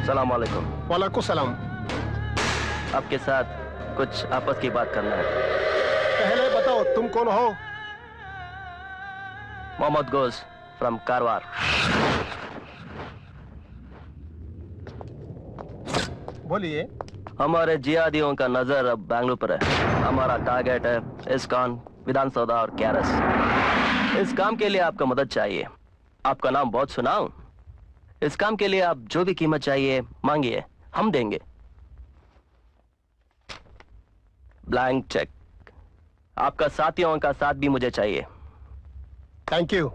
सलाम वालेकुम। वालेकुम सलाम। आपके साथ कुछ आपस की बात करना है। पहले बताओ तुम कौन हो? Mohammed goes from Karwar. बोलिए। हमारे जिहादियों का नजर अब बैंगलोर पर है। हमारा टारगेट है इस्कॉन, विधानसौदा और कैरस। इस काम के लिए आपका मदद चाहिए। आपका नाम बहुत सुना हूं। इस काम के लिए आप जो भी कीमत चाहिए मांगिए, हम देंगे। Blank cheque. आपका साथियों का साथ भी मुझे चाहिए। Thank you.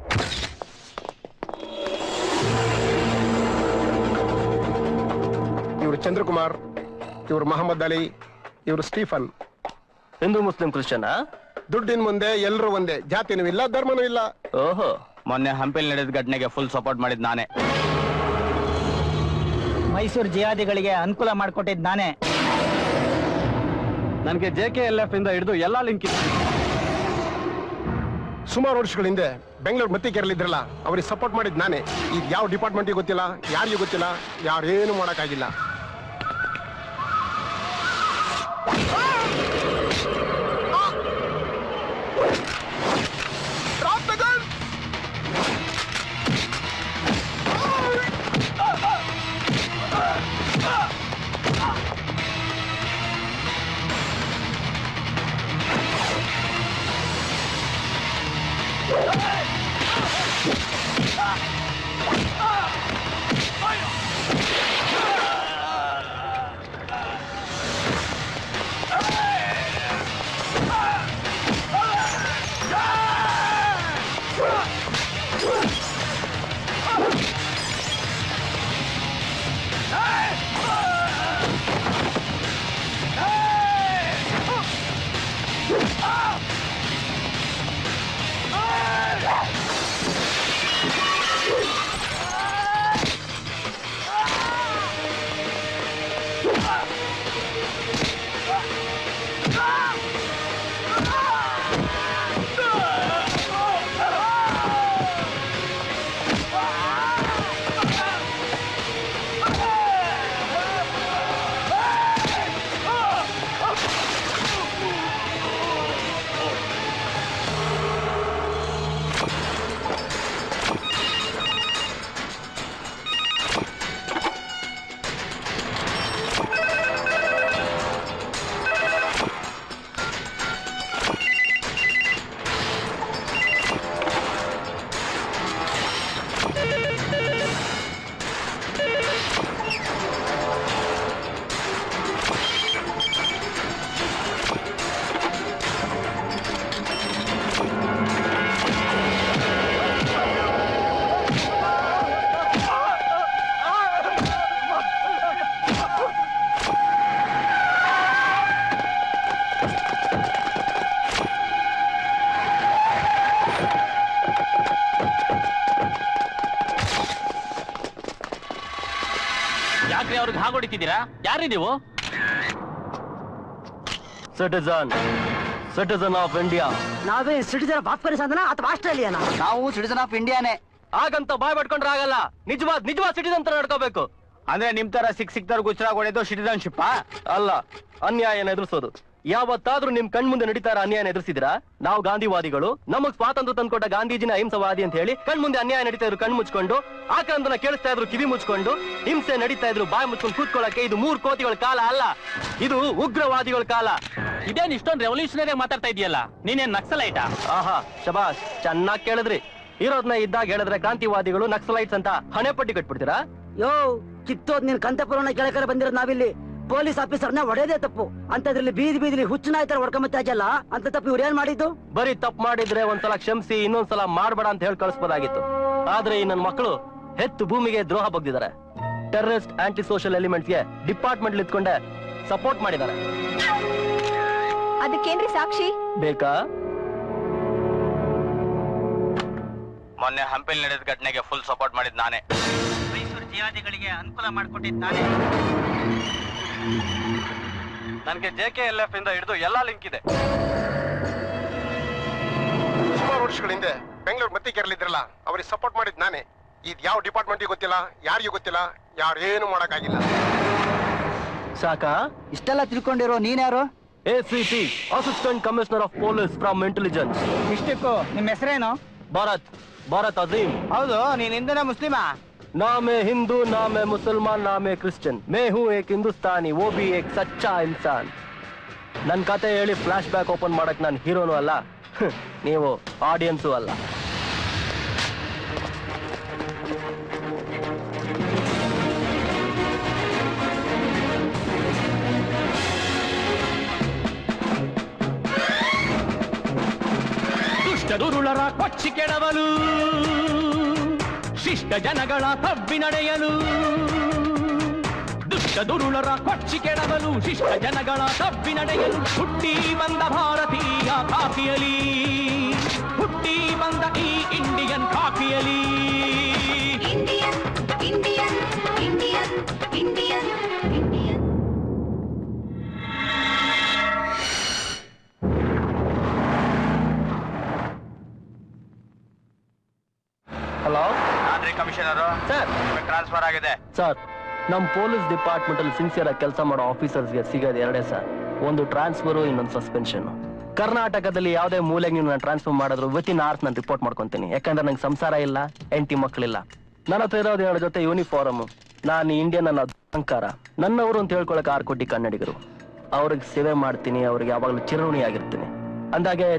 इवर चंद्रकुमार, इवर मोहम्मद अली, इवर स्टीफन। Hindu Muslim Christian? ದುಡ್ಡಿನ ಮುಂದೆ ಎಲ್ಲರೂ ಒಂದೇ, ಜಾತಿನೂ ಇಲ್ಲ ಧರ್ಮನೂ ಇಲ್ಲ. ಓಹೋ, ಮೊನ್ನೆ ಹಂಪಿಲ್ ನಡೆದ ಘಟನೆಗೆ ಫುಲ್ ಸಪೋರ್ಟ್ ಮಾಡಿದ್ ನಾನೇ. ಮೈಸೂರು ಜಿಹಾದಿಗಳಿಗೆ ಅನುಕೂಲ ಮಾಡಿಕೊಟ್ಟಿದ್ ನಾನೇ. ನನಗೆ JKLF ಇಂದ ಹಿಡಿದು ಎಲ್ಲಾ ಲಿಂಕ್ ಇದೆ. ಸುಮಾರು ವರ್ಷಗಳ ಹಿಂದೆ ಬೆಂಗಳೂರು ಮತ್ತಿಕೆರಲಿದ್ರಲ್ಲ, ಅವ್ರಿಗೆ ಸಪೋರ್ಟ್ ಮಾಡಿದ್ ನಾನೇ. ಈಗ ಯಾವ ಡಿಪಾರ್ಟ್ಮೆಂಟಿಗೆ ಗೊತ್ತಿಲ್ಲ, ಯಾರಿಗೂ ಗೊತ್ತಿಲ್ಲ, ಯಾರೇನು ಮಾಡೋಕ್ಕಾಗಿಲ್ಲ. ಯಾಕ್ರಿ ಅವ್ರಿಗೆ ಹಾಗೊಡಿತಿದ್ದೀರಾ? ಯಾರಿ ನೀವು? Citizen of India. ನಾವೇ ಸಿಟಿಜನ್ ಆಫ್ ಅಫ್ಘಾನಿಸ್ತಾನ ಅಥವಾ ಆಸ್ಟ್ರೇಲಿಯಾನ? ನಾವು ಸಿಟಿಜನ್ ಆಫ್ ಇಂಡಿಯಾನೇ. ಹಾಗಂತ ಬಾಯ್ ಪಡ್ಕೊಂಡ್ರೆ ಆಗಲ್ಲ. ನಿಜವಾದ ಸಿಟಿಜನ್ ತರ ನಡ್ಕೋಬೇಕು. ಅಂದ್ರೆ ನಿಮ್ ತರ ಸಿಕ್ತಾರ ಗುಚ್ಚರ ಹೊಡೆದು ಸಿಟಿಜನ್ಶಿಪ್ ಅಲ್ಲ, ಅನ್ಯಾಯನ ಎದುರಿಸೋದು. ಯಾವತ್ತಾದ್ರೂ ನಿಮ್ ಕಣ್ ಮುಂದೆ ನಡೀತಾರ ಅನ್ಯಾಯ ಎದುರಿಸಿದಿರಾ? ನಾವು ಗಾಂಧಿವಾದಿಗಳು, ನಮಗ್ ಸ್ವಾತಂತ್ರ್ಯ ತಂದ್ಕೊಟ್ಟ ಗಾಂಧೀಜಿನ ಅಹಿಂಸವಾದಿ ಅಂತ ಹೇಳಿ ಕಣ್ ಮುಂದೆ ಅನ್ಯಾಯ ನಡೀತಾ ಇದ್ರು ಕಣ್ ಮುಚ್ಕೊಂಡು, ಆಕ್ರಂದನ ಕೇಳಿಸ್ತಾ ಇದ್ರು ಕಿವಿ ಮುಚ್ಕೊಂಡು, ಹಿಂಸೆ ನಡೀತಾ ಇದ್ರು ಬಾಯಿ ಮುಚ್ಕೊಂಡು ಕೂತ್ಕೊಳ್ಳಕ್ಕೆ. ಇದು 3 ಕೋತಿಗಳ ಕಾಲ ಅಲ್ಲ, ಇದು ಉಗ್ರವಾದಿಗಳ ಕಾಲ. ಇದೇನ್ ಇಷ್ಟೊಂದು ರೆವಲ್ಯೂಷನರಿ ಮಾತಾಡ್ತಾ ಇದೆಯಲ್ಲ, ನೀನೇನ್ ನಕ್ಸಲೈಟಾ? ಆಹಾ, ಶಬಾಷ್, ಚೆನ್ನಾಗಿ ಕೇಳಿದ್ರಿ. ಇರೋದ್ನ ಇದ್ದಾಗ ಹೇಳಿದ್ರೆ ಕ್ರಾಂತಿವಾದಿಗಳು ನಕ್ಸಲೈಟ್ಸ್ ಅಂತ ಹಣೆ ಪಟ್ಟಿ ಕಟ್ಬಿಡ್ತೀರಾ? ಯೋ ಕಿತ್ತೋದ್ ನಿನ್ ಕಂತಪುರನ ಕೆಳಕರೆ ಬಂದಿರೋದು ನಾವಿಲ್ಲಿ. ಪೊಲೀಸ್ ಆಫೀಸರ್ನ ಹೊಡೆದೇ ತಪ್ಪು ಅಂತದ್ರಲ್ಲಿ ಬೀದಿಲಿ ಹುಚ್ಚನಾಯ್ ತರ ಹೊಡ್ಕೊಂಬತ್ತಾ ಇದೆಯಲ್ಲ, ಅಂತ ತಪ್ಪು ಇವ್ರು ಏನ್ ಮಾಡಿದ್ದು? ಬರೀ ತಪ್ಪು ಮಾಡಿದ್ರೆ ಒಂದ್ಸಲ ಕ್ಷಮಿಸಿ, ಇನ್ನೊಂದ್ಸಲ ಮಾಡ್ಬೇಡ ಅಂತ ಹೇಳಿ ಕಳಿಸ್ಬೋದಾಗಿತ್ತು. ಆದ್ರೆ ಈ ನನ್ನ ಮಕ್ಕಳು ಹೆತ್ತು ಭೂಮಿಗೆ ದ್ರೋಹ ಬಗ್ದಿದ್ದಾರೆ. ಟೆರರಿಸ್ಟ್ ಆಂಟಿ ಸೋಷಿಯಲ್ ಎಲಿಮೆಂಟ್ಸ್ಗೆ ಡಿಪಾರ್ಟ್ಮೆಂಟ್ ಇತ್ಕೊಂಡೆ ಸಪೋರ್ಟ್ ಮಾಡಿದ್ದಾರೆ. ಅದಕ್ಕೇನ್ರಿ ಸಾಕ್ಷಿ ಬೇಕಾ? ಮೊನ್ನೆ ಹಂಪಿಲ್ ನಡೆದ ಘಟನೆಗೆ ಫುಲ್ ಸಪೋರ್ಟ್ ಮಾಡಿದ್ ನಾನೇ. ಮೈಸೂರು ಜಿಹಾದಿಗಳಿಗೆ ಅನುಕೂಲ ಮಾಡಿಕೊಟ್ಟಿದ್ ನಾನೇ. ನನಗೆ JKLF ಇಂದ ಹಿಡಿದು ಎಲ್ಲಾ ಲಿಂಕ್ ಇದೆ. ಸುಮಾರು ವರ್ಷಗಳ ಹಿಂದೆ ಬೆಂಗಳೂರು ಮತ್ತಿಕೆರಲಿದ್ರಲ್ಲ, ಅವ್ರಿಗೆ ಸಪೋರ್ಟ್ ಮಾಡಿದ್ ನಾನೇ. ಇದ್ ಯಾವ ಡಿಪಾರ್ಟ್ಮೆಂಟಿಗೆ ಗೊತ್ತಿಲ್ಲ, ಯಾರಿಗೂ ಗೊತ್ತಿಲ್ಲ, ಯಾರೇನು ಮಾಡಕ್ಕಾಗಿಲ್ಲ. ಸಾಕಾ? ಇಷ್ಟೆಲ್ಲ ತಿಳ್ಕೊಂಡಿರೋ ನೀನ್ ಯಾರು? ACP, assistant commissioner of police from intelligence. ಇಷ್ಟಕ್ಕೂ ನಿಮ್ ಹೆಸರೇನು? ಭಾರತ್ ಅಜೀಮ್. ಹೌದು, ನೀನ್ ಹಿಂದೂನ ಮುಸ್ಲಿಮಾ? ನಾಮೇ ಹಿಂದೂ, ನಾಮೇ ಮುಸಲ್ಮಾನ್, ನಾಮೇ ಕ್ರಿಶ್ಚಿಯನ್. ಮೇ ಹೂ ಏಕ್ ಹಿಂದೂಸ್ತಾನಿ, ವೋ ಬಿ ಏಕ್ ಸಚ್ಚಾ ಇನ್ಸಾನ್. ನನ್ ಕತೆ ಹೇಳಿ ಫ್ಲಾಶ್ ಬ್ಯಾಕ್ ಓಪನ್ ಮಾಡಕ್ ನಾನು ಹೀರೋನು ಅಲ್ಲ, ನೀವು ಆಡಿಯನ್ಸು ಅಲ್ಲ. ದುರುಳರ ಕೊಚ್ಚಿ ಕೆಡವಲು, ಶಿಷ್ಟ ಜನಗಳ ತಬ್ಬಿ ನಡೆಯಲು. ದುಷ್ಟ ದುರುಳರ ಕೊಚ್ಚಿ ಕೆಡವಲು, ಶಿಷ್ಟ ಜನಗಳ ತಬ್ಬಿ ನಡೆಯಲು. ಹುಟ್ಟಿ ಬಂದ ಭಾರತೀಯ ಕಾಕಿಯಲಿ, ಹುಟ್ಟಿ ಬಂದ ಈ ಇಂಡಿಯನ್ ಕಾಕಿಯಲಿ. Indian Indian Indian Indian Indian. Hello ನಾನ್ರಿ ಕಮಿಷನರು, ಸರ್. ಟ್ರಾನ್ಸ್ಫರ್ ಆಗಿದೆ. ಸರ್, ನಮ್ ಪೊಲೀಸ್ ಡಿಪಾರ್ಟ್ಮೆಂಟ್ ಅಲ್ಲಿ ಸಿನ್ಸಿಯರ್ ಆಗಿ ಕೆಲಸ ಮಾಡೋ ಆಫೀಸರ್ಸ್ಗೆ ಸಿಗೋದು ಎರಡೇ ಸರ್. ಒಂದು ಟ್ರಾನ್ಸ್ಫರು, ಇನ್ನೊಂದು ಸಸ್ಪೆನ್ಷನ್. ಕರ್ನಾಟಕದಲ್ಲಿ ಯಾವುದೇ ಮೂಲೆಗೆ ನೀವು ನಾನು ಟ್ರಾನ್ಸ್ಫರ್ ಮಾಡಿದ್ರು ವಿತಿನ್ ಅವರ್ಸ್ ನಾನು ರಿಪೋರ್ಟ್ ಮಾಡ್ಕೊಂತೀನಿ. ಯಾಕಂದ್ರೆ ನಂಗೆ ಸಂಸಾರ ಇಲ್ಲ, ಹೆಂಡತಿ ಮಕ್ಕಳಿಲ್ಲ. ನನ್ನ ಹತ್ರ ಇರೋದು 2 ಜೊತೆ ಯೂನಿಫಾರ್ಮ್. ನಾನು ಇಂಡಿಯನ್ ಅನ್ನೋ ಅಹಂಕಾರ. ನನ್ನವರು ಅಂತ ಹೇಳ್ಕೊಳಕ್ 6 ಕೋಟಿ ಕನ್ನಡಿಗರು. ಅವ್ರಿಗೆ ಸೇವೆ ಮಾಡ್ತೀನಿ, ಅವ್ರಿಗೆ ಯಾವಾಗಲೂ ಚಿರಋಣಿ ಆಗಿರ್ತೀನಿ. ಅಂದಾಗೆ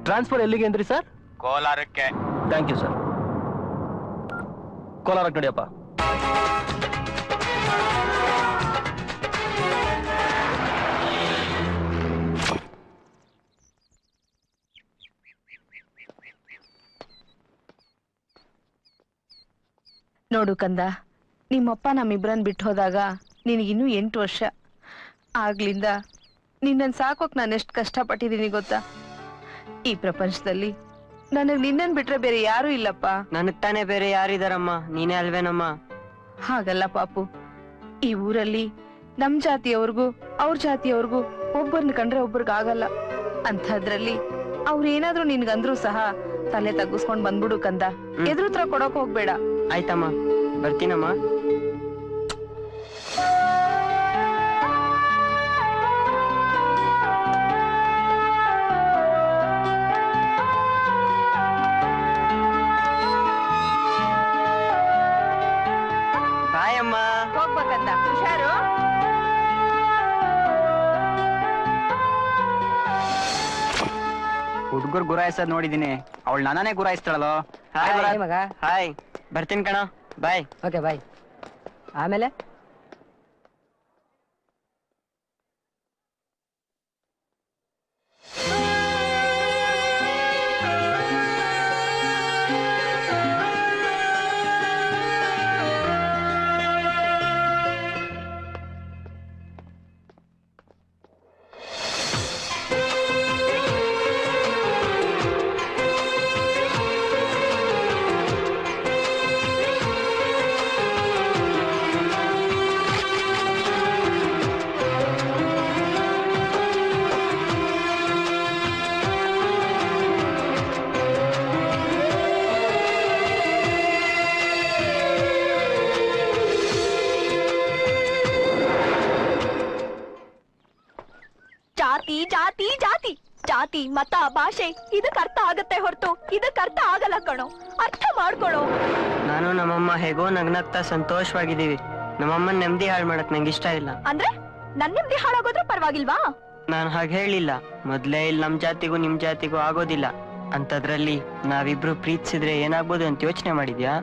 ಟ್ರಾನ್ಸ್ಫರ್ ಎಲ್ಲಿಗೆ ಅಂದ್ರಿ ಸರ್? ಕೋಲಾರಕ್ಕೆ. Thank you sir. ಕೋಲಾರಕ್ಕೆ ನಡಿಯಪ್ಪ. ನೋಡು ಕಂದ, ನಿಮ್ಮಪ್ಪ ನಮ್ಮಿಬ್ರನ್ ಬಿಟ್ಟು ಹೋದಾಗ ನಿನಗಿನ್ನೂ 8 ವರ್ಷ. ಆಗ್ಲಿಂದ ನಿನ್ನನ್ ಸಾಕೋಕ್ ನಾನು ಎಷ್ಟು ಕಷ್ಟಪಟ್ಟಿದ್ದೀನಿ ಗೊತ್ತಾ? ಈ ಪ್ರಪಂಚದಲ್ಲಿ ನನಗ್ ನಿನ್ನನ್ ಬಿಟ್ರೆ ಬೇರೆ ಯಾರು ಇಲ್ಲಪ್ಪ. ನನಗ್ ತಾನೇ ಬೇರೆ ಯಾರಿದಾರಮ್ಮ, ನೀನೇ ಅಲ್ವೇನಮ್ಮ? ಹಾಗಲ್ಲ ಪಾಪು, ಈ ಊರಲ್ಲಿ ನಮ್ ಜಾತಿಯವ್ರಿಗೂ ಅವ್ರ ಜಾತಿಯವ್ರಿಗೂ ಒಬ್ಬರನ್ನ ಕಂಡ್ರೆ ಒಬ್ರಿಗಾಗಲ್ಲ. ಅಂಥದ್ರಲ್ಲಿ ಅವ್ರೇನಾದ್ರೂ ನಿನ್ಗಂದ್ರೂ ಸಹ ತಲೆ ತಗ್ಗಿಸ್ಕೊಂಡ್ ಬಂದ್ಬಿಡು ಕಂದ. ಎದುರುತ್ರ ಕೊಡೋಕ್ ಹೋಗ್ಬೇಡ. ಆಯ್ತಮ್ಮ, ಬರ್ತೀನಮ್ಮ. ಬಾಯ್ ಅಮ್ಮ. ಹೋಗ್ಬೇಕಂದ, ಹುಷಾರು. ಹುಡುಗರು ಗುರಾಯಿಸೋದ್ ನೋಡಿದೀನಿ, ಅವಳು ನನ್ನನ್ನೇ ಗುರಾಯಿಸ್ತಾಳಲ್ಲೋ. ಹಾಯ್ ಮಗ. ಹಾಯ್, ಬರ್ತೀನಿ ಕಣ. ಬಾಯ್. Okay bye. ಆಮೇಲೆ ಜಾತಿ ಜಾತಿ ಜಾತಿ ಜಾತಿ ಮತ ಭಾಷೆ ಇದಕ್ ಅರ್ಥ ಆಗತ್ತೆ ಹೊರತು ಇದಕ್ ಅರ್ಥ ಆಗಲ್ಲ ಕಣೋ. ಅರ್ಥ ಮಾಡ್ಕೊಳ್ಳೋ. ನಾನು ನಮ್ಮಮ್ಮ ಹೇಗೋ ನಗ್ನಗ್ತಾ ಸಂತೋಷವಾಗಿದ್ದೀವಿ. ನಮ್ಮಮ್ಮನ್ ನೆಮ್ಮದಿ ಹಾಳು ಮಾಡಕ್ ನಂಗೆ ಇಷ್ಟ ಇಲ್ಲ. ಅಂದ್ರೆ ನನ್ ನಿಮ್ದಿ ಹಾಳಾಗೋದ್ರೂ ಪರವಾಗಿಲ್ವಾ? ನಾನ್ ಹಾಗೆ ಹೇಳಿಲ್ಲ. ಮೊದ್ಲೇ ಇಲ್ಲಿ ನಮ್ ಜಾತಿಗೂ ನಿಮ್ ಜಾತಿಗೂ ಆಗೋದಿಲ್ಲ ಅಂತದ್ರಲ್ಲಿ ನಾವಿಬ್ರು ಪ್ರೀತಿಸಿದ್ರೆ ಏನಾಗ್ಬೋದು ಅಂತ ಯೋಚನೆ ಮಾಡಿದ್ಯಾ?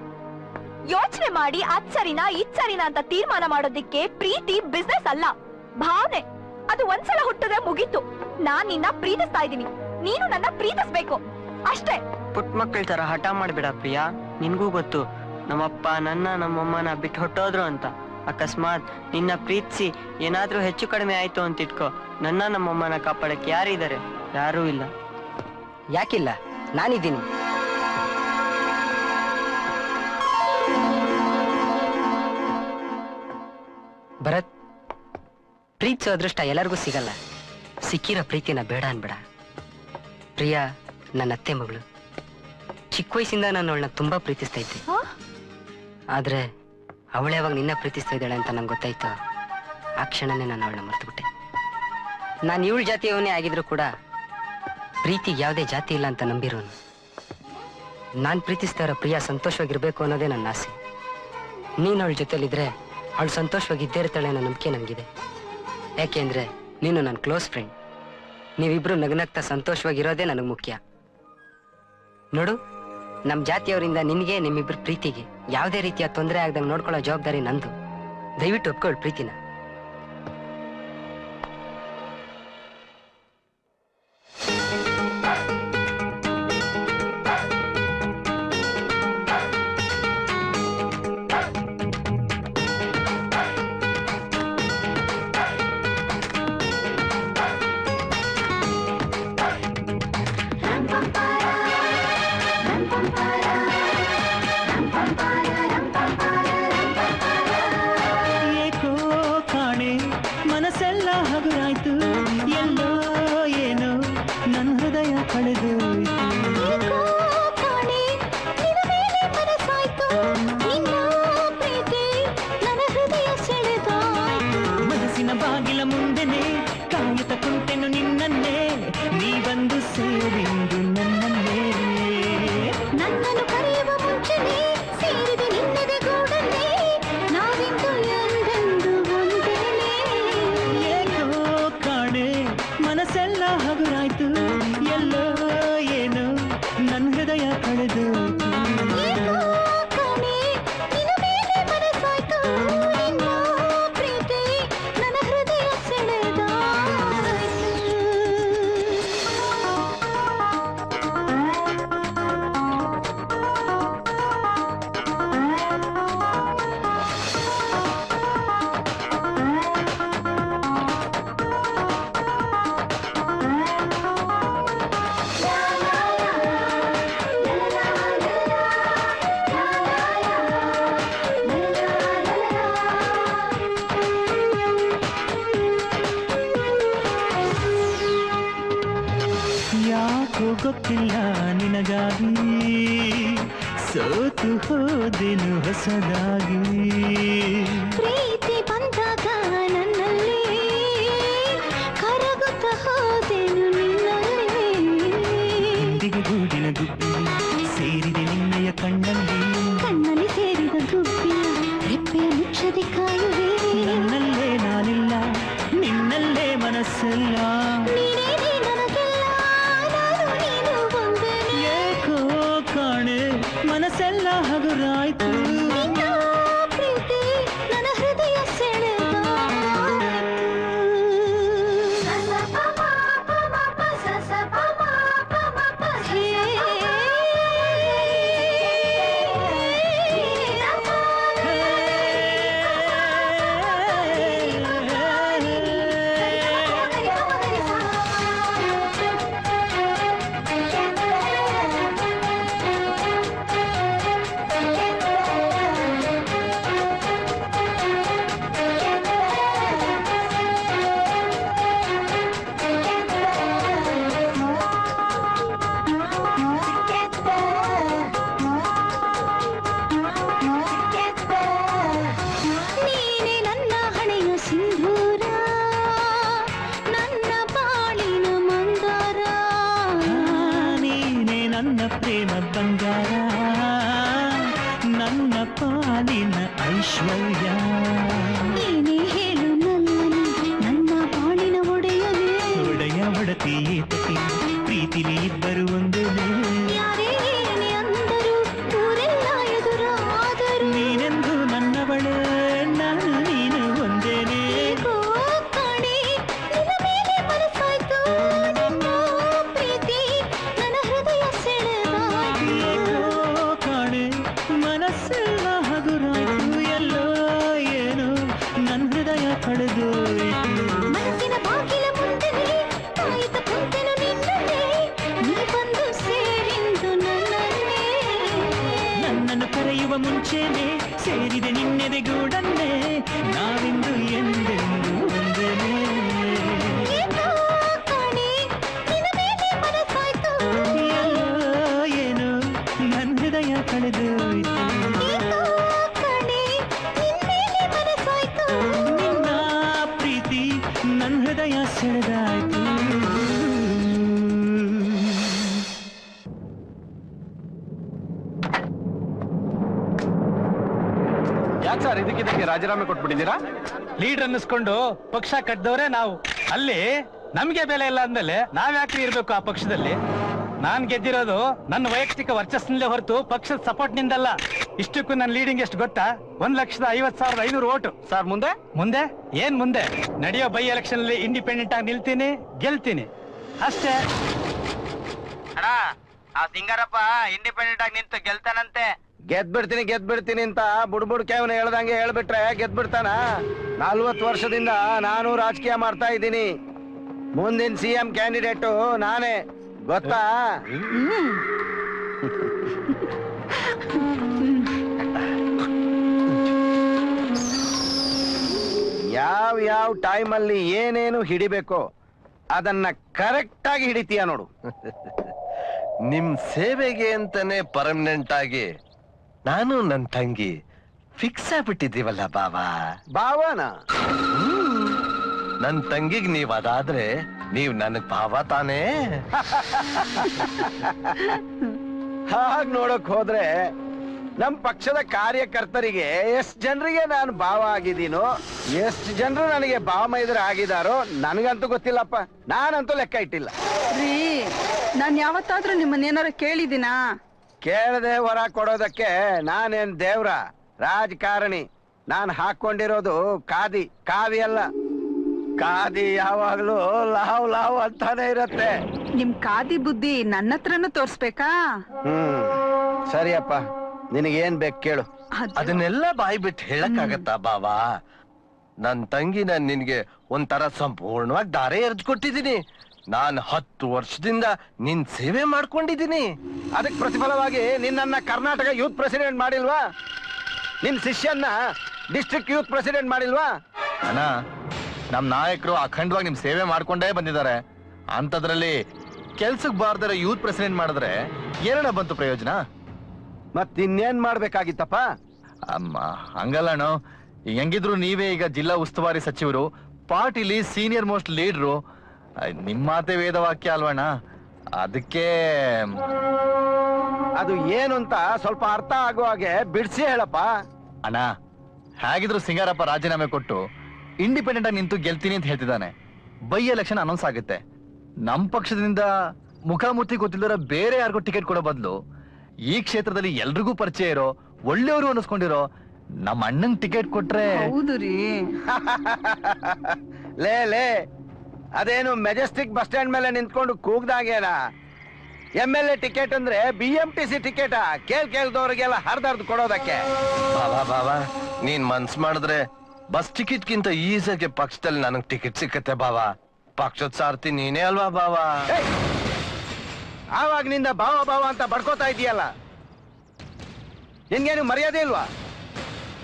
ಯೋಚನೆ ಮಾಡಿ ಅದ್ ಸರಿನಾ ಇದ್ ಸರಿನಾ ಅಂತ ತೀರ್ಮಾನ ಮಾಡೋದಿಕ್ಕೆ ಪ್ರೀತಿ ಬಿಸ್ನೆಸ್ ಅಲ್ಲ, ಭಾವನೆ. ಅದು ಒಂದ್ಸಲ ಹುಟ್ಟಿದ್ರೆ ಮುಗೀತು. ನಾನ್ ನಿನ್ನ ಪ್ರೀತಿಸ್ತಾ ಇದ್ದೀನಿ, ನೀನು ನನ್ನ ಪ್ರೀತಿಸ್ಬೇಕು ಅಷ್ಟೇ. ಪುಟ್ ಮಕ್ಕಳ ತರ ಹಠ ಮಾಡ್ಬೇಡ ಪ್ರಿಯಾ. ನಿನ್ಗೂ ಗೊತ್ತು ನಮ್ಮಪ್ಪ ನಮ್ಮಮ್ಮನ ಬಿಟ್ಟು ಹೊಟ್ಟೋದ್ರು ಅಂತ. ಅಕಸ್ಮಾತ್ ನಿನ್ನ ಪ್ರೀತಿಸಿ ಏನಾದ್ರೂ ಹೆಚ್ಚು ಕಡಿಮೆ ಆಯ್ತು ಅಂತ ಇಟ್ಕೋ, ನಮ್ಮಮ್ಮನ ಕಾಪಾಡಕ್ಕೆ ಯಾರಿದ್ದಾರೆ? ಯಾರೂ ಇಲ್ಲ. ಯಾಕಿಲ್ಲ, ನಾನಿದ್ದೀನಿ. ಭರತ್, ಪ್ರೀತಿಸೋ ಅದೃಷ್ಟ ಎಲ್ಲರಿಗೂ ಸಿಗಲ್ಲ. ಸಿಕ್ಕಿರೋ ಪ್ರೀತಿನ ಬೇಡ ಅನ್ಬೇಡ. ಪ್ರಿಯಾ ನನ್ನ ಅತ್ತೆ ಮಗಳು. ಚಿಕ್ಕ ವಯಸ್ಸಿಂದ ನಾನು ಅವಳನ್ನ ತುಂಬಾ ಪ್ರೀತಿಸ್ತಾ ಇದ್ದೆ. ಆದ್ರೆ ಅವಳು ಯಾವಾಗ ನಿನ್ನ ಪ್ರೀತಿಸ್ತಾ ಇದ್ದಾಳೆ ಅಂತ ನಂಗೆ ಗೊತ್ತಾಯ್ತು, ಆ ಕ್ಷಣನೇ ನಾನು ಅವಳನ್ನ ಮರ್ತುಬಿಟ್ಟೆ. ನಾನು ಇವಳ ಜಾತಿಯವನೇ ಆಗಿದ್ರು ಕೂಡ ಪ್ರೀತಿಗೆ ಯಾವುದೇ ಜಾತಿ ಇಲ್ಲ ಅಂತ ನಂಬಿರೋನು. ನಾನು ಪ್ರೀತಿಸ್ತಾ ಇರೋ ಪ್ರಿಯ ಸಂತೋಷವಾಗಿರ್ಬೇಕು ಅನ್ನೋದೇ ನನ್ನ ಆಸೆ. ನೀನು ಅವಳ ಜೊತೆಲಿದ್ರೆ ಅವಳು ಸಂತೋಷವಾಗಿದ್ದೇ ಇರ್ತಾಳೆ ಅನ್ನೋ ನಂಬಿಕೆ ನನಗಿದೆ. ಯಾಕೆಂದ್ರೆ ನೀನು ನನ್ನ ಕ್ಲೋಸ್ ಫ್ರೆಂಡ್. ನೀವಿಬ್ರು ನಗನಗ್ತಾ ಸಂತೋಷವಾಗಿರೋದೇ ನನಗೆ ಮುಖ್ಯ. ನೋಡು, ನಮ್ಮ ಜಾತಿಯವರಿಂದ ನಿನಗೆ ನಿಮ್ಮಿಬ್ರು ಪ್ರೀತಿಗೆ ಯಾವುದೇ ರೀತಿಯ ತೊಂದರೆ ಆಗದಂಗೆ ನೋಡ್ಕೊಳ್ಳೋ ಜವಾಬ್ದಾರಿ ನಂದು. ದಯವಿಟ್ಟು ಒಪ್ಕೊಳ್ಳಿ ಪ್ರೀತಿನ. ಗೊತ್ತಿಲ್ಲ ನಿನಗಾಗಿ ಸೋತು ಹೋದೆನು ಹೊಸದಾಗಿ. ಪ್ರೀತಿ ಬಂದಾಗ ನನ್ನಲ್ಲಿ ಕರಗುತ್ತ ಹೋದೆನು ನಿನ್ನಲ್ಲಿ. ಗುಂಡಿಗೆ ಗೂಡಿನ ಗುಬ್ಬಿ ಸೇರಿದೆ ನಿನ್ನಯ ಕಣ್ಣಲ್ಲಿ. ಕಣ್ಣಲ್ಲಿ ಸೇರಿದ ಗುಬ್ಬಿ ರೆಪ್ಪೆಯ ಮುಚ್ಚದೆ ಕಾಯುವೆ. ನನ್ನಲ್ಲೇ ನಾನಿಲ್ಲ, ನಿನ್ನಲ್ಲೇ ಮನಸ್ಸಲ್ಲ. ಮನಸ್ಸೆಲ್ಲ ಹಗುರಾಯ್ತು. ಪ್ರೀತಿ ನನ್ನ ಹೃದಯ ಐಶ್ವರ್ಯ. ನೀನೇ ಹೇಳು ನನ್ನನ್ನು ನನ್ನ ಬಾಳಿನ ಒಡೆಯನೇ. ಒಡೆಯ ಒಡತಿ ಏತತಿ ಪ್ರೀತಿಲಿ ಇಬ್ಬರು ಒಂದೇನೆ. ಯಾರೇ ಏನೇ ಅಂದರು ಊರೆಲ್ಲ ಎದುರಾದರು. ನೀನೆಂದು ನನ್ನವಳೆ, ನಾನು ನೀನು ಒಂದೇನೆ. ಕಾಣೆ ನಿನ್ನ ಮೇಲೆ ಮನಸ್ಸಾಯ್ತು. ನಿನ್ನ ಪ್ರೀತಿ ನನ್ನ ಹೃದಯ ಸೆಳೆದಾಯ್ತು. ಕಾಣೆ ಮನಸ್ಸೆಲ್ಲ ಹಗುರಾಯ್ತು. ಎಲ್ಲೋ ಏನು ನನ್ನ ಹೃದಯ ಕಳೆದೋಯ್ತು. ಮನಸ್ಸಿನ ಬಾಗಿಲ ಮುಂದೆನೆ ಕಾಯುತ್ತ ಕುಂತೆನು ನಿನ್ನನ್ನೇ. ನೀ ಬಂದು ಸೇರಿಂದು ನನ್ನನ್ನೇ. ನನ್ನನ್ನು ಕರೆಯುವ ಮುಂಚೆನೆ ಸೇರಿದೆ ನಿನ್ನೆದೆ ಗೂಡನ್ನೇ. ನಾವಿಂದು ಎಂದೆಂದು ಒಂದೇನೆ. ಕಾಣೆ ನಿನ್ನ ಮೇಲೆ ಮನಸ್ಸಾಯ್ತು. ಎಲ್ಲೋ ಏನು ನನ್ನ ಹೃದಯ ಕಳೆದೋಯ್ತು. ರಾಜೀನಾಮೆ ಕೊಟ್ಬಿಟ್ಟಿದ್ದೀರಾ? ಲೀಡರ್ ಅನ್ನಿಸ್ಕೊಂಡು ಪಕ್ಷ ಕಟ್ಟಿದವ್ರೆ ನಾವು. ಅಲ್ಲಿ ನಮ್ಗೆ ಬೆಲೆ ಇಲ್ಲ ಅಂದ್ಮೇಲೆ ನಾವ್ ಯಾಕ್ರಿ ಇರ್ಬೇಕು ಆ ಪಕ್ಷದಲ್ಲಿ? ನಾನ್ ಗೆದ್ದಿರೋದು ನನ್ನ ವೈಯಕ್ತಿಕ ವರ್ಚಸ್ಸಿನಲ್ಲೇ ಹೊರತು ಪಕ್ಷದ ಸಪೋರ್ಟ್ ನಿಂದಲ್ಲ. ಇಷ್ಟಕ್ಕೂ ನನ್ನ ಲೀಡಿಂಗ್ ಎಷ್ಟು ಗೊತ್ತಾ? 1,50,500 ಓಟು. ಸರ್ ಮುಂದೆ ಮುಂದೆ ಏನ್ ಮುಂದೆ? ನಡೆಯೋ ಬೈ ಎಲೆಕ್ಷನ್ ಅಲ್ಲಿ ಇಂಡಿಪೆಂಡೆಂಟ್ ಆಗಿ ನಿಲ್ತೀನಿ, ಗೆಲ್ತೀನಿ ಅಷ್ಟೇ. ಅಣ್ಣ ಆ ಸಿಂಗಾರಪ್ಪ ಇಂಡಿಪೆಂಡೆಂಟ್ ಆಗಿ ನಿಂತು ಗೆಲ್ತಾನಂತೆ. ಗೆದ್ಬಿಡ್ತೀನಿ ಅಂತ ಬುಡ್ಬುಡ್ ಕೇವನ ಹೇಳ್ದಂಗೆ ಹೇಳ್ಬಿಟ್ರೆ ಗೆದ್ಬಿಡ್ತಾನ? 40 ವರ್ಷದಿಂದ ನಾನು ರಾಜಕೀಯ ಮಾಡ್ತಾ ಇದ್ದೀನಿ. ಮುಂದಿನ CM ಕ್ಯಾಂಡಿಡೇಟು ನಾನೇ, ಗೊತ್ತಾ? ಯಾವ ಟೈಮಲ್ಲಿ ಏನೇನು ಹಿಡಿಬೇಕೋ ಅದನ್ನ ಕರೆಕ್ಟ್ ಆಗಿ ಹಿಡಿತೀಯ ನೋಡು. ನಿಮ್ ಸೇವೆಗೆ ಅಂತಾನೆ ಪರ್ಮನೆಂಟ್ ಆಗಿ ನಾನು ನನ್ ತಂಗಿ ಫಿಕ್ಸ್ ಆಗ್ಬಿಟ್ಟಿದ್ದೀವಲ್ಲ ಬಾವಾ. ಭಾವನ ನನ್ ತಂಗಿಗ್ ನೀವ್ ಅದಾದ್ರೆ ನೀವ್ ನನಗ್ ಭಾವ ತಾನೇ? ಹಾಗ್ ನೋಡಕ್ ಹೋದ್ರೆ ನಮ್ ಪಕ್ಷದ ಕಾರ್ಯಕರ್ತರಿಗೆ ಎಷ್ಟ್ ಜನರಿಗೆ ನಾನು ಭಾವ ಆಗಿದ್ದೀನೋ, ಎಷ್ಟ್ ಜನರು ನನಗೆ ಭಾವ ಮೈದ್ರ ಆಗಿದಾರೋ ನನಗಂತೂ ಗೊತ್ತಿಲ್ಲಪ್ಪ. ನಾನಂತೂ ಲೆಕ್ಕ ಇಟ್ಟಿಲ್ಲ ರೀ. ನಾನ್ ಯಾವತ್ತಾದ್ರೂ ನಿಮ್ಮನ್ನೇನಾರ ಕೇಳಿದಿನಾ? ಕೇಳದೆ ಹೊರ ಕೊಡೋದಕ್ಕೆ ನಾನೇನ್ ದೇವ್ರ? ರಾಜಕಾರಣಿ. ನಾನ್ ಹಾಕೊಂಡಿರೋದು ಕಾವಿ ಅಲ್ಲ. ಕಾದಿ ಯಾವಾಗ್ಲೂ ಲಾವ್ ಅಂತಾನೆ ಇರತ್ತೆ. ನಿಮ್ ಕಾದಿ ಬುದ್ಧಿ ನನ್ನ ಹತ್ರನೂ ತೋರ್ಸ್ಬೇಕಾ? ಸರಿಯಪ್ಪ, ನಿನಗೇನ್ ಬೇಕು ಕೇಳು. ಅದನ್ನೆಲ್ಲ ಬಾಯಿ ಬಿಟ್ಟು ಹೇಳಕ್ಕಾಗತ್ತಾ ಬಾವಾ? ನನ್ ತಂಗಿನ ನಿನ್ಗೆ ಒಂಥರ ಸಂಪೂರ್ಣವಾಗಿ ದಾರೆ ಎರ್ಜ್ ಕೊಟ್ಟಿದ್ದೀನಿ. ನಾನ್ 10 ವರ್ಷದಿಂದ ನಿನ್ ಸೇವೆ ಮಾಡ್ಕೊಂಡಿದ್ದೀನಿ. ಅದಕ್ಕೆ ಪ್ರತಿಫಲವಾಗಿ ನಿನ್ನನ್ನ ಕರ್ನಾಟಕ ಯೂತ್ ಪ್ರೆಸಿಡೆಂಟ್ ಮಾಡಿಲ್ವಾ? ನಿನ್ ಶಿಷ್ಯನ್ನ ಡಿಸ್ಟ್ರಿಕ್ಟ್ ಯೂತ್ ಪ್ರೆಸಿಡೆಂಟ್ ಮಾಡಿಲ್ವಾ? ಅಣ್ಣ, ನಮ್ ನಾಯಕರು ಅಖಂಡವಾಗಿ ನಿಮ್ ಸೇವೆ ಮಾಡ್ಕೊಂಡೇ ಬಂದಿದ್ದಾರೆ. ಅಂತದ್ರಲ್ಲಿ ಕೆಲ್ಸಕ್ ಬಾರ್ದರ ಯೂತ್ ಪ್ರೆಸಿಡೆಂಟ್ ಮಾಡಿದ್ರೆ ಏನಣ್ಣ ಬಂತು ಪ್ರಯೋಜನ? ಮತ್ತಿನ್ನೇನ್ ಮಾಡ್ಬೇಕಾಗಿತ್ತಪ್ಪ? ಅಮ್ಮ ಹಂಗಲ್ಲಣ್ಣ, ಹೆಂಗಿದ್ರು ನೀವೇ ಈಗ ಜಿಲ್ಲಾ ಉಸ್ತುವಾರಿ ಸಚಿವರು, ಪಾರ್ಟಿಲಿ ಸೀನಿಯರ್ ಮೋಸ್ಟ್ ಲೀಡ್ರು. ನಿಮ್ ಮಾತೆ ವೇದವಾಕ್ಯ ಅಲ್ವಣ್ಣ? ಅದಕ್ಕೆ ಅದು ಏನು ಅಂತ ಸ್ವಲ್ಪ ಅರ್ಥ ಆಗೋ ಹಾಗೆ ಬಿಡ್ಸಿ ಹೇಳಪ್ಪ. ಅಣ್ಣ, ಹೇಗಿದ್ರು ಸಿಂಗಾರಪ್ಪ ರಾಜೀನಾಮೆ ಕೊಟ್ಟು ಇಂಡಿಪೆಂಡೆಂಟ್ ಆಗಿ ನಿಂತು ಗೆಲ್ತೀನಿ ಅಂತ ಹೇಳ್ತಿದ್ದಾನೆ. ಬೈ ಎಲೆಕ್ಷನ್ ಅನೌನ್ಸ್ ಆಗುತ್ತೆ. ನಮ್ ಪಕ್ಷದಿಂದ ಮುಖಾಮುಖಿ ಗೊತ್ತಿಲ್ಲರ ಬೇರೆ ಯಾರಿಗೂ ಟಿಕೆಟ್ ಕೊಡೋ ಬದಲು ಈ ಕ್ಷೇತ್ರದಲ್ಲಿ ಎಲ್ರಿಗೂ ಪರಿಚಯ ಇರೋ ಒಳ್ಳೆಯವರು ಅನ್ನಿಸ್ಕೊಂಡಿರೋ ನಮ್ಮ ಅಣ್ಣಂಗ್ ಟಿಕೆಟ್ ಕೊಟ್ರೆ. ಹೌದು ರೀ. ಲೇ ಅದೇನು ಮೆಜೆಸ್ಟಿಕ್ ಬಸ್ ಸ್ಟ್ಯಾಂಡ್ ಮೇಲೆ ನಿಂತ್ಕೊಂಡು ಕೂಗ್ದಾಗೇನ? MLA ಟಿಕೆಟ್ ಅಂದ್ರೆ BMTC ಟಿಕೆಟ್ ಕೇಳ್ದವ್ರಿಗೆಲ್ಲ ಹರ್ದರ್ದು ಕೊಡೋದಕ್ಕೆ. ಬಾಬಾ ನೀನ್ ಮನ್ಸ್ ಮಾಡಿದ್ರೆ ಬಸ್ ಟಿಕೆಟ್ ಗಿಂತ ಈಸಿಯಾಗಿ ಪಕ್ಷದಲ್ಲಿ ನನಗ್ ಟಿಕೆಟ್ ಸಿಕ್ಕತ್ತೆ ಬಾವಾ. ಪಕ್ಷದ ಸಾರ್ತಿ ನೀನೇ ಅಲ್ವಾ ಬಾವಾ? ಆವಾಗ್ನಿಂದ ಭಾವ ಅಂತ ಬಡ್ಕೋತಾ ಇದೀಯಲ್ಲ, ನಿನ್ಗೇನು ಮರ್ಯಾದೆ ಇಲ್ವಾ?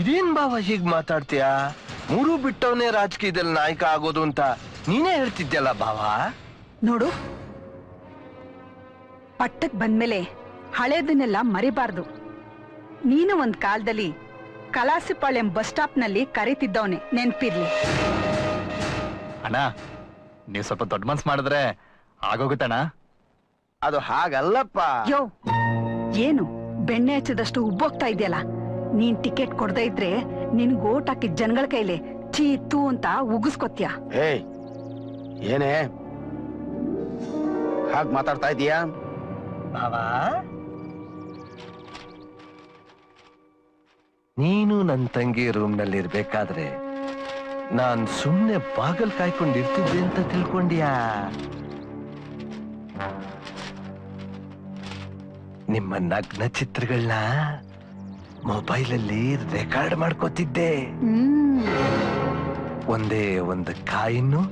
ಇದೇನ್ ಬಾವಾ ಹೀಗ್ ಮಾತಾಡ್ತೀಯಾ? ಮೂರು ಬಿಟ್ಟವನೇ ರಾಜಕೀಯದಲ್ಲಿ ನಾಯಕ ಆಗೋದು ಅಂತ ನೀನೇ ಹೇಳ್ತಿದ್ಯಲ್ಲ ಬಾವಾ. ನೋಡು, ಪಟ್ಟಕ್ ಬಂದ್ಮೇಲೆ ಹಳೇದನ್ನೆಲ್ಲ ಮರಿಬಾರ್ದು. ನೀನು ಒಂದ್ ಕಾಲದಲ್ಲಿ ಕಲಾಸಿಪಾಳ್ಯಂ ಬಸ್ ಸ್ಟಾಪ್ ನಲ್ಲಿ ಕರೀತಿದ್ದವನೆ, ನೆನ್ಪಿರ್ಲಿ. ಅಣ್ಣ, ನೀವ್ ಸ್ವಲ್ಪ ದೊಡ್ಡ ಮನ್ಸ್ ಮಾಡಿದ್ರೆ ಆಗೋಗುತ್ತಣ್ಣ. ಅದು ಹಾಗಲ್ಲಪ್ಪ. ಯೋ, ಏನು ಬೆಣ್ಣೆ ಹಚ್ಚಿದಷ್ಟು ಉಬ್ಬೋಗ್ತಾ ಇದೆಯಲ್ಲ? ನೀನ್ ಟಿಕೆಟ್ ಕೊಡದೇ ಇದ್ರೆ ನಿನ್ಗ್ ಓಟ್ ಹಾಕಿದ ಜನಗಳ ಕೈಲಿ ಚೀತು ಅಂತ ಉಗಿಸ್ಕೊತ್ಯಾ? ಏಯ್, ಏನೇ ಹಾಗ್ ಮಾತಾಡ್ತಾ ಇದೀಯಾ? ಬಾವಾ, ನೀನು ನನ್ ತಂಗಿ ರೂಮ್ ನಲ್ಲಿ ಇರ್ಬೇಕಾದ್ರೆ ನಾನ್ ಸುಮ್ನೆ ಬಾಗಲ್ ಕಾಯ್ಕೊಂಡಿರ್ತಿದ್ದೆ ಅಂತ ತಿಳ್ಕೊಂಡ್ಯಾ? ನಿಮ್ಮ ನಗ್ನ ಚಿತ್ರಗಳನ್ನ ಮೊಬೈಲಲ್ಲಿ ರೆಕಾರ್ಡ್ ಮಾಡ್ಕೋತಿದ್ದೆ. ಒಂದೇ ಒಂದು ಕಾಯಿನ್ನು,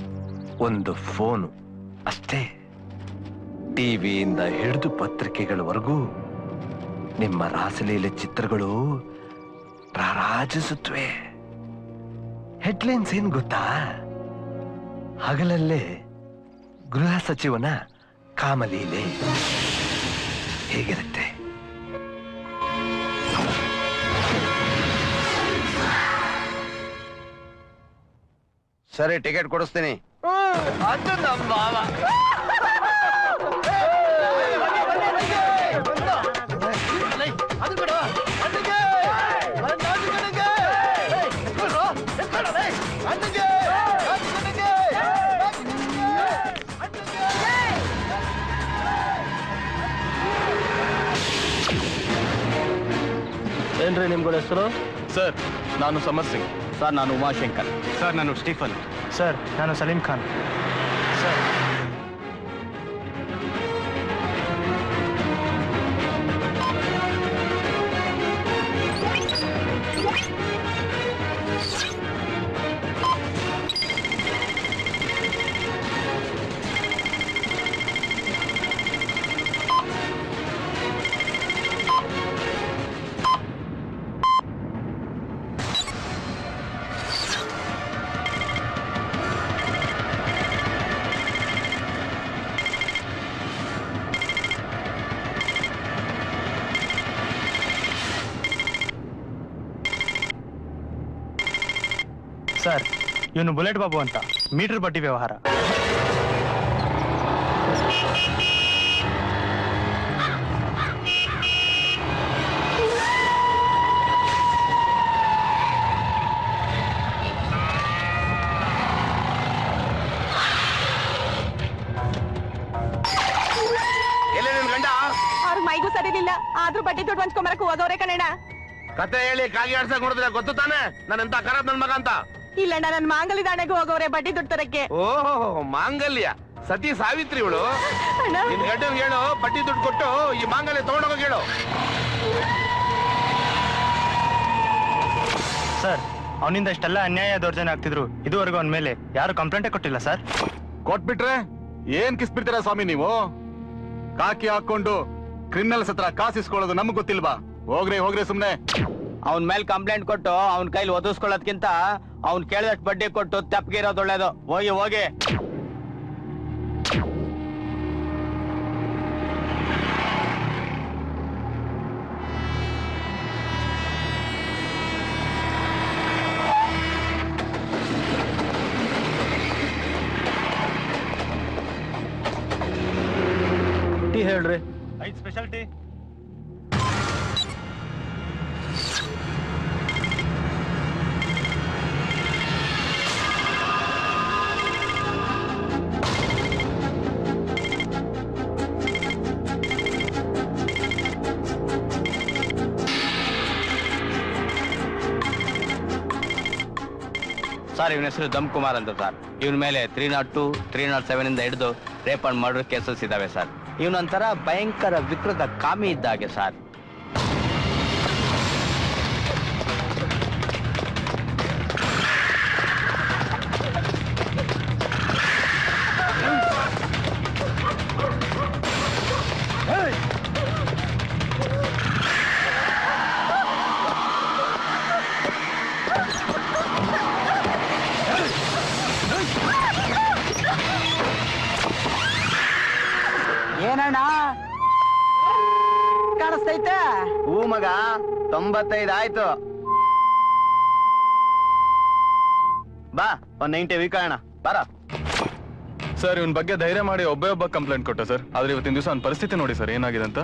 ಒಂದು ಫೋನು ಅಷ್ಟೇ. ಟಿವಿಯಿಂದ ಹಿಡಿದು ಪತ್ರಿಕೆಗಳವರೆಗೂ ನಿಮ್ಮ ರಾಸಲೀಲೆ ಚಿತ್ರಗಳು ರಾರಾಜಿಸುತ್ತವೆ. ಹೆಡ್ಲೈನ್ಸ್ ಏನ್ ಗೊತ್ತಾ? ಹಗಲಲ್ಲೇ ಗೃಹ ಸಚಿವನ ಕಾಮಲೀಲೆ. ಹೇಗಿರುತ್ತೆ? ಸರಿ, ಟಿಕೆಟ್ ಕೊಡಿಸ್ತೀನಿ. ಅದು ನಮ್ಮ ಮಾವ. ಅದು ಏನ್ರಿ ನಿಮ್ಗಳ ಹೆಸರು? ಸರ್ ನಾನು ಸಮರ್ ಸಿಂಗ್. ಸರ್ ನಾನು ಉಮಾಶಂಕರ್. ಸರ್ ನಾನು ಸ್ಟೀಫನ್. ಸರ್ ನಾನು ಸಲೀಂ ಖಾನ್. ಸರ್ ಸರ್ ಇವನು ಬುಲೆಟ್ ಬಾಬು ಅಂತ, ಮೀಟರ್ ಬಡ್ಡಿ ವ್ಯವಹಾರ. ಎಲ್ಲಿ ನಿನ್ ಗಂಡ? ಅವ್ರ ಮೈಗೂ ಸರಿಲಿಲ್ಲ, ಆದ್ರೂ ಬಡ್ಡಿ ದುಡ್ಡು ಹಂಚ್ಕೊಂಬರಕ್ ಹೋದವ್ರೆ ಕಣಣ್ಣ. ಕತೆ ಹೇಳಿ ಕಾಗಿ ಆಡ್ಸಕ್ ನೋಡಿದ್ರೆ ಗೊತ್ತು ತಾನೆ ನಾನು ಎಂತ ಖರಾಬ್ ನನ್ ಮಗ ಅಂತ. ಇಲ್ಲಣ್ಣ, ನನ್ ಮಾಂಗಲ್ಯ ದಾಣೆಗೂ ಹೋಗವ್ರೆ ಬಡ್ಡಿ ದುಡ್ಡು ತರಕ್ಕೆ. ಓಹೋ ಮಾಂಗಲ್ಯ, ಸತಿ ಸಾವಿತ್ರಿ ಇವಳು. ನಿನ್ ಗಂಡನ್ ಹೇಳು ಬಡ್ಡಿ ದುಡ್ಡು ಕೊಟ್ಟು ಈ ಮಾಂಗಲ್ಯ ತಗೊಂಡೋಗ ಹೇಳು. ಸರ್ ಅವನಿಂದ ಇಷ್ಟೆಲ್ಲ ಅನ್ಯಾಯ ದೌರ್ಜನ್ಯ ಆಗ್ತಿದ್ರು, ಇದುವರೆಗೂ ಅವನ ಮೇಲೆ ಯಾರು ಕಂಪ್ಲೇಂಟೇ ಕೊಟ್ಟಿಲ್ಲ ಸರ್. ಕೊಟ್ಬಿಟ್ರೆ ಏನ್ ಕಿಸ್ಬಿಡ್ತೀರಾ ಸ್ವಾಮಿ ನೀವು? ಕಾಕಿ ಹಾಕೊಂಡು ಕ್ರಿಮಿನಲ್ಸ್ ಹತ್ರ ಕಾಸಿಸ್ಕೊಳ್ಳೋದು ನಮಗ್ ಗೊತ್ತಿಲ್ವಾ? ಹೋಗ್ರಿ ಸುಮ್ನೆ. ಅವನ್ ಮೇಲೆ ಕಂಪ್ಲೇಂಟ್ ಕೊಟ್ಟು ಅವನ್ ಕೈಲಿ ಒದಿಸ್ಕೊಳ್ಳೋದ್ಕಿಂತ ಅವ್ನ್ ಕೇಳಿದಷ್ಟು ಬಡ್ಡಿ ಕೊಟ್ಟು ತಪ್ಪಗಿರೋದು ಒಳ್ಳೇದು. ಹೋಗಿ ಟೀ ಹೇಳ್ರಿ. 5 ಸ್ಪೆಷಲ್ ಟೀ. ಸರ್ ಇವನ ಹೆಸರು ದಮ್ ಕುಮಾರ್ ಅಂತ ಸರ್. ಇವನ ಮೇಲೆ 302, 307 ಇಂದ ಹಿಡಿದು ರೇಪ್ ಅಂಡ್ ಮರ್ಡರ್ ಕೇಸಸ್ ಇದಾವೆ ಸರ್. ಇವನೊಂಥರ ಭಯಂಕರ ವಿಕೃತ ಕಾಮಿ ಇದ್ದಾಗೆ ಸರ್. ಏನಣ್ಣ ಕಾಣಿಸ್ತೈತೆ? ಹೂ ಮಗ, 95 ಆಯ್ತು. ಬಾ ಒಂದ್ 90 ವೀಕ್ ಅಣ್ಣ ಬಾರ. ಸರ್ ಇವನ್ ಬಗ್ಗೆ ಧೈರ್ಯ ಮಾಡಿ ಒಬ್ಬ ಕಂಪ್ಲೇಂಟ್ ಕೊಟ್ಟ ಸರ್. ಆದ್ರೆ ಇವತ್ತಿನ ದಿವಸ ಅವ್ನ ಪರಿಸ್ಥಿತಿ ನೋಡಿ ಸರ್ ಏನಾಗಿದೆ ಅಂತ.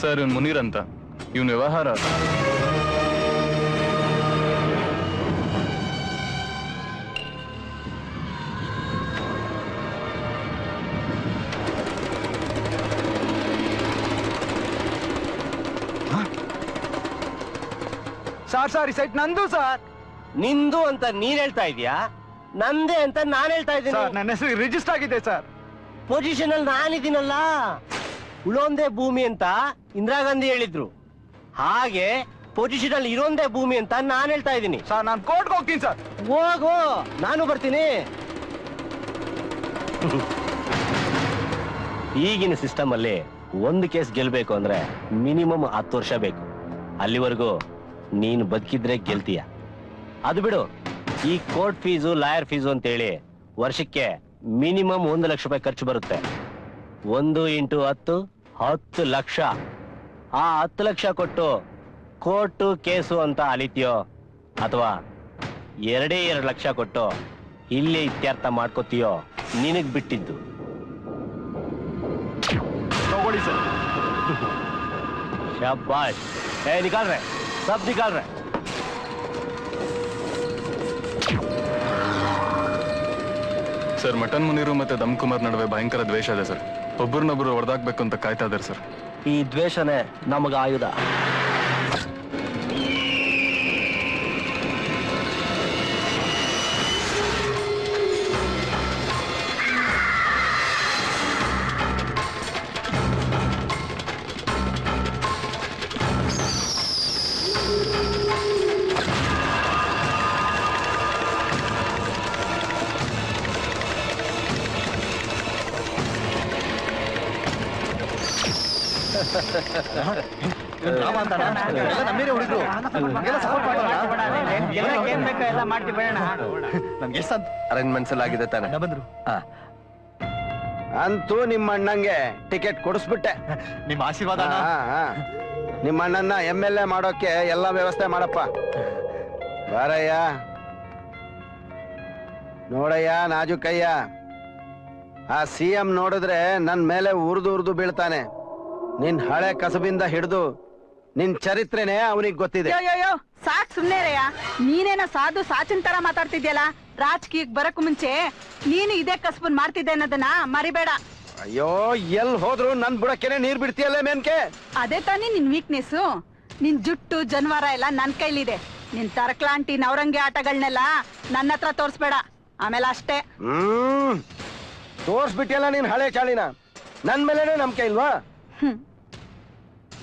ಸರ್ ಇವನ್ ಮುನೀರ್ ಅಂತ, ಇವನ್ ವ್ಯವಹಾರ ಸರ್ ಈ ಸೈಟ್ ನಂದು ಸರ್. ನಿಂದು ಅಂತ ನೀನ್ ಹೇಳ್ತಾ ಇದೀಯಾ? ನಂದೇ ಅಂತ ನಾನ್ ಹೇಳ್ತಾ ಇದ್ದೀನಿ. ನನ್ನ ಹೆಸರು ರಿಜಿಸ್ಟರ್ ಆಗಿದೆ ಸರ್. ಪೊಸಿಷನ್ ಅಲ್ಲಿ ನಾನಿದ್ದೀನಲ್ಲ. ಉಳೊಂದೇ ಭೂಮಿ ಅಂತ ಇಂದಿರಾ ಗಾಂಧಿ ಹೇಳಿದ್ರು, ಹಾಗೆ ಪೊಸಿಷನ್ ಅಲ್ಲಿ ಇರೋಂದೇ ಭೂಮಿ ಅಂತ ನಾನ್ ಹೇಳ್ತಾ ಇದ್ದೀನಿ. ಸರ್ ನಾನು ಕೋರ್ಟ್ಗೆ ಹೋಗ್ತೀನಿ ಸರ್. ಹೋಗು, ನಾನು ಬರ್ತೀನಿ. ಈಗಿನ ಸಿಸ್ಟಮ್ ಅಲ್ಲಿ ಒಂದು ಕೇಸ್ ಗೆಲ್ಬೇಕು ಅಂದ್ರೆ ಮಿನಿಮಮ್ 10 ವರ್ಷ ಬೇಕು. ಅಲ್ಲಿವರೆಗೂ ನೀನು ಬದುಕಿದ್ರೆ ಗೆಲ್ತೀಯ. ಅದು ಬಿಡು, ಈ ಕೋರ್ಟ್ ಫೀಸು ಲಾಯರ್ ಫೀಸು ಅಂತೇಳಿ ವರ್ಷಕ್ಕೆ ಮಿನಿಮಮ್ 1 ಲಕ್ಷ ರೂಪಾಯಿ ಖರ್ಚು ಬರುತ್ತೆ. 1 × 10 10 ಲಕ್ಷ. ಆ 10 ಲಕ್ಷ ಕೊಟ್ಟು ಕೋರ್ಟು ಕೇಸು ಅಂತ ಅಲಿತೀಯೋ ಅಥವಾ 2 ಲಕ್ಷ ಕೊಟ್ಟು ಇಲ್ಲೇ ಇತ್ಯರ್ಥ ಮಾಡ್ಕೋತೀಯೋ ನಿನಗ್ ಬಿಟ್ಟಿದ್ದು. ತಗೊಳ್ಳಿ ಸರ್. शाबाश. निकाल रहे सब निकाल रहे. ಸರ್ ಮಟನ್ ಮುನೀರು ಮತ್ತೆ ದಮ್ ಕುಮಾರ್ ನಡುವೆ ಭಯಂಕರ ದ್ವೇಷ ಇದೆ ಸರ್. ಒಬ್ಬರನ್ನೊಬ್ರು ಹೊಡೆದಾಕ್ಬೇಕು ಅಂತ ಕಾಯ್ತಾ ಇದ್ದಾರೆ ಸರ್. ಈ ದ್ವೇಷನೇ ನಮಗ ಆಯುಧ. ಅರೇಂಜ್ಮೆಂಟ್ಸ್ ಎಲ್ಲ ಆಗಿದೆ ತಾನೆ? ಅಂತೂ ನಿಮ್ಮ ಅಣ್ಣಂಗೆ ಟಿಕೆಟ್ ಕೊಡಿಸ್ಬಿಟ್ಟೆ. ನಿಮ್ಮ ಆಶೀರ್ವಾದ. ನಿಮ್ಮ ಅಣ್ಣನ್ನ MLA ಮಾಡೋಕೆ ಎಲ್ಲ ವ್ಯವಸ್ಥೆ ಮಾಡಪ್ಪ. ಬಾರಯ್ಯ, ನೋಡಯ್ಯ ನಾಜುಕಯ್ಯ, ಆ CM ನೋಡಿದ್ರೆ ನನ್ ಮೇಲೆ ಉರ್ದು ಬೀಳ್ತಾನೆ. ನಿನ್ ಹಳೆ ಕಸಬಿಂದ ಹಿಡಿದು ನಿನ್ ಚರಿತ್ರೆನೇ ಅವನಿಗೆ ಗೊತ್ತಿದೆ. ಸಾಕ್ ಸುಮ್ನೇರಯ್ಯ, ನೀನೇನ ಸಾಧು ಸಾಚಿನ ತರ ಮಾತಾಡ್ತಿದ್ಯಲ್ಲ. ರಾಜಕೀಯಕ್ಕೆ ಬರಕ್ ಮುಂಚೆ ನೀನು ಇದೇ ಕಸಬನ್ ಮಾಡ್ತಿದ್ದೆ ಅನ್ನೋದನ್ನ ಮರಿಬೇಡ. ಅಯ್ಯೋ, ಎಲ್ ಹೋದ್ರು ನನ್ ಬುಡಕ್ಕೆನೆ ನೀರ್ ಬಿಡ್ತೀಯಲ್ಲ ಮೇನ್ಕೆ. ಅದೇ ತಾನೇ ನಿನ್ ವೀಕ್ನೆಸ್. ನಿನ್ ಜುಟ್ಟು ಜನ್ವಾರ ಎಲ್ಲ ನನ್ ಕೈಲಿದೆ. ನಿನ್ ತರಕ್ಲಾಂಟಿ ನವರಂಗಿ ಆಟಗಳನ್ನೆಲ್ಲ ನನ್ನ ಹತ್ರ ತೋರ್ಸ್ಬೇಡ. ಆಮೇಲೆ ಅಷ್ಟೇ. ತೋರ್ಸ್ಬಿಟ್ಟಿಯಲ್ಲ ನೀನ್ ಹಳೆ ಚಾಳಿನ. ನನ್ ಮೇಲೆನೆ ನಂಬಿಕೆ ಇಲ್ವಾ?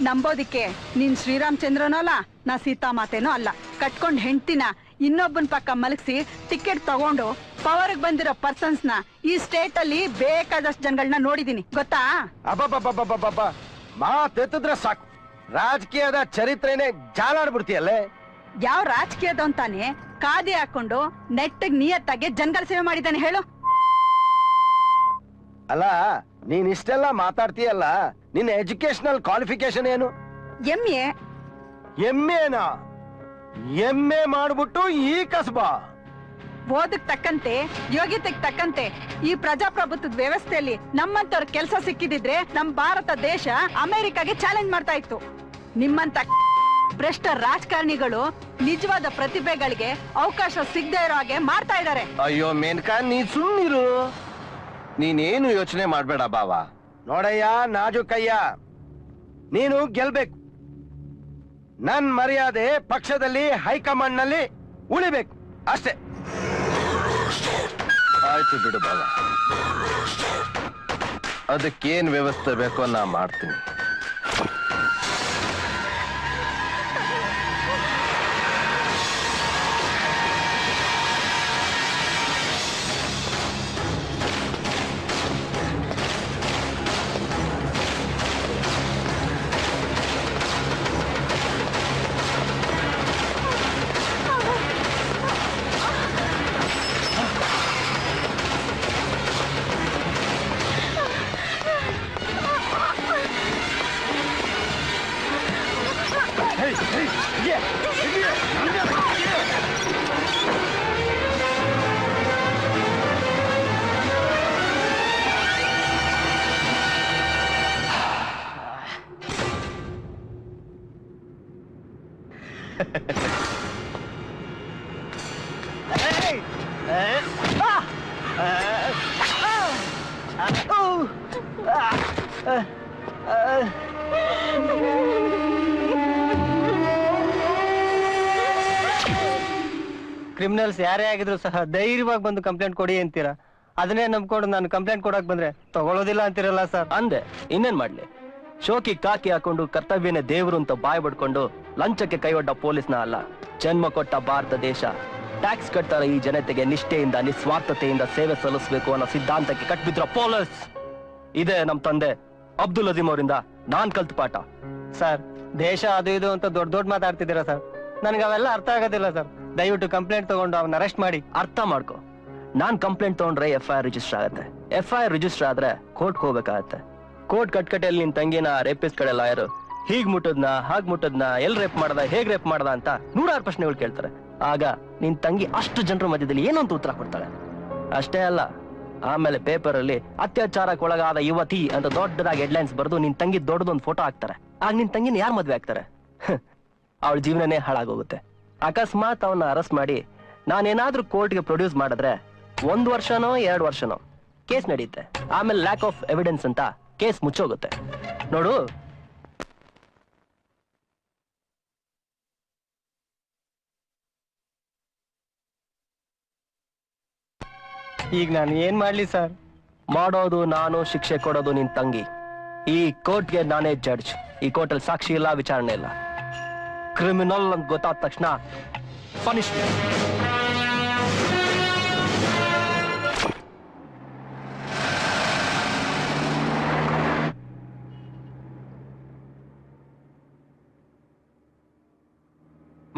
ನಂಬೋದಿಕ್ಕೆ ನೀನ್ ಶ್ರೀರಾಮಚಂದ್ರನೋ ಅಲ್ಲ, ನಾ ಸೀತಾಮಾತೇನೋ ಅಲ್ಲ. ಕಟ್ಕೊಂಡ್ ಹೆಂಡ್ತಿನ ಇನ್ನೊಬ್ಬನ್ ಪಕ್ಕ ಮಲಗಿಸಿ ಟಿಕೆಟ್ ತಗೊಂಡು ಪವರ್ಗ್ ಬಂದಿರೋ ಪರ್ಸನ್ಸ್ ನ ಈ ಸ್ಟೇಟ್ ಅಲ್ಲಿ ಬೇಕಾದಷ್ಟು ಜನಗಳನ್ನ ನೋಡಿದೀನಿ, ಗೊತ್ತಾ? ಅಬ್ಬಬ್ಬಬ್ಬಬ್ಬಬ್ಬ, ಮಾತೆತ್ತಿದ್ರೆ ಸಾಕು, ರಾಜಕೀಯದ ಚರಿತ್ರೆನೆ ಜಾಲಾಡ್ಬಿಡ್ತೀಯಲ್ಲೇ. ಯಾವ ರಾಜಕೀಯದ ಅಂತಾನೆ ಕಾದಿ ಹಾಕೊಂಡು ನೆಟ್ಟಗ್ ನಿಯತ್ತಾಗಿ ಜನಗಳ ಸೇವೆ ಮಾಡಿದ್ದಾನೆ ಹೇಳು. ಅಲ್ಲ, ನೀನ್ ಇಷ್ಟೆಲ್ಲ ಮಾತಾಡ್ತೀಯಲ್ಲ, ನಿನ್ನ ಎಜುಕೇಶನಲ್ ಕ್ವಾಲಿಫಿಕೇಶನ್ ಏನು? MA. MAನಾ? MA ಮಾಡ್ಬಿಟ್ಟು ಈ ಕಸಬಾ? ಓದಕ್ ತಕ್ಕಂತೆ ಯೋಗ್ಯತೆಗ್ ತಕ್ಕಂತೆ ಈ ಪ್ರಜಾಪ್ರಭುತ್ವದ ವ್ಯವಸ್ಥೆಯಲ್ಲಿ ನಮ್ಮಂತವ್ರ ಕೆಲಸ ಸಿಕ್ಕಿದಿದ್ರೆ ನಮ್ ಭಾರತ ದೇಶ ಅಮೆರಿಕಾಗೆ ಚಾಲೆಂಜ್ ಮಾಡ್ತಾ ಇತ್ತು. ನಿಮ್ಮಂತ ಭ್ರಷ್ಟ ರಾಜಕಾರಣಿಗಳು ನಿಜವಾದ ಪ್ರತಿಭೆಗಳಿಗೆ ಅವಕಾಶ ಸಿಗದೆ ಇರೋ ಹಾಗೆ ಮಾಡ್ತಾ ಇದ್ದಾರೆ. ಅಯ್ಯೋ ಮೇನ್ಕಾ, ನೀ ಸುಮ್ಮನಿರು. ನೀನೇನು ಯೋಚನೆ ಮಾಡ್ಬೇಡ ಬಾವ. ನೋಡಯ್ಯ ನಾಜುಕಯ್ಯ, ನೀನು ಗೆಲ್ಬೇಕು. ನನ್ ಮರ್ಯಾದೆ ಪಕ್ಷದಲ್ಲಿ ಹೈಕಮಾಂಡ್ ನಲ್ಲಿ ಉಳಿಬೇಕು ಅಷ್ಟೇ. ಆಯ್ತು ಬಿಡು ಬಾವ, ಅದಕ್ಕೇನ್ ವ್ಯವಸ್ಥೆ ಬೇಕೋ ನಾ ಮಾಡ್ತೀನಿ. ಕ್ರಿಮಿನಲ್ಸ್ ಯಾರೇ ಆಗಿದ್ರು ಸಹ ಧೈರ್ಯವಾಗಿ ಬಂದು ಕಂಪ್ಲೇಂಟ್ ಕೊಡಿ ಅಂತೀರಾ. ಅದನ್ನೇ ನಂಬ್ಕೊಂಡು ನಾನು ಕಂಪ್ಲೇಂಟ್ ಕೊಡಕ್ ಬಂದ್ರೆ ತಗೊಳ್ಳೋದಿಲ್ಲ ಅಂತೀರಲ್ಲ ಸರ್. ಅಂದೆ ಇನ್ನೇನ್ ಮಾಡ್ಲಿ, ಶೋಕಿ ಕಾಕಿ ಹಾಕೊಂಡು ಕರ್ತವ್ಯನೇ ದೇವರು ಅಂತ ಬಾಯ್ ಬಡ್ಕೊಂಡು ಲಂಚಕ್ಕೆ ಕೈಯೊಡ್ಡ ಪೊಲೀಸ್ನ ಅಲ್ಲ, ಜನ್ಮ ಕೊಟ್ಟ ಭಾರತ ದೇಶ ಟ್ಯಾಕ್ಸ್ ಕಟ್ಟಾರ ಈ ಜನತೆಗೆ ನಿಷ್ಠೆಯಿಂದ ನಿಸ್ವಾರ್ಥತೆಯಿಂದ ಸೇವೆ ಸಲ್ಲಿಸಬೇಕು ಅನ್ನೋ ಸಿದ್ಧಾಂತಕ್ಕೆ ಕಟ್ಬಿದ್ರ ಪೊಲೀಸ್. ಇದೇ ನಮ್ ತಂದೆ ಅಬ್ದುಲ್ ಅಜೀಮ್ ಅವರಿಂದ ನಾನ್ ಕಲ್ತ ಪಾಠ. ಸರ್, ದೇಶ ಅದು ಇದು ಅಂತ ದೊಡ್ಡ ಮಾತಾಡ್ತಿದ್ದೀರಾ ಸರ್, ನನ್ಗೆ ಅವೆಲ್ಲ ಅರ್ಥ ಆಗೋದಿಲ್ಲ ಸರ್. ದಯವಿಟ್ಟು ಕಂಪ್ಲೇಂಟ್ ತಗೊಂಡು ಅವನ್ನ ಅರೆಸ್ಟ್ ಮಾಡಿ. ಅರ್ಥ ಮಾಡ್ಕೊ, ನಾನ್ ಕಂಪ್ಲೇಂಟ್ ತಗೊಂಡ್ರೆ FIR ರಿಜಿಸ್ಟರ್ ಆಗತ್ತೆ. FIR ರಿಜಿಸ್ಟರ್ ಆದ್ರೆ ಕೋರ್ಟ್ಗೆ ಹೋಗ್ಬೇಕಾಗತ್ತೆ. ಕೋರ್ಟ್ ಕಟ್ಕಟೆಯಲ್ಲಿ ನಿನ್ ತಂಗಿನ ರೇಪಿಸ್ ಕಡೆ ಲಾಯರ್ ಹೀಗ್ ಮುಟ್ಟದ್ನ ಹಾಗ್ ಮುಟ್ಟದ್ನ ಎಲ್ ರೇಪ್ ಮಾಡ್ದ ಹೇಗ್ ರೇಪ್ ಮಾಡ್ದ ಅಂತ 106 ಪ್ರಶ್ನೆಗಳು ಕೇಳ್ತಾರೆ. ಆಗ ನಿನ್ ತಂಗಿ ಅಷ್ಟು ಜನರ ಮಧ್ಯದಲ್ಲಿ ಏನೋ ಅಂತ ಉತ್ತರ ಕೊಡ್ತಾಳೆ. ಅಷ್ಟೇ ಅಲ್ಲ, ಆಮೇಲೆ ಪೇಪರ್ ಅಲ್ಲಿ ಅತ್ಯಾಚಾರಕ್ಕೊಳಗಾದ ಯುವತಿ ಅಂತ ದೊಡ್ಡದಾಗಿ ಹೆಡ್ಲೈನ್ಸ್ ಬರೆದು ನಿನ್ ತಂಗಿ ದೊಡ್ಡದೊಂದು ಫೋಟೋ ಹಾಕ್ತಾರೆ. ಆಗ ನಿನ್ ತಂಗಿನ ಯಾರು ಮದ್ವೆ ಆಗ್ತಾರೆ? ಅವಳ ಜೀವನನೇ ಹಾಳಾಗೋಗುತ್ತೆ. ಅಕಸ್ಮಾತ್ ಅವನ್ನ ಅರೆಸ್ಟ್ ಮಾಡಿ ನಾನೇನಾದ್ರೂ ಕೋರ್ಟ್ಗೆ ಪ್ರೊಡ್ಯೂಸ್ ಮಾಡಿದ್ರೆ 1 ವರ್ಷನೋ 2 ವರ್ಷನೋ ಕೇಸ್ ನಡೆಯುತ್ತೆ. ಆಮೇಲೆ ಲ್ಯಾಕ್ ಆಫ್ ಎವಿಡೆನ್ಸ್ ಅಂತ ಕೇಸ್ ಮುಚ್ಚೋಗುತ್ತೆ. ನೋಡು, ಈಗ ನಾನು ಏನ್ ಮಾಡ್ಲಿ ಸರ್? ಮಾಡೋದು ನಾನು, ಶಿಕ್ಷೆ ಕೊಡೋದು ನಿನ್ ತಂಗಿ. ಈ ಕೋರ್ಟ್ಗೆ ನಾನೇ ಜಡ್ಜ್. ಈ ಕೋರ್ಟಲ್ಲಿ ಸಾಕ್ಷಿ ಇಲ್ಲ, ವಿಚಾರಣೆ ಇಲ್ಲ. ಕ್ರಿಮಿನಲ್ ಅಂತ ಗೊತ್ತಾದ ತಕ್ಷಣ ಪನಿಷ್ಮೆಂಟ್.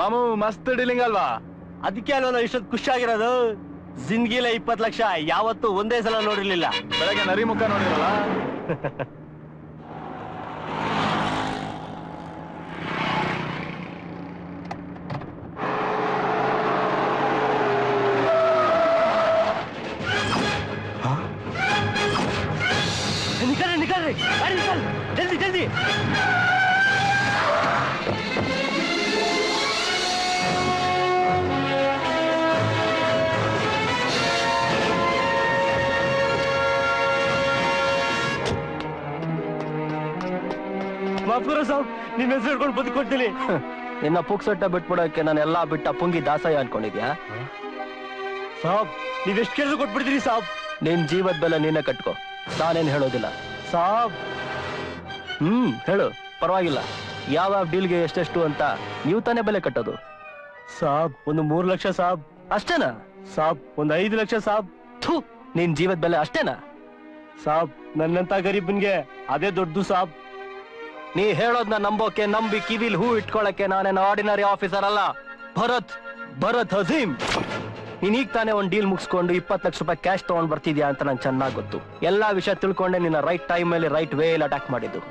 ಮಾಮು ಮಸ್ತ್ ಡೀಲಿಂಗ್ ಅಲ್ವಾ? ಅದಕ್ಕೆ ಅಲ್ವಲ್ಲ ಇಷ್ಟೊಂದು ಖುಷಿಯಾಗಿರೋದು. ಜಿಂದಗಿಲ 20 ಲಕ್ಷ ಯಾವತ್ತೂ ಒಂದೇ ಸಲ ನೋಡಿರ್ಲಿಲ್ಲ. ಬೆಳಗ್ಗೆ ನರಿ ಮುಖ ನೋಡಿರಲ್ಲ. ನಿಕಲ್ರಿ ಗಾಡಿ ನಿಕಲ್, ಜಲ್ದಿ ಜಲ್ದಿ. ಮಾಫ್ಕರ ಸಾಬ್, ನಿನ್ನ ಹೆಸರು ಹಿಡ್ಕೊಂಡು ಬದುಕೊಡ್ತೀನಿ. ನಿನ್ನ ಪುಕ್ಸಟ್ಟ ಬಿಟ್ಬಿಡೋಕೆ ನಾನು ಎಲ್ಲಾ ಬಿಟ್ಟ ಪುಂಗಿ ದಾಸಯ್ಯ ಅನ್ಕೊಂಡಿದ್ಯಾ? ಸಾಬ್, ನೀವ್ ಎಷ್ಟು ಕೇಳಿದ್ರು ಕೊಟ್ಬಿಡ್ತೀರಿ ಸಾಬ್. ನಿನ್ ಜೀವದ ಬೆಲೆ ನೀನೇ ಕಟ್ಕೋ, ನಾನೇನ್ ಹೇಳೋದಿಲ್ಲ. ಸಾಬ್ ಹೇಳು, ಪರವಾಗಿಲ್ಲ. ಯಾವ ಡೀಲ್ಗೆ ಎಷ್ಟೆಷ್ಟು ಅಂತ ನೀವು ತಾನೇ ಬೆಲೆ ಕಟ್ಟೋದು. ಸಾಬ್, ಒಂದು 3 ಲಕ್ಷ ಸಾಬ್. ಅಷ್ಟೇನಾ? ಸಾಬ್, ಒಂದು 5 ಲಕ್ಷ ಸಾಬ್. ಥೂ, ನಿನ್ ಜೀವದ ಬೆಲೆ ಅಷ್ಟೇನಾ? ಸಾಬ್, ನನ್ನಂತ ಗರೀಬನ್ಗೆ ಅದೇ ದೊಡ್ಡದು ಸಾಬ್. ನೀ ಹೇಳೋದ್ನ ನಂಬೋಕೆ, ನಂಬಿ ಕಿವಿಲ್ ಹೂ ಇಟ್ಕೊಳಕ್ಕೆ ನಾನೇನು ಆರ್ಡಿನರಿ ಆಫೀಸರ್ ಅಲ್ಲ. ಭರತ್ ಹಜೀಮ್. ನೀನ್ ಈಗ ತಾನೇ ಒಂದ್ ಡೀಲ್ ಮುಗಿಸ್ಕೊಂಡು 20 ಲಕ್ಷ ರೂಪಾಯಿ ಕ್ಯಾಶ್ ತಗೊಂಡ್ ಬರ್ತಿದ್ಯಾ ಅಂತ ನಂಗೆ ಚೆನ್ನಾಗ್ ಗೊತ್ತು. ಎಲ್ಲಾ ವಿಷಯ ತಿಳ್ಕೊಂಡೆ ನಿನ್ನ ರೈಟ್ ಟೈಮ್ ಮೇಲೆ ರೈಟ್ ವೇ ಅಲ್ಲಿ ಅಟ್ಯಾಕ್ ಮಾಡಿದ್ದು.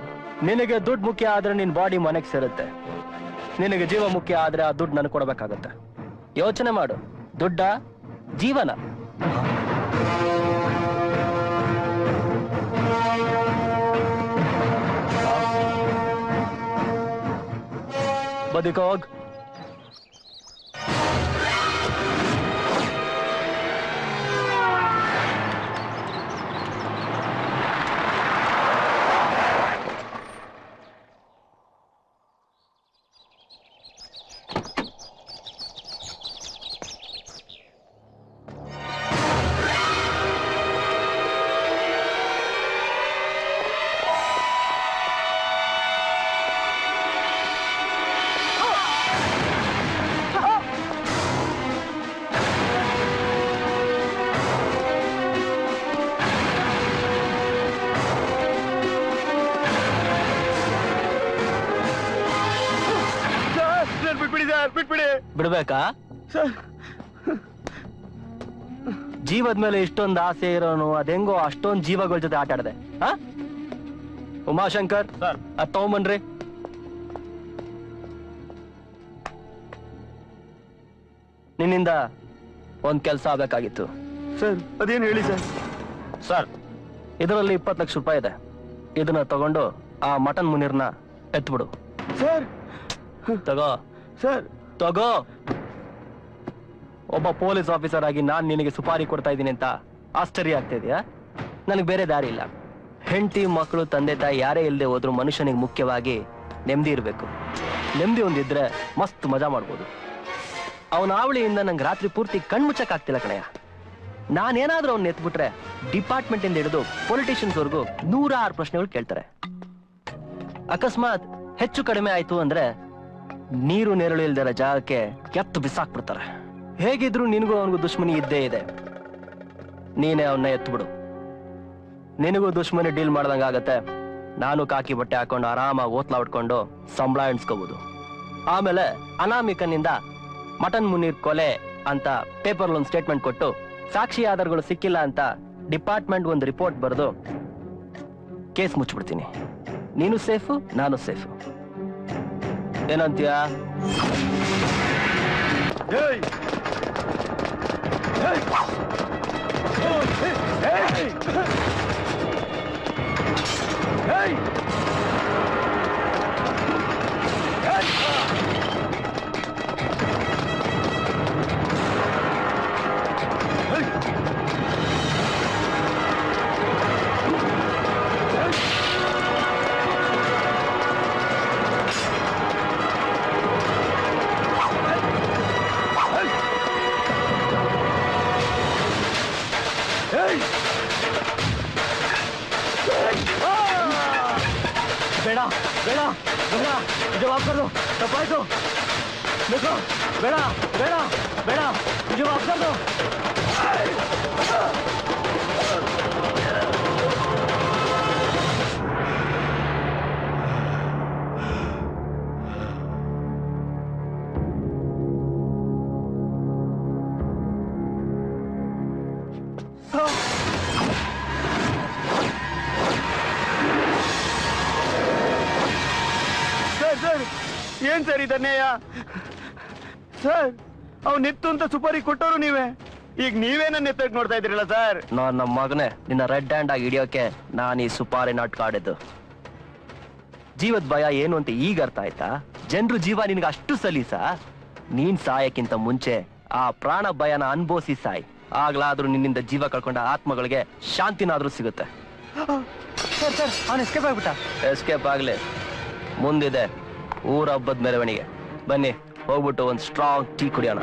ನಿನಗೆ ದುಡ್ಡು ಮುಖ್ಯ ಆದ್ರೆ ನಿನ್ ಬಾಡಿ ಮನೆಗೆ ಸೇರುತ್ತೆ. ನಿನಗೆ ಜೀವ ಮುಖ್ಯ ಆದ್ರೆ ಆ ದುಡ್ಡು ನನಗೆ ಕೊಡಬೇಕಾಗತ್ತೆ. ಯೋಚನೆ ಮಾಡು, ದುಡ್ಡ ಜೀವನ. ಬದುಕೋಗ್. ಬಿಡ್ಬೇಕಾ? ಜೀವದ ಮೇಲೆ ಇಷ್ಟೊಂದು ಆಸೆ ಇರೋನು ಅದೆಂಗೋ ಅಷ್ಟೊಂದು ಜೀವಗಳ ಜೊತೆ ಆಟ ಆಡದೆ. ಉಮಾಶಂಕರ್ ಅದ್ ತಗೊಂಬನ್ರಿ. ನಿನ್ನಿಂದ ಒಂದ್ ಕೆಲ್ಸ ಆಗ್ಬೇಕಾಗಿತ್ತು. ಸರ್, ಅದೇನು ಹೇಳಿ ಸರ್. ಸರ್, ಇದರಲ್ಲಿ 20 ಲಕ್ಷ ರೂಪಾಯಿ ಇದೆ. ಇದನ್ನ ತಗೊಂಡು ಆ ಮಟನ್ ಮುನೀರ್ನ ಎತ್ಬಿಡು. ಸರ್ ತಗೋ ಸರ್, ತಗೋ. ಒಬ್ಬ ಪೊಲೀಸ್ ಆಫೀಸರ್ ಆಗಿ ನಾನ್ ನಿನಗೆ ಸುಪಾರಿ ಕೊಡ್ತಾ ಇದ್ದೀನಿ ಅಂತ ಆಶ್ಚರ್ಯ ಆಗ್ತಾ ಇದೆಯಾ? ನನಗೆ ಬೇರೆ ದಾರಿ ಇಲ್ಲ. ಹೆಂಡತಿ ಮಕ್ಕಳು ತಂದೆ ತಾಯಿ ಯಾರೇ ಇಲ್ಲದೆ ಹೋದ್ರು ಮನುಷ್ಯನಿಗೆ ಮುಖ್ಯವಾಗಿ ನೆಮ್ಮದಿ ಇರಬೇಕು. ನೆಮ್ಮದಿ ಒಂದಿದ್ರೆ ಮಸ್ತ್ ಮಜಾ ಮಾಡ್ಬೋದು. ಅವನ ಆವಳಿಯಿಂದ ನಂಗೆ ರಾತ್ರಿ ಪೂರ್ತಿ ಕಣ್ಮುಚ್ಚಕ್ ಆಗ್ತಿಲ್ಲ ಕಣಯ್ಯ. ನಾನೇನಾದ್ರೂ ಅವ್ನ ಎತ್ಬಿಟ್ರೆ ಡಿಪಾರ್ಟ್ಮೆಂಟ್ ಇಂದ ಹಿಡಿದು ಪೊಲಿಟಿಷಿಯನ್ಸ್ ವರ್ಗು 106 ಪ್ರಶ್ನೆಗಳು ಕೇಳ್ತಾರೆ. ಅಕಸ್ಮಾತ್ ಹೆಚ್ಚು ಕಡಿಮೆ ಆಯ್ತು ಅಂದ್ರೆ ನೀರು ನೆರಳು ಇಲ್ದಿರ ಜಾಗಕ್ಕೆ ಎತ್ತು ಬಿಸಾಕ್ಬಿಡ್ತಾರೆ. ಹೇಗಿದ್ರು ನಿನಗೂ ಅವನಿಗೂ ದುಶ್ಮನಿ ಇದ್ದೇ ಇದೆ. ನೀನೇ ಅವನ್ನ ಎತ್ಬಿಡು. ನಿನಗೂ ದುಶ್ಮನಿ ಡೀಲ್ ಮಾಡ್ದಂಗಾಗತ್ತೆ. ನಾನು ಕಾಕಿ ಬಟ್ಟೆ ಹಾಕೊಂಡು ಆರಾಮಾಗಿ ಓತ್ಲಾ ಉಟ್ಕೊಂಡು ಸಂಬಳ ಎಣ್ಸ್ಕೋಬಹುದು. ಆಮೇಲೆ ಅನಾಮಿಕನಿಂದ ಮಟನ್ ಮುನೀರ್ ಕೊಲೆ ಅಂತ ಪೇಪರ್ ಒಂದು ಸ್ಟೇಟ್ಮೆಂಟ್ ಕೊಟ್ಟು ಸಾಕ್ಷಿ ಆಧಾರಗಳು ಸಿಕ್ಕಿಲ್ಲ ಅಂತ ಡಿಪಾರ್ಟ್ಮೆಂಟ್ ಒಂದು ರಿಪೋರ್ಟ್ ಬರೆದು ಕೇಸ್ ಮುಚ್ಚಿಬಿಡ್ತೀನಿ. ನೀನು ಸೇಫು, ನಾನು ಸೇಫು. ಏನಂತೀಯ? ಬೇಡ ಬೇಡ ಬೇಡ, ಜವಾಬ್ ಕರು, ತಪ್ಪಾಯ್ತು. ಬೇಡ ಬೇಡ ಬೇಡ ಬೇಡ, ಜವಾಬ್ ಕರು. ಏನ್ ಸರ್ ಇದನ್ನೇಯ ಸರ್? ಅವ್ನಿತ್ತು ಅಂತ ಸುಪಾರಿ ಕೊಟ್ಟರು ನೀವೇ, ಈಗ ನೀವೇ ನನ್ನ ಎತ್ತಕ್ಕೆ ನೋಡ್ತಾ ಇದ್ರಲ್ಲ ಸರ್? ನಾನ್ ನಮ್ಮ ಮಗನೇ ನಿನ್ನ ರೆಡ್ ಹ್ಯಾಂಡ್ ಆಗಿ ಹಿಡಿಯೋಕೆ ನಾನು ಈ ಸುಪಾರಿ ನಾಟಕ ಆಡಿದ್ದು. ಜೀವದ ಭಯ ಏನು ಅಂತ ಈಗ ಅರ್ಥ ಆಯ್ತಾ? ಜನರು ಜೀವ ನಿನ್ಗೆ ಅಷ್ಟು ಸಲೀಸ? ನೀನ್ ಸಾಯಕ್ಕಿಂತ ಮುಂಚೆ ಆ ಪ್ರಾಣ ಭಯನ ಅನ್ಭವಿಸಿ ಸಾಯ್. ಆಗ್ಲಾದ್ರೂ ನಿನ್ನಿಂದ ಜೀವ ಕಳ್ಕೊಂಡ ಆತ್ಮಗಳಿಗೆ ಶಾಂತಿನಾದ್ರೂ ಸಿಗುತ್ತೆ. ಸರ್ ಸರ್, ಅವನು ಎಸ್ಕೇಪ್ ಆಗ್ಬಿಟ್ಟ. ಎಸ್ಕೇಪ್ ಆಗ್ಲಿ, ಮುಂದಿದೆ ಊರ ಹಬ್ಬದ ಮೆರವಣಿಗೆ. ಬನ್ನಿ ಹೋಗ್ಬಿಟ್ಟು ಒಂದು ಸ್ಟ್ರಾಂಗ್ ಟೀ ಕುಡಿಯೋಣ.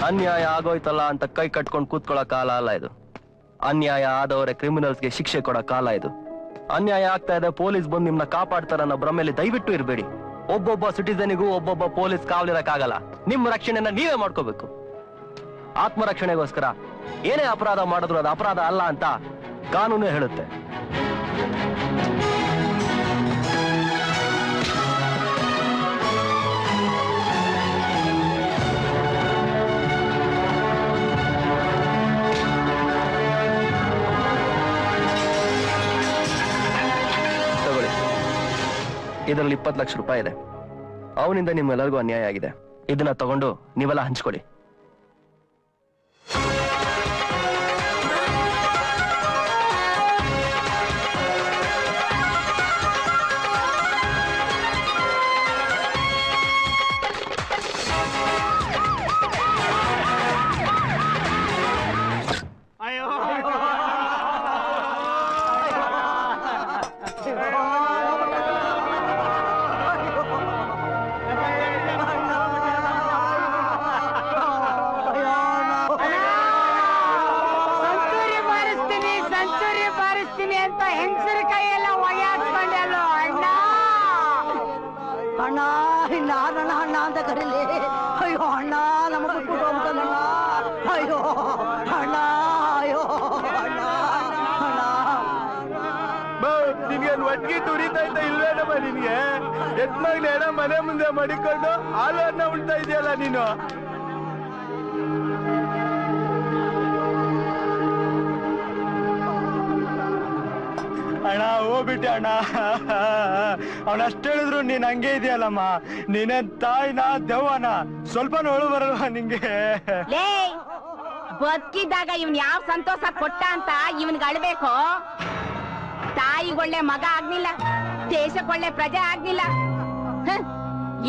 ಅನ್ಯಾಯ ಆಗೋಯ್ತಲ್ಲ ಅಂತ ಕೈ ಕಟ್ಕೊಂಡು ಕೂತ್ಕೊಳ್ಳೋ ಕಾಲ ಅಲ್ಲ ಇದು. ಅನ್ಯಾಯ ಆದವರೇ ಕ್ರಿಮಿನಲ್ಸ್ಗೆ ಶಿಕ್ಷೆ ಕೊಡೋ ಕಾಲ ಇದು. ಅನ್ಯಾಯ ಆಗ್ತಾ ಇದೆ, ಪೊಲೀಸ್ ಬಂದು ನಿಮ್ನ ಕಾಪಾಡ್ತಾರ ಅನ್ನೋ ಭ್ರಮೆಯಲ್ಲಿ ದಯವಿಟ್ಟು ಇರಬೇಡಿ. ಒಬ್ಬೊಬ್ಬ ಸಿಟಿಸನ್ನಿಗೂ ಒಬ್ಬೊಬ್ಬ ಪೊಲೀಸ್ ಕಾವಲಿರಕ್ಕಾಗಲ್ಲ. ನಿಮ್ಮ ರಕ್ಷಣೆನ ನೀವೇ ಮಾಡ್ಕೋಬೇಕು. ಆತ್ಮರಕ್ಷಣೆಗೋಸ್ಕರ ಏನೇ ಅಪರಾಧ ಮಾಡಿದ್ರು ಅದು ಅಪರಾಧ ಅಲ್ಲ ಅಂತ ಕಾನೂನು ಹೇಳುತ್ತೆ. ಇದರಲ್ಲಿ 20 ಲಕ್ಷ ರೂಪಾಯಿ ಇದೆ. ಅವನಿಂದ ನಿಮ್ಮೆಲ್ಲರಿಗೂ ಅನ್ಯಾಯ ಆಗಿದೆ. ಇದನ್ನ ತಗೊಂಡು ನೀವೆಲ್ಲ ಹಂಚ್ಕೊಳ್ಳಿ. ಅಣ್ಣ ಅಂತ ಕರೀಲಿ. ಅಯ್ಯೋ ಅಣ್ಣ, ನಮ್ಮ ಬಿಟ್ಬಿಟ್ಟು ಹೋಗ್ಬಿಟ್ಟಲ್ಲ. ಅಯ್ಯೋ ಏನ್ ಒಟ್ಟಿಗೆ ತುರಿತಾ ಇದ್ದ ಇಲ್ವೇನಮ್ಮ ನಿನ್ಗೆ? ಎತ್ಮಗ್ಲಿ ಏನೋ ಮನೆ ಮುಂದೆ ಮಡಿಕೊಂಡು ಹಾಲು ಅನ್ನ ಉಣ್ತಾ ಇದೆಯಲ್ಲ ನೀನು. ಅಣ್ಣ ಹೋಗ್ಬಿಟ್ಟೆ ಅಣ್ಣ. ಅವನ ಅಷ್ಟು ಹೇಳಿದ್ರು ನೀನ್ ಹಂಗೆ ಇದೆಯಲ್ಲಮ್ಮ. ನೀನೇನ್ ತಾಯಿನ ದೆವ್ವನ? ಸ್ವಲ್ಪ ನೋಡು ಬರಲ್ವಾ ನಿಂಗೆ? ಬದುಕಿದ್ದಾಗ ಇವನ್ ಯಾವ ಸಂತೋಷ ಕೊಟ್ಟ ಅಂತ ಇವನ್ಗೆ ಅಳ್ಬೇಕು. ತಾಯಿಗೊಳ್ಳೆ ಮಗ ಆಗ್ಲಿಲ್ಲ, ದೇಶಕ್ಕೊಳ್ಳೆ ಪ್ರಜೆ ಆಗ್ಲಿಲ್ಲ.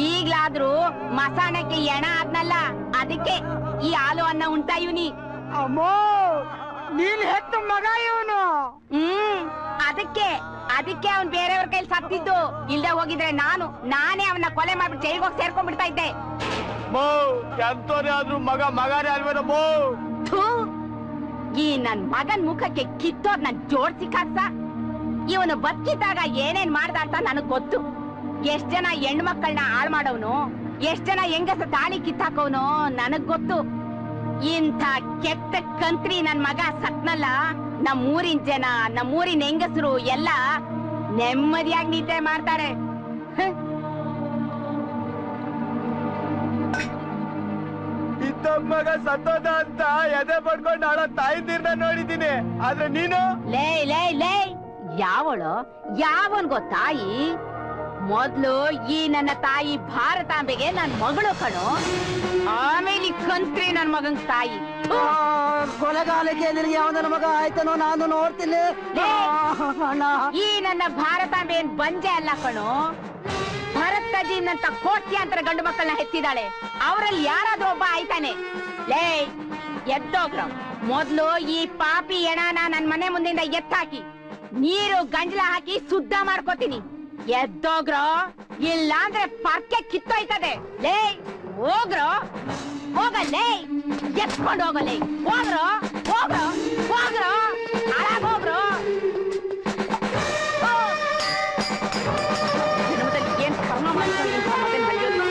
ಈಗ್ಲಾದ್ರೂ ಮಸಾಣಕ್ಕೆ ಎಣ ಆದ್ನಲ್ಲ, ಅದಕ್ಕೆ ಈ ಹಾಲು ಅನ್ನ ಉಂಟಾ ಇವನಿ. ಅಮ್ಮೋ, ನೀನ್ ಹೆತ್ತ ಮಗ ಇವನು. ಅದಕ್ಕೆ ಅವನ್ ಬೇರೆಯವ್ರ ಕೈಲಿ ಸತ್ತಿದ್ದು. ಇಲ್ದೆ ಹೋಗಿದ್ರೆ ನಾನೇ ಅವನ್ನ ಕೊಲೆ ಮಾಡ್ಬಿಟ್ಟು ಜೈಲ್ಗೆ ಹೋಗಿ ಸೇರ್ಕೊಂಡ್ಬಿಡ್ತಾ ಇದ್ದೆ. ಎಂತೋನೇ ಆದ್ರೂ ಮಗನೇ ಅಲ್ವೇನಮ್ಮೋ. ಈ ನನ್ ಮಗನ್ ಮುಖಕ್ಕೆ ಕಿತ್ತೋದ್ ನನ್ ಜೋಡ್ಸಿ ಕಾಸ. ಇವನು ಬದುಕಿದ್ದಾಗ ಏನೇನ್ ಮಾಡ್ದ ಅಂತ ನನಗ್ ಗೊತ್ತು. ಎಷ್ಟ್ ಜನ ಹೆಣ್ಮಕ್ಕಳನ್ನ ಹಾಳ್ ಮಾಡವನು, ಎಷ್ಟ್ ಜನ ಹೆಂಗಸ ತಾಳಿ ಕಿತ್ತಾಕವನು ನನಗ್ ಗೊತ್ತು. ಇಂಥ ಕೆಟ್ಟ ಕಂತ್ರಿ ನನ್ ಮಗ ಸತ್ನಲ್ಲ, ನಮ್ಮೂರಿನ ಜನ, ನಮ್ಮೂರಿನ ಹೆಂಗಸರು ಎಲ್ಲ ನೆಮ್ಮದಿಯಾಗಿ ನಿದ್ದೆ ಮಾಡ್ತಾರೆ. ಇದ್ದ ಮಗ ಸತ್ತೋದ ಅಂತ ಎದೆ ಪಡ್ಕೊಂಡು ಆಡೋ ತಾಯಿದ್ದೀರ್ನ ನೋಡಿದ್ದೀನಿ. ಆದ್ರೆ ನೀನು ಲೇ ಯಾವನ್ ಗೊತ್ತಾಯಿ? ಮೊದ್ಲು ಈ ನನ್ನ ತಾಯಿ ಭಾರತಾಂಬೆಗೆ ನನ್ ಮಗಳು ಕಣು, ಆಮೇಲೆ ಕಂತ್ರಿ ನನ್ ಮಗನ್ ತಾಯಿ. ಕೊಲೆಗಾಲಕ್ಕೆ ನಿನಗೆ ಯಾವ್ದನ ಮಗ ಆಯ್ತನೋ ನಾನು ನೋಡ್ತೀನಿ. ಈ ನನ್ನ ಭಾರತಾಂಬೆ ಏನ್ ಬಂಜೆ ಅಲ್ಲ ಕಣು. ಭರತಜಿನಂತ ಕೋಟ್ಯಾಂತರ ಗಂಡು ಮಕ್ಕಳನ್ನ ಹೆತ್ತಿದಾಳೆ. ಅವರಲ್ಲಿ ಯಾರಾದ್ರೂ ಒಬ್ಬ ಆಯ್ತಾನೆ. ಲೇ ಎದ್ದೋಗ್ರ, ಮೊದ್ಲು ಈ ಪಾಪಿ ಎಣಾನ ನನ್ ಮನೆ ಮುಂದಿಂದ ಎತ್ತಾಕಿ ನೀರು ಗಂಜಲ ಹಾಕಿ ಶುದ್ಧ ಮಾಡ್ಕೋತೀನಿ. ಎದ್ದೋಗ್ರೋ, ಇಲ್ಲ ಅಂದ್ರೆ ಪರ್ಕೆ ಕಿತ್ತೋಯ್ತದೆ. ಲೇ ಹೋಗ್ರೋ, ಹೋಗಲ್ಲೇ, ಎತ್ಕೊಂಡು ಹೋಗಲೇ. ಹೋಗ್ರೋ ಹಾಳಾಗ್ ಹೋಗ್ರೋ. ಏನ್ ಕರ್ಮ ಮಾಡ್ಕೊಂಡು ಮತ್ತೆ ನಡೆಯೋದು.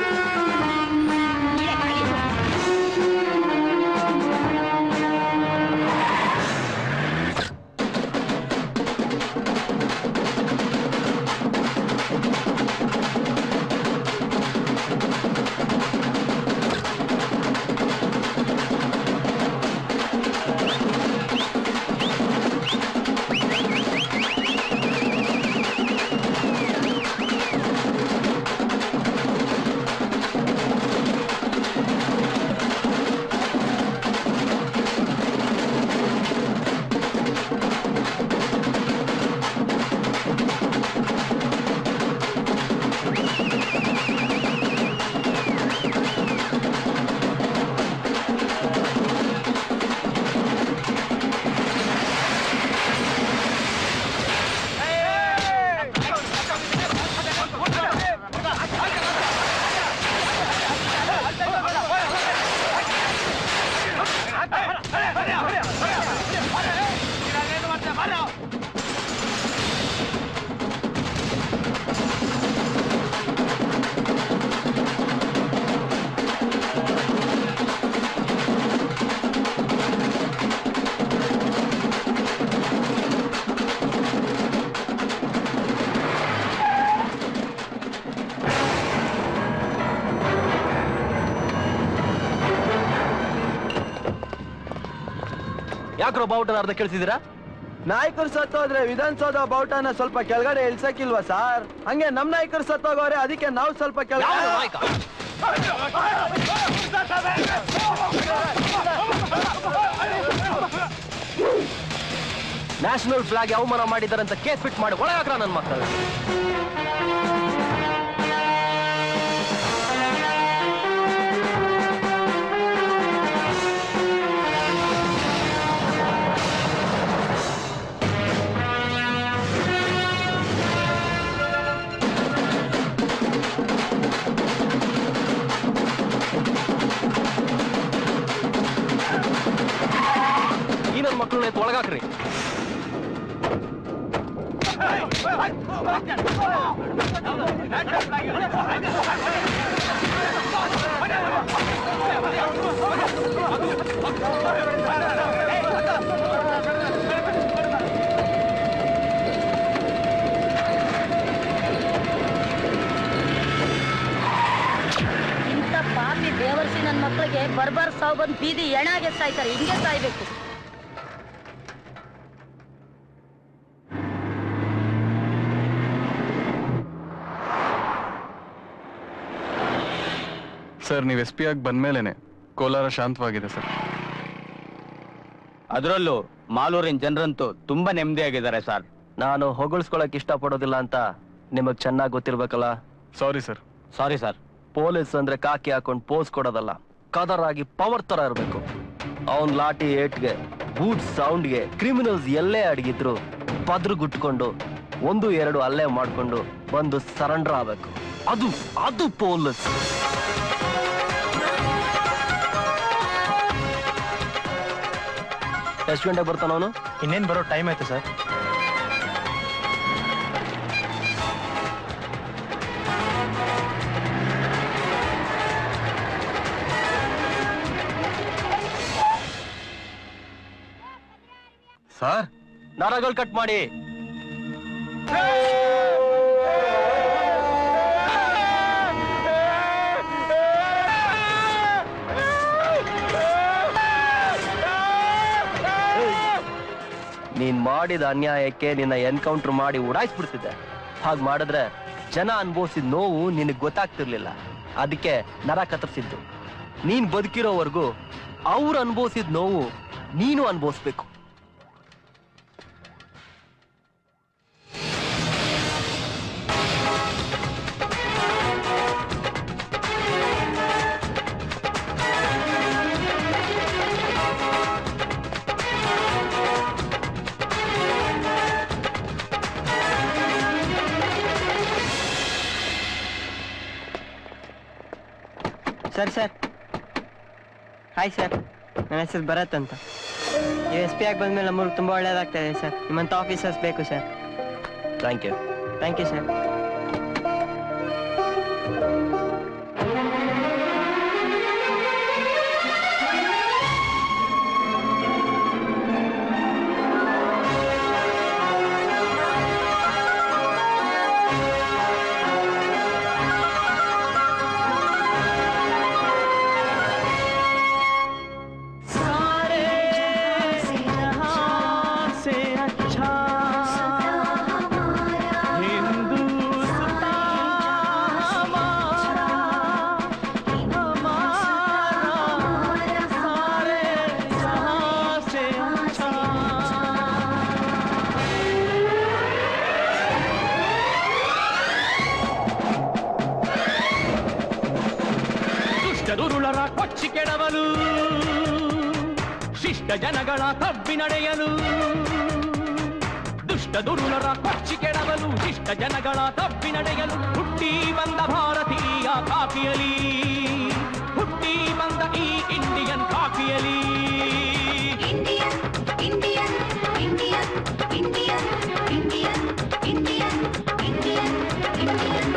ಯಾಕ್ರೋ ಬಾವುಟನ ಅರ್ಧ ಕೇಳಿಸಿದೀರಾ? ನಾಯಕರು ಸತ್ತೋದ್ರೆ ವಿಧಾನಸೌಧ ಬಾವುಟನ ಸ್ವಲ್ಪ ಕೆಳಗಡೆ ಇಳ್ಸಕ್ಕಿಲ್ವಾ ಸಾರ್? ಹಂಗೆ ನಮ್ ನಾಯಕರು ಸತ್ತೋಗೋರೆ, ಅದಕ್ಕೆ ನಾವು ಸ್ವಲ್ಪ ಕೆಳಗಡೆ. ನ್ಯಾಷನಲ್ ಫ್ಲಾಗ್ ಅವಮಾನ ಮಾಡಿದ್ದಾರೆ ಅಂತ ಕೇಸ್ ಫಿಟ್ ಮಾಡಿ ಒಳಗಾಕ್ರ ನನ್ನ ಮಕ್ಕಳು. ಈ ನನ್ನ ಮಕ್ಕಳನ್ನ ಎತ್ತು ಒಳಗಾಕ್ರಿ. ಬರ್ಬರ್ ಸಾವು ಬಂದು ಬೀದಿ ಎಣಾಗೆ ಸಾಯ್ತಾರೆ, ಹಿಂಗೆ ಸಾಯ್ಬೇಕು. ಸರ್ ನೀವು SP ಆಗಿ ಬಂದ್ಮೇಲೆನೆ ಕೋಲಾರ ಶಾಂತವಾಗಿದೆ ಸರ್. ಅದರಲ್ಲೂ ಮಾಲೂರಿನ ಜನರಂತೂ ತುಂಬಾ ನೆಮ್ಮದಿಯಾಗಿದ್ದಾರೆ ಸರ್. ನಾನು ಹೊಗಳ್ಸ್ಕೊಳಕ್ ಇಷ್ಟಪಡೋದಿಲ್ಲ ಅಂತ ನಿಮಗ್ ಚೆನ್ನಾಗಿ ಗೊತ್ತಿರ್ಬೇಕಲ್ಲ. Sorry sir. Sorry sir. Police ಅಂದ್ರೆ ಕಾಕಿ ಹಾಕೊಂಡು ಪೋಸ್ ಕೊಡೋದಲ್ಲ, ಕದರ್ ಆಗಿ ಪವರ್ ತರ ಇರ್ಬೇಕು. ಅವನ್ ಲಾಠಿ ಏಟ್ಗೆ, ಬೂಟ್ ಸೌಂಡ್ಗೆ ಕ್ರಿಮಿನಲ್ಸ್ ಎಲ್ಲೇ ಅಡಗಿದ್ರು ಪದ್ರಗುಟ್ಕೊಂಡು 1-2 ಅಲ್ಲೇ ಮಾಡ್ಕೊಂಡು ಬಂದು ಸರೆಂಡರ್ ಆಗ್ಬೇಕು. ಅದು ಪೊಲೀಸ್. ಎಷ್ಟು ಗಂಟೆಗೆ ಬರ್ತಾನ ಅವನು? ಇನ್ನೇನ್ ಬರೋ ಟೈಮ್ ಆಯ್ತು ಸರ್. ಸರ್ ನರಗಳು ಕಟ್ ಮಾಡಿ. ನೀನ್ ಮಾಡಿದ ಅನ್ಯಾಯಕ್ಕೆ ನಿನ್ನ ಎನ್ಕೌಂಟರ್ ಮಾಡಿ ಉಡಾಯಿಸ್ಬಿಡ್ತಿದ್ದೆ. ಹಾಗೆ ಮಾಡಿದ್ರೆ ಜನ ಅನುಭವಿಸಿದ ನೋವು ನಿನಗೆ ಗೊತ್ತಾಗ್ತಿರ್ಲಿಲ್ಲ. ಅದಕ್ಕೆ ನರ ಕತ್ತರಿಸಿದ್ದು. ನೀನ್ ಬದುಕಿರೋವರೆಗೂ ಅವ್ರು ಅನುಭವಿಸಿದ ನೋವು ನೀನು ಅನುಭವಿಸ್ಬೇಕು. ಸರ್ ಹಾಯ್ ಸರ್, ನನ್ನ ಹೆಸರು ಭರತ್ ಅಂತ. ನೀವು SP ಆಗಿ ಬಂದ್ಮೇಲೆ ನಮ್ಮೂರು ತುಂಬ ಒಳ್ಳೇದಾಗ್ತಾ ಇದೆ ಸರ್. ನಿಮ್ಮಂಥ ಆಫೀಸರ್ಸ್ ಬೇಕು sir. Thank you. Thank you sir. ದುರುಳರ ಕೊಚ್ಚಿ ಕೆಡವಲು, ಶಿಷ್ಟ ಜನಗಳ ತಬ್ಬಿ ನಡೆಯಲು. ದುಷ್ಟ ದುರುಳರ ಕೊಚ್ಚಿ ಕೆಡವಲು, ಶಿಷ್ಟ ಜನಗಳ ತಬ್ಬಿ ನಡೆಯಲು. ಹುಟ್ಟಿ ಬಂದ ಭಾರತೀಯ ಕಾಪಿಯಲಿ, ಹುಟ್ಟಿ ಬಂದ ಈ ಇಂಡಿಯನ್ ಕಾಪಿಯಲಿ. Indian Indian Indian Indian Indian Indian Indian Indian.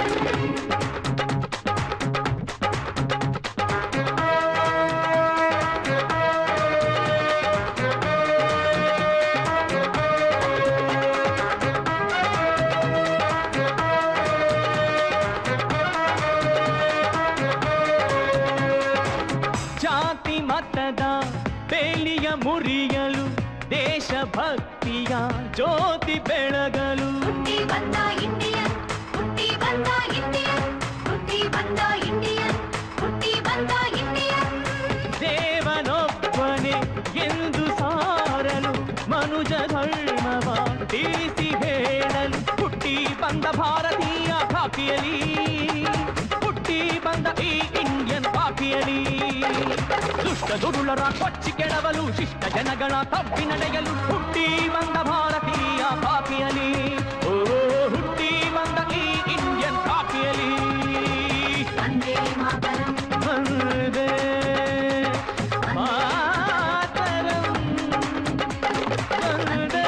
ಬೇಲಿಯ ಮುರಿಯಲು, ದೇಶಭಕ್ತಿಯ ಜ್ಯೋತಿ ಬೆಳಗಲು. ಹುಟ್ಟಿ ಬಂದ ಇಂಡಿಯನ್, ಹುಟ್ಟಿ ಬಂದ ಇಂಡಿಯನ್, ಹುಟ್ಟಿ ಬಂದ ಇಂಡಿಯನ್, ಹುಟ್ಟಿ ಬಂದ ಇಂಡಿಯನ್. ದೇವನೊಬ್ಬನೇ ಎಂದು ಸಾರಲು, ಮನುಜ ಧರ್ಮವ ತಿಳಿಸಿ ಹೇಳಲು. ಹುಟ್ಟಿ ಬಂದ ಭಾರತೀಯ ಕಾಪಿಯಲಿ, ಹುಟ್ಟಿ ಬಂದ ಈ ಇಂಡಿಯನ್ ಕಾಪಿಯಲಿ. ದುಷ್ಟ ದುರುಳರ ಕೊಚ್ಚಿ ಕೆಡವಲು, ಶಿಷ್ಟ ಜನಗಳ ತಬ್ಬಿ ನಡೆಯಲು. ಹುಟ್ಟಿ ಬಂದ ಭಾರತೀಯ ಕಾಪಿಯಲಿ, ಓ ಹುಟ್ಟಿ ಬಂದ ಈ ಇಂಡಿಯನ್ ಕಾಪಿಯಲಿ. ವಂದೇ ಮಾತರಂ, ವಂದೇ ಮಾತರಂ, ವಂದೇ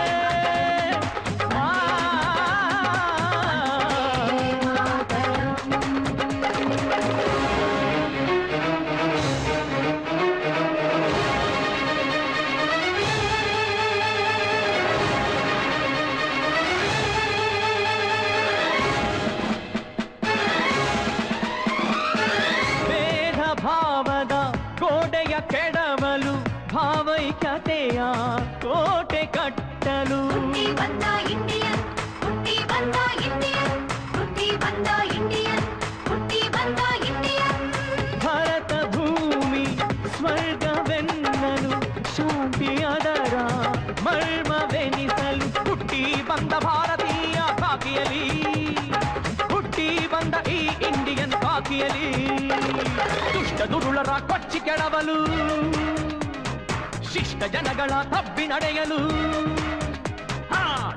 ದುರುಳರ ಕೊಚ್ಚಿ ಕೆಡವಲು ಶಿಷ್ಟ ಜನಗಳ ತಬ್ಬಿ ನಡೆಯಲು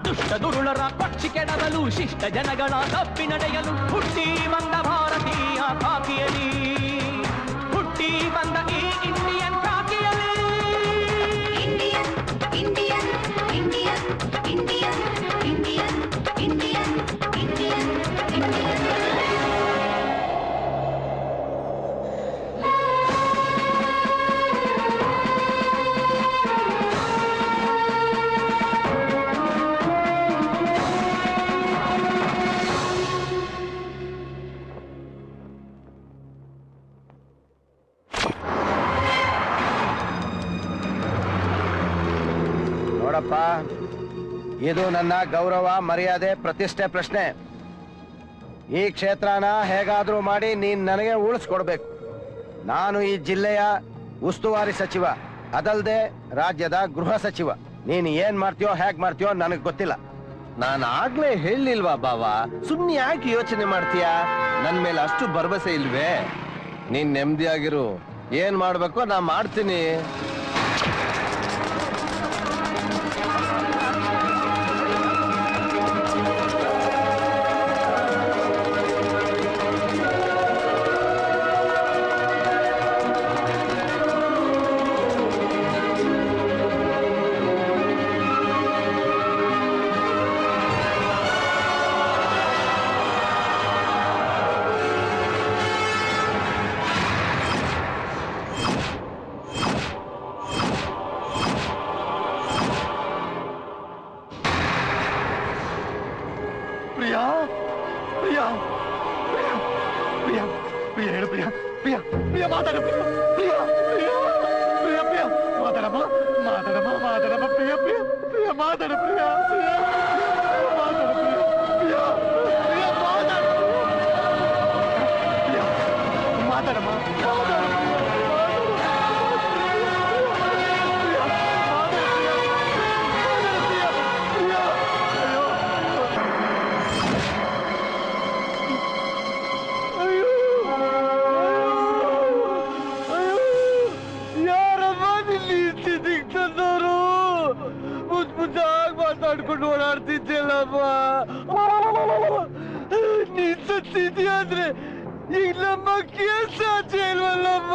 ದುಷ್ಟ ದುರುಳರ ಕೊಚ್ಚಿ ಕೆಡವಲು ಶಿಷ್ಟ ಜನಗಳ ತಪ್ಪಿ ನಡೆಯಲು ಹುಟ್ಟಿ ಬಂದ ಭಾರತೀಯ ಕಾಕಿಯಲಿ ಹುಟ್ಟಿ ಬಂದ ಈ ಇಂಡಿಯನ್ ಕಾಕಿಯಲಿ Indian Indian Indian Indian Indian Indian Indian Indian ನೋಡಪ್ಪ, ಇದು ನನ್ನ ಗೌರವ, ಮರ್ಯಾದೆ, ಪ್ರತಿಷ್ಠೆ ಪ್ರಶ್ನೆ. ಈ ಕ್ಷೇತ್ರನ ಹೇಗಾದ್ರೂ ಮಾಡಿ ನೀನ್ ನನಗೆ ಉಳಿಸ್ಕೊಡ್ಬೇಕು. ನಾನು ಈ ಜಿಲ್ಲೆಯ ಉಸ್ತುವಾರಿ ಸಚಿವ, ಅದಲ್ಲದೆ ರಾಜ್ಯದ ಗೃಹ ಸಚಿವ. ನೀನ್ ಏನ್ ಮಾಡ್ತೀಯೋ ಹೇಗ್ ಮಾಡ್ತೀಯೋ ನನಗ್ ಗೊತ್ತಿಲ್ಲ. ನಾನು ಆಗ್ಲೇ ಹೇಳಿಲ್ವಾ ಬಾವಾ, ಸುಮ್ನೆ ಯಾಕೆ ಯೋಚನೆ ಮಾಡ್ತೀಯಾ? ನನ್ ಮೇಲೆ ಅಷ್ಟು ಭರವಸೆ ಇಲ್ವೇ? ನೀನ್ ನೆಮ್ಮದಿಯಾಗಿರು, ಏನ್ ಮಾಡ್ಬೇಕೋ ನಾ ಮಾಡ್ತೀನಿ. ಪ್ರಿಯಾ ಪ್ರಿಯಾ ಪ್ರಿಯಾ ಪ್ರಿಯಾ ಪ್ರಿಯಾ ಹೇಳು ಪ್ರಿಯಾ ಪ್ರಿಯಾ ಪ್ರಿಯಾ ಮಾತಾಡ ಪ್ರಿಯಾ ಪ್ರಿಯಾ ಪ್ರಿಯಾ ಪ್ರಿಯಾ ಮಾತಾಡಮ್ಮ ಮಾತಾಡಮ್ಮ ಮಾತಾಡಮ್ಮ ಪ್ರಿಯಾ ಪ್ರಿಯಾ ಪ್ರಿಯಾ ಮಾತಾಡ ಪ್ರಿಯಾ ಪ್ರಿಯಾ ಮಾತಾಡ ಪ್ರಿಯಾ ಪ್ರಿಯಾ ಮಾತಾಡ ಪ್ರಿಯಾ ಮಾತಾಡಮ್ಮ ಮಾತಾಡ್ಕೊಂಡು ಓಡಾಡ್ತಿದ್ದೆಲ್ಲಪ್ಪ. ನೀನ್ ಸತ್ತಿದ್ಯಾ ಅಂದ್ರೆ ಈಗ ನಮ್ಮ ಕೇಸ್ ಆಚೆ ಇಲ್ವಲ್ಲಪ್ಪ.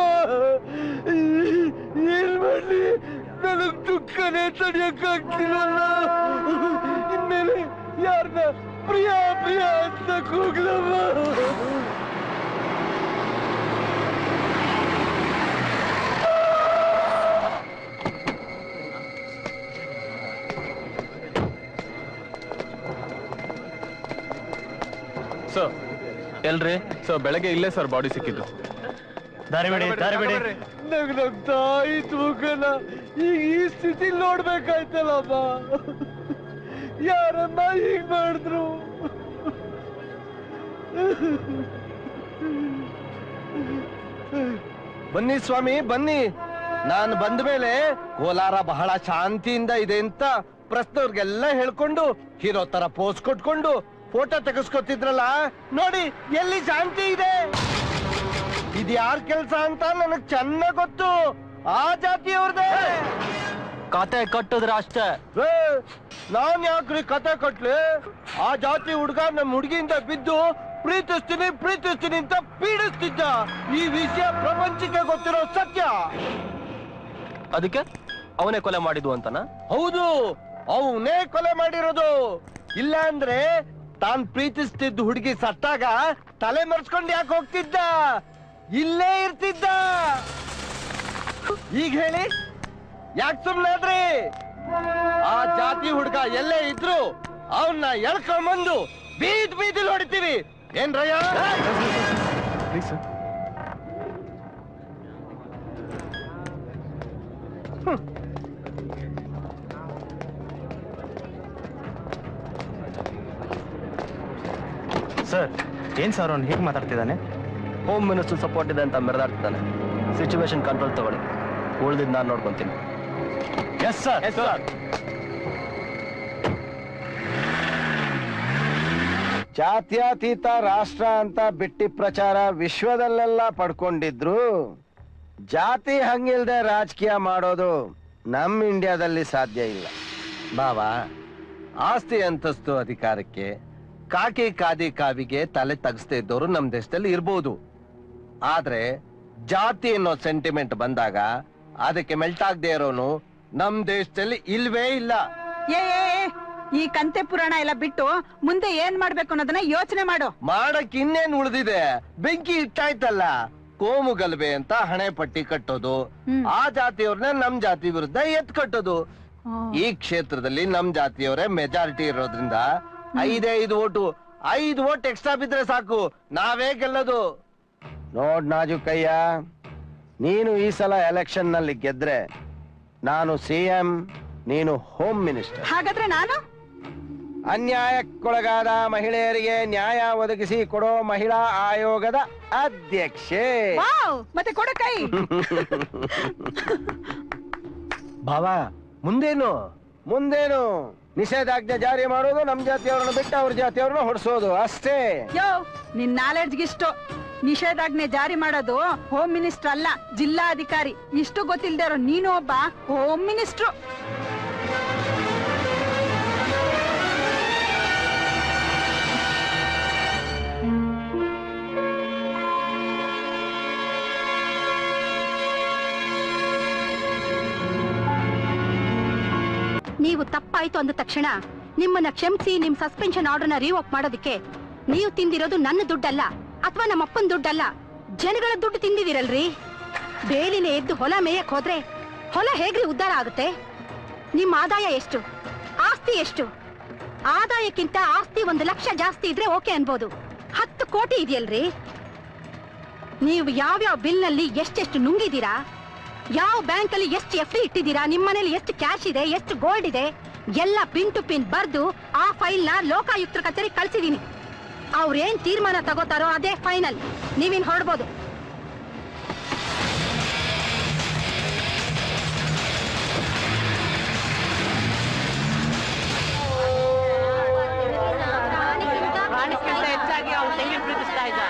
ಏನ್ ಮಾಡ್ಲಿ, ನನಗ್ ದುಃಖನೇ ತಡಿಯಕ್ಕಾಗ್ತಿಲ್ವಲ್ಲ. ಇನ್ಮೇಲೆ ಯಾರನ್ನ ಪ್ರಿಯಾ ಪ್ರಿಯಾ ಅಂತ ಕೂಗ್ಲಮ್ಮ. ಸರ್ ಎಲ್ರಿ ಸರ್? ಬೆಳಗ್ಗೆ ಇಲ್ಲೇ ಸರ್ ಬಾಡಿ ಸಿಕ್ಕಿದ್ದು. ದಾರಿ ಬಿಡಿ, ದಾರಿ ಬಿಡಿ. ನಂಗ್ ನಗ್ತಾ ಇತ್ತು ಮುಖನ. ಈಗ ಈ ಸ್ಥಿತಿ ನೋಡ್ಬೇಕಾಯ್ತಲ್ಲಮ್ಮ. ಯಾರನ್ನ ಹೀಗ್ ಮಾಡಿದ್ರು? ಬನ್ನಿ ಸ್ವಾಮಿ ಬನ್ನಿ. ನಾನು ಬಂದ ಮೇಲೆ ಕೋಲಾರ ಬಹಳ ಶಾಂತಿಯಿಂದ ಇದೆ ಅಂತ ಪ್ರಶ್ನವ್ರಿಗೆಲ್ಲ ಹೇಳ್ಕೊಂಡು ಹೀರೋ ತರ ಪೋಸ್ ಕೊಟ್ಕೊಂಡು ಫೋಟೋ ತೆಗೆಸ್ಕೊತಿದ್ರಲ್ಲ, ನೋಡಿ ಎಲ್ಲಿ ಶಾಂತಿ ಇದೆ. ಇದು ಯಾರ ಕೆಲ್ಸ ಅಂತ ನನಗ್ ಚೆನ್ನಾಗ್ ಗೊತ್ತು. ಆ ಜಾತಿಯವ್ರದೇ. ಕತೆ ಕಟ್ಟಿದ್ರ ಅಷ್ಟೇ. ನಾನ್ ಯಾಕ್ರಿ ಕತೆ ಕಟ್ಲಿ? ಆ ಜಾತಿ ಹುಡ್ಗ ನಮ್ ಹುಡ್ಗಿಯಿಂದ ಬಿದ್ದು ಪ್ರೀತಿಸ್ತೀನಿ ಪ್ರೀತಿಸ್ತೀನಿ ಅಂತ ಪೀಡಿಸ್ತಿದ್ದ. ಈ ವಿಷಯ ಪ್ರಪಂಚಕ್ಕೆ ಗೊತ್ತಿರೋ ಸತ್ಯ. ಅದಕ್ಕೆ ಅವನೇ ಕೊಲೆ ಮಾಡಿದ್ವು ಅಂತನಾ? ಹೌದು, ಅವನೇ ಕೊಲೆ ಮಾಡಿರೋದು. ಇಲ್ಲ ಅಂದ್ರೆ ತಾನ್ ಪ್ರೀತಿಸ್ತಿದ್ದ ಹುಡುಗಿ ಸತ್ತಾಗ ತಲೆ ಮರ್ಸ್ಕೊಂಡು ಯಾಕೆ ಹೋಗ್ತಿದ್ದ? ಇಲ್ಲೇ ಇರ್ತಿದ್ದ. ಈಗ ಹೇಳಿ, ಯಾಕೆ ಸುಮ್ನಾದ್ರಿ? ಆ ಜಾತಿ ಹುಡುಗ ಎಲ್ಲೇ ಇದ್ರು ಅವನ್ನ ಎಳ್ಕೊಂಬಂದು ಬೀದಿಲಿ ಹೊಡಿತೀವಿ. ಏನ್ ರಯ್ಯ? ಸರ್, ಏನ್ ಸರ್ ಅವ್ನು ಹೇಗೆ ಮಾತಾಡ್ತಿದ್ದಾನೆ? ಹೋಮ್ ಮಿನಿಸ್ಟರ್ ಸಪೋರ್ಟ್ ಇದೆ ಅಂತ ಮೆರೆದಾಡ್ತಿದ್ದಾನೆ. ಸಿಚುವೇಶನ್ ಕಂಟ್ರೋಲ್ ತಗೊಳ್ಳಿ, ಉಳಿದಿದ್ದು ನಾನು ನೋಡ್ಕೊಂತೀನಿ. Yes sir. Yes sir. ಜಾತ್ಯತೀತ ರಾಷ್ಟ್ರ ಅಂತ ಬಿಟ್ಟಿ ಪ್ರಚಾರ ವಿಶ್ವದಲ್ಲೆಲ್ಲ ಪಡ್ಕೊಂಡಿದ್ರು. ಜಾತಿ ಹಂಗಿಲ್ದೆ ರಾಜಕೀಯ ಮಾಡೋದು ನಮ್ಮ ಇಂಡಿಯಾದಲ್ಲಿ ಸಾಧ್ಯ ಇಲ್ಲ. ಬಾವಾ, ಆಸ್ತಿ ಅಂತಸ್ತು ಅಧಿಕಾರಕ್ಕೆ ಕಾಕಿ ಕಾದಿ ಕಾವಿಗೆ ತಲೆ ತಗ್ಸ್ತಾ ಇದ್ದವರು ನಮ್ ದೇಶದಲ್ಲಿ ಇರ್ಬೋದು. ಆದ್ರೆ ಜಾತಿ ಅನ್ನೋ ಸೆಂಟಿಮೆಂಟ್ ಬಂದಾಗ ಅದಕ್ಕೆ ಮೆಲ್ಟ್ ಆಗದೆ ಇರೋನು ನಮ್ ದೇಶದಲ್ಲಿ ಇಲ್ವೇ ಇಲ್ಲ. ಏ ಈ ಕಂತೆ ಪುರಾಣ ಎಲ್ಲ ಬಿಟ್ಟು ಮುಂದೆ ಏನ್ ಮಾಡ್ಬೇಕು ಅನ್ನೋದನ್ನ ಯೋಚನೆ ಮಾಡು. ಮಾಡಕ್ ಇನ್ನೇನ್ ಉಳಿದಿದೆ? ಬೆಂಕಿ ಇಟ್ಟಾಯ್ತಲ್ಲ. ಕೋಮು ಗಲಭೆ ಅಂತ ಹಣೆ ಪಟ್ಟಿ ಕಟ್ಟೋದು, ಆ ಜಾತಿಯವ್ರನ್ನ ನಮ್ ಜಾತಿ ವಿರುದ್ಧ ಎತ್ ಕಟ್ಟೋದು. ಈ ಕ್ಷೇತ್ರದಲ್ಲಿ ನಮ್ ಜಾತಿಯವರೇ ಮೆಜಾರಿಟಿ ಇರೋದ್ರಿಂದ 5 ಓಟ್ ಎಕ್ಸ್ಟ್ರಾ ಬಿದ್ರೆ ಸಾಕು, ನಾವೇ ಗೆಲ್ಲೋದು. ನೋಡ್ ನಾಜುಕಯ್ಯ, ನೀನು ಈ ಸಲ ಎಲೆಕ್ಷನ್ ನಲ್ಲಿ ಗೆದ್ರೆ ನಾನು CM, ನೀನು ಹೋಮ್ ಮಿನಿಸ್ಟರ್. ಹಾಗಾದ್ರೆ ನಾನು ಅನ್ಯಾಯಕ್ಕೊಳಗಾದ ಮಹಿಳೆಯರಿಗೆ ನ್ಯಾಯ ಒದಗಿಸಿ ಕೊಡೋ ಮಹಿಳಾ ಆಯೋಗದ ಅಧ್ಯಕ್ಷೆ. ಮತ್ತೆ ಕೊಡ ಕೈ. ಬಾವಾ, ಮುಂದೇನು ನಿಷೇಧಾಜ್ಞೆ ಜಾರಿ ಮಾಡೋದು, ನಮ್ ಜಾತಿಯವ್ರನ್ನ ಬಿಟ್ಟು ಅವ್ರ ಜಾತಿಯವ್ರನ್ನ ಹೊಡ್ಸೋದು ಅಷ್ಟೇ. ಯೋ, ನಿನ್ ನಾಲೆಡ್ಜ್ಗಿಷ್ಟು. ನಿಷೇಧಾಜ್ಞೆ ಜಾರಿ ಮಾಡೋದು ಹೋಮ್ ಮಿನಿಸ್ಟರ್ ಅಲ್ಲ, ಜಿಲ್ಲಾಧಿಕಾರಿ. ಇಷ್ಟು ಗೊತ್ತಿಲ್ದೇ ಇರೋ ನೀನು ಒಬ್ಬ ಹೋಮ್ ಮಿನಿಸ್ಟ್ರು. ನೀವು ತಪ್ಪಾಯ್ತು ಅಂದ ತಕ್ಷಣ ನಿಮ್ಮನ್ನ ಕ್ಷಮಿಸಿ ನಿಮ್ ಸಸ್ಪೆನ್ಷನ್ ಆರ್ಡರ್ನ ರಿವೋಕ್ ಮಾಡೋದಕ್ಕೆ ನೀವು ತಿಂದಿರೋದು ನನ್ನ ದುಡ್ಡಲ್ಲ ಅಥವಾ ನಮ್ಮ ಅಪ್ಪನ ದುಡ್ಡಲ್ಲ, ಜನಗಳ ದುಡ್ಡು ತಿಂದಿದಿರಲ್ರಿ. ಬೇಲಿನ ಎದ್ದು ಹೊಲ ಮೇಯಕ್ ಹೋದ್ರೆ ಹೊಲ ಹೇಗ್ರಿ ಉದ್ಧಾರ ಆಗುತ್ತೆ? ನಿಮ್ಮ ಆದಾಯ ಎಷ್ಟು? ಆಸ್ತಿ ಎಷ್ಟು? ಆದಾಯಕ್ಕಿಂತ ಆಸ್ತಿ 1 ಲಕ್ಷ ಜಾಸ್ತಿ ಇದ್ರೆ ಓಕೆ ಅನ್ಬೋದು. 10 ಕೋಟಿ ಇದೆಯಲ್ರಿ. ನೀವು ಯಾವ್ಯಾವ ಬಿಲ್ನಲ್ಲಿ ಎಷ್ಟೆಷ್ಟು ನುಂಗಿದ್ದೀರಾ, ಯಾವ ಬ್ಯಾಂಕ್ ಅಲ್ಲಿ ಎಷ್ಟು FD ಇಟ್ಟಿದ್ದೀರಾ, ನಿಮ್ಮ ಮನೇಲಿ ಎಷ್ಟು ಕ್ಯಾಶ್ ಇದೆ, ಎಷ್ಟು ಗೋಲ್ಡ್ ಇದೆ, ಎಲ್ಲ ಪಿನ್ ಟು ಪಿನ್ ಬರ್ದು ಆ ಫೈಲ್ ನ ಲೋಕಾಯುಕ್ತರ ಕಚೇರಿ ಕಳ್ಸಿದೀನಿ. ಅವ್ರೇನ್ ತೀರ್ಮಾನ ತಗೋತಾರೋ ಅದೇ ಫೈನಲ್. ನೀವಿನ್ ಹೊರಡ್ಬೋದು. ಹೆಚ್ಚಾಗಿ ಅವ್ರು ತೆಂಗಿನ ಪ್ರೀತಿಸ್ತಾ ಇದ್ದ.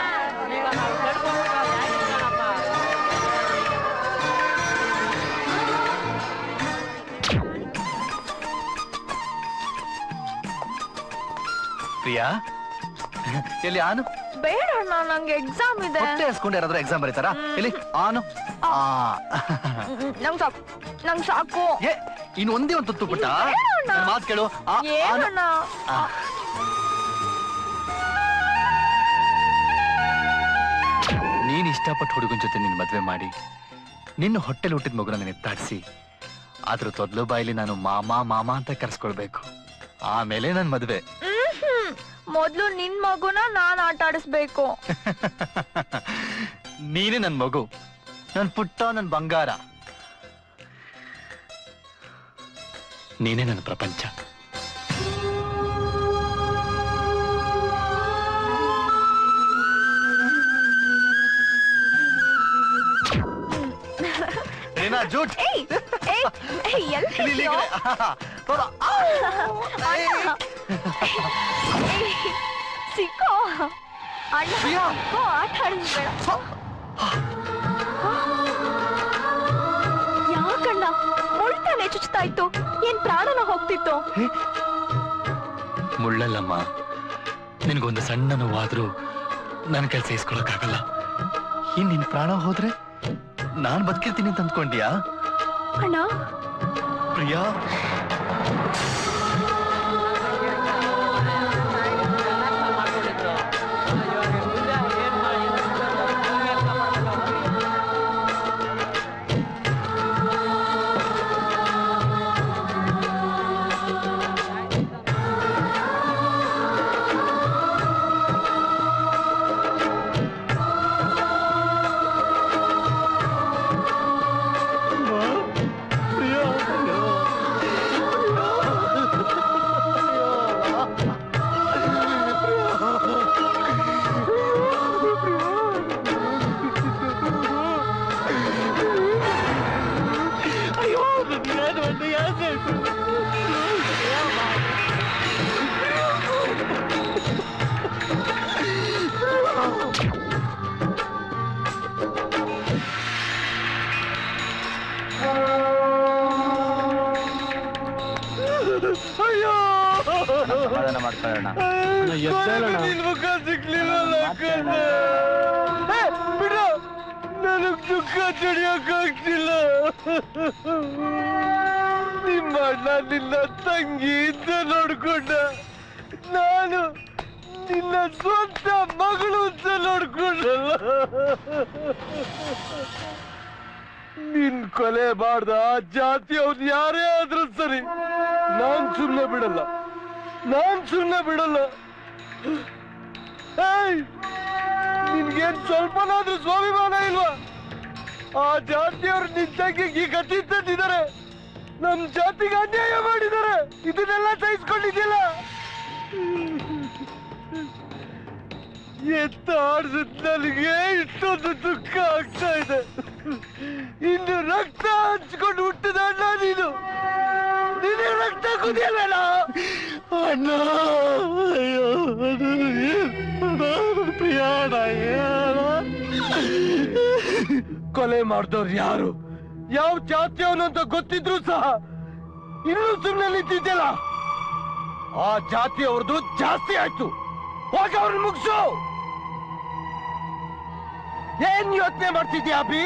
ಪ್ರಿಯಾ, ಎಲ್ಲಿ ಆನು? ಬೇಡ ಅಣ್ಣ, ನಂಗೆ ಎಕ್ಸಾಮ್ ಇದೆ. ಹೊಟ್ಟೆ ಹಸ್ಕೊಂಡು ಯಾರಾದ್ರೂ ಎಕ್ಸಾಮ್ ಬರೀತಾರಾ? ಎಲ್ಲಿ ಆನು? ನಂಗ್ ಸಾಕು. ಇನ್ನು ಒಂದೇ ಒಂದು ತುತ್ತು ಪುಟ್ಟ ಮಾತು ಕೇಳು. ನೀನ್ ಇಷ್ಟಪಟ್ಟು ಹುಡುಗನ ಜೊತೆ ನಿನ್ ಮದ್ವೆ ಮಾಡಿ ನಿನ್ನ ಹೊಟ್ಟೆಲ್ ಹುಟ್ಟಿದ ಮಗುನ ನೀನ್ ಎತ್ತಾಡ್ಸಿ ಅದ್ರ ತೊದ್ಲು ಬಾಯಿಲಿ ನಾನು ಮಾಮ ಅಂತ ಕರ್ಸ್ಕೊಳ್ಬೇಕು. ಆಮೇಲೆ ನನ್ ಮದ್ವೆ. ಮೊದ್ಲು ನಿನ್ ಮಗುನ ನಾನ್ ಆಟ ಆಡಿಸ್ಬೇಕು. ನೀನೇ ನನ್ ಮಗು, ನನ್ ಪುಟ್ಟ, ನನ್ ಬಂಗಾರ. ನೀನೇ ನನ್ನ ಪ್ರಪಂಚ. ಏನಾ ಜೂಟ್? ಸಿಕ್ಕೋ ಅಣ್ಣ, ಆಟ ಆಡಿಸ್ಬೇಡ. ಯಾಕಣ್ಣ ಮುಳ್ತಾನೆ ಚುಚ್ತಾ ಇತ್ತು? ಏನ್ ಪ್ರಾಣನ ಹೋಗ್ತಿತ್ತು? ಮುಳ್ಳಲ್ಲಮ್ಮ, ನಿನ್ಗೊಂದು ಸಣ್ಣ ನೋವಾದ್ರೂ ನನ್ನ ಕೆಲಸ ಇಸ್ಕೊಳಕ್ಕಾಗಲ್ಲ. ಇನ್ ನಿನ್ ಪ್ರಾಣ ಹೋದ್ರೆ ನಾನ್ ಬದುಕಿರ್ತೀನಿ ಅಂತ ಅಂದ್ಕೊಂಡ್ಯಾ ಅಣ್ಣ? ಪ್ರಿಯಾ, ಸಮಾಧಾನ ಮಾಡ್ಕೊಳ್ಳೋಣ. ನಿನ್ ಮುಖ ಸಿಗ್ಲಿಲ್ಲ ಬಿಡು, ನನಗ್ ದುಃಖ ತಡಿಯಕ್ಕಾಗ್ತಿಲ್ಲ. ನಿಮ್ಮ ಅಣ್ಣ ನಿನ್ನ ತಂಗಿ ಇದ್ದ ನೋಡ್ಕೊಂಡ, ನಾನು ನಿನ್ನ ಸ್ವಂತ ಮಗಳು ಅಂತ ನೋಡ್ಕೊಂಡಲ್ಲ. ನಿನ್ ಕೊಲೆ ಮಾಡ್ದ ಆ ಜಾತಿ ಅವ್ರು ಯಾರೇ ಆದ್ರೂ ಸರಿ, ನಾನ್ ಸುಮ್ನೆ ಬಿಡಲ್ಲ, ನಾನ್ ಸುಮ್ನೆ ಬಿಡಲ್ಲ. ಏಯ್, ನಿನ್ಗೇನ್ ಸ್ವಲ್ಪನಾದ್ರೂ ಸ್ವಾಭಿಮಾನ ಇಲ್ವಾ? ಆ ಜಾತಿಯವ್ರು ನಿನ್ ತಂಗಿಗೆ ಈ ಗತಿ ತಂದಿದ್ದಾರೆ, ನಮ್ ಜಾತಿಗೆ ಅನ್ಯಾಯ ಮಾಡಿದ್ದಾರೆ, ಇದನ್ನೆಲ್ಲ ಸಹಿಸ್ಕೊಂಡಿದ್ದಿಲ್ಲ. ಎತ್ತಾಡ್ಸಿದ್ ನನಗೆ ಇಷ್ಟೊಂದು ದುಃಖ ಆಗ್ತಾ ಇದೆ. ಇನ್ನು ರಕ್ತ ಹಂಚ್ಕೊಂಡು ಹುಟ್ಟಿದ ಅಣ್ಣ ನೀನು, ನಿನಗೆ ರಕ್ತ ಕುದಿಯಲ್ಲ ಅಣ್ಣ. ಅಯ್ಯೋ ಪ್ರಿಯಾಣ, ಕೊಲೆ ಮಾಡಿದವ್ರು ಯಾರು, ಯಾವ ಜಾತಿಯವನು ಅಂತ ಗೊತ್ತಿದ್ರು ಸಹ ಇನ್ನೂ ಸುಮ್ಮನೆ ನಿಂತಿದ್ದಿಲ್ಲ. ಆ ಜಾತಿಯವ್ರದ್ದು ಜಾಸ್ತಿ ಆಯ್ತು, ಹೋಗಿ ಅವ್ರನ್ನ ಮುಗಿಸು. ಏನ್ ಯೋಚನೆ ಮಾಡ್ತಿದ್ಯಾ ಅಭಿ?